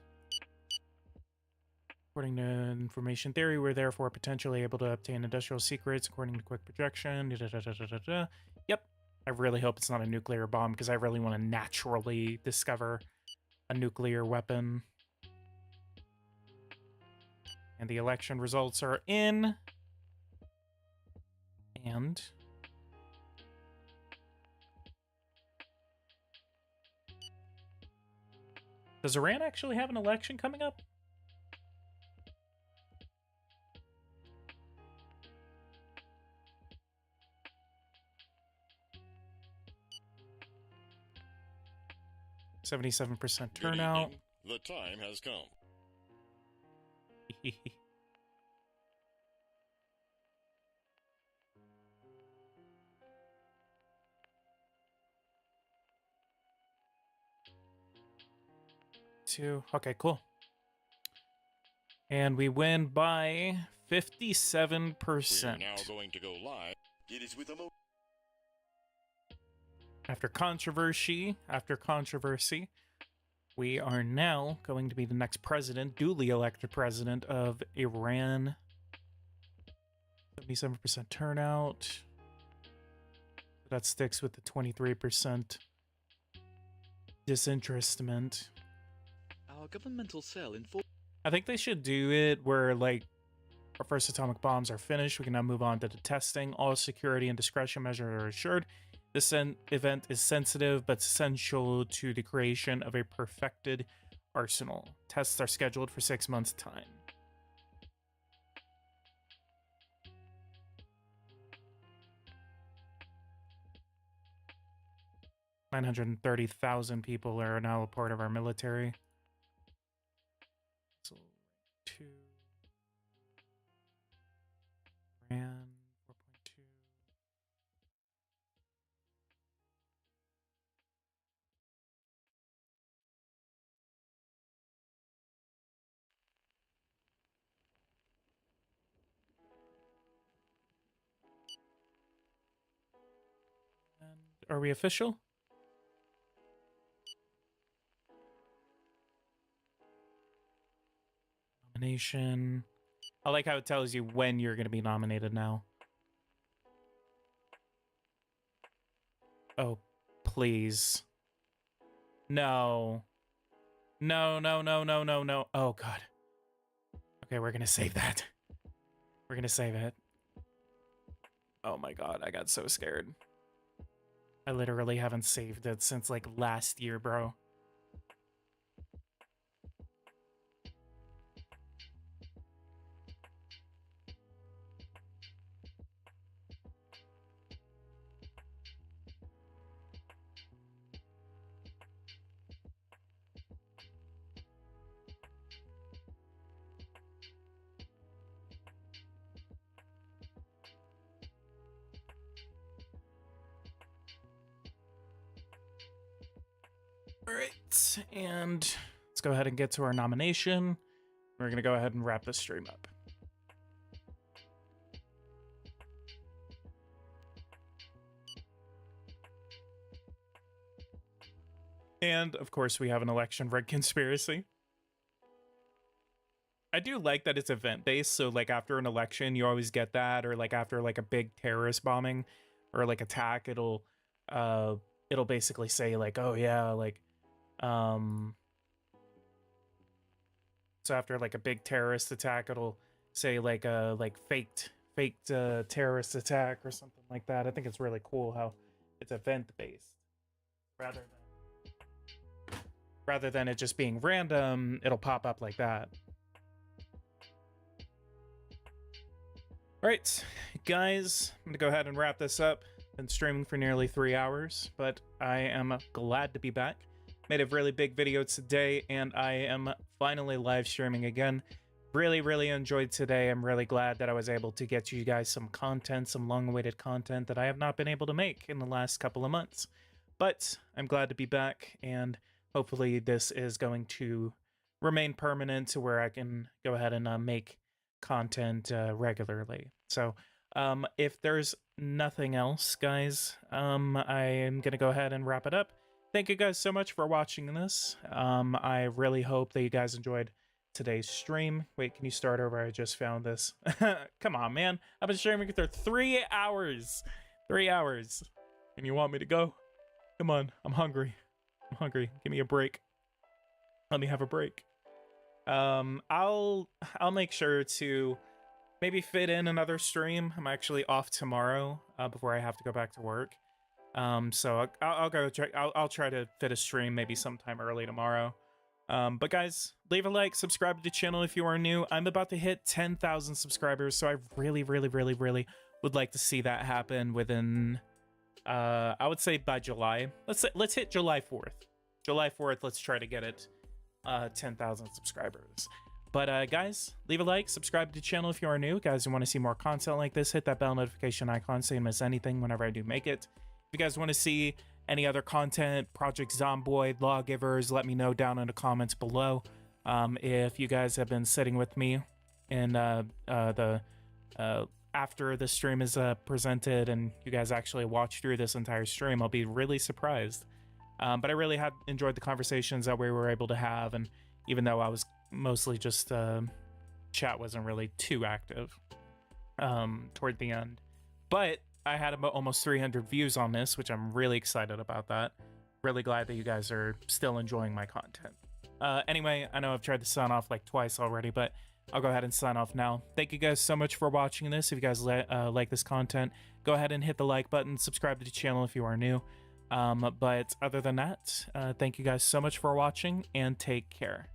According to information theory, we're therefore potentially able to obtain industrial secrets according to quick projection. Yep. I really hope it's not a nuclear bomb because I really want to naturally discover a nuclear weapon. And the election results are in. And does Iran actually have an election coming up? %77% turnout. The time has come. Okay, cool. And we win by 57%. We're now going to go live. It is with After controversy, we are now going to be the next president, duly elected president of Iran. 77% turnout. That sticks with the 23% disinterestment. Our governmental cell informed. I think they should do it where, like, our first atomic bombs are finished. We can now move on to the testing. All security and discretion measures are assured. This event is sensitive but essential to the creation of a perfected arsenal. Tests are scheduled for 6 months' time. $930,000 people are now a part of our military. So, 2 grand. Are we official? Nomination. I like how it tells you when you're going to be nominated now. Oh, please. No. No, no, no, no, no, no. Oh, God. Okay, we're going to save that. We're going to save it. Oh, my God. I got so scared. I literally haven't saved it since, like, last year, bro. All right, and let's go ahead and get to our nomination. We're going to go ahead and wrap this stream up. And, of course, we have an election rig conspiracy. I do like that it's event-based, so, like, after an election, you always get that, or, like, after, like, a big terrorist bombing or, like, attack, it'll basically say, like, oh, yeah, like, so after, like, a big terrorist attack, it'll say, like, faked terrorist attack or something like that. I think it's really cool how it's event-based. Rather than it just being random, it'll pop up like that. All right, guys, I'm gonna go ahead and wrap this up. Been streaming for nearly 3 hours, but I am glad to be back. Made a really big video today, and I am finally live streaming again. Really, really enjoyed today. I'm really glad that I was able to get you guys some content, some long-awaited content that I have not been able to make in the last couple of months. But I'm glad to be back, and hopefully this is going to remain permanent to where I can go ahead and make content regularly. So if there's nothing else, guys, I am going to go ahead and wrap it up. Thank you guys so much for watching this. I really hope that you guys enjoyed today's stream. Wait, can you start over? I just found this. Come on, man. I've been streaming for 3 hours. 3 hours. And you want me to go? Come on. I'm hungry. I'm hungry. Give me a break. Let me have a break. I'll make sure to maybe fit in another stream. I'm actually off tomorrow before I have to go back to work. So I'll go check. I'll try to fit a stream maybe sometime early tomorrow. But guys, leave a like, subscribe to the channel if you are new. I'm about to hit 10,000 subscribers, so I really would like to see that happen within, I would say by July. Let's hit July 4th. July 4th, let's try to get it 10,000 subscribers. But guys, leave a like, subscribe to the channel if you are new. Guys who want to see more content like this, hit that bell notification icon so you don't miss anything whenever I do make it. If you guys want to see any other content, Project Zomboid, Lawgivers, let me know down in the comments below. If you guys have been sitting with me in after the stream is presented and you guys actually watch through this entire stream, I'll be really surprised. But I really had enjoyed the conversations that we were able to have, and even though I was mostly just chat wasn't really too active toward the end, but I had about almost 300 views on this, which I'm really excited about that. Really glad that you guys are still enjoying my content. Anyway, I know I've tried to sign off like twice already, but I'll go ahead and sign off now. Thank you guys so much for watching this. If you guys like this content, go ahead and hit the like button, subscribe to the channel if you are new. But other than that, thank you guys so much for watching, and take care.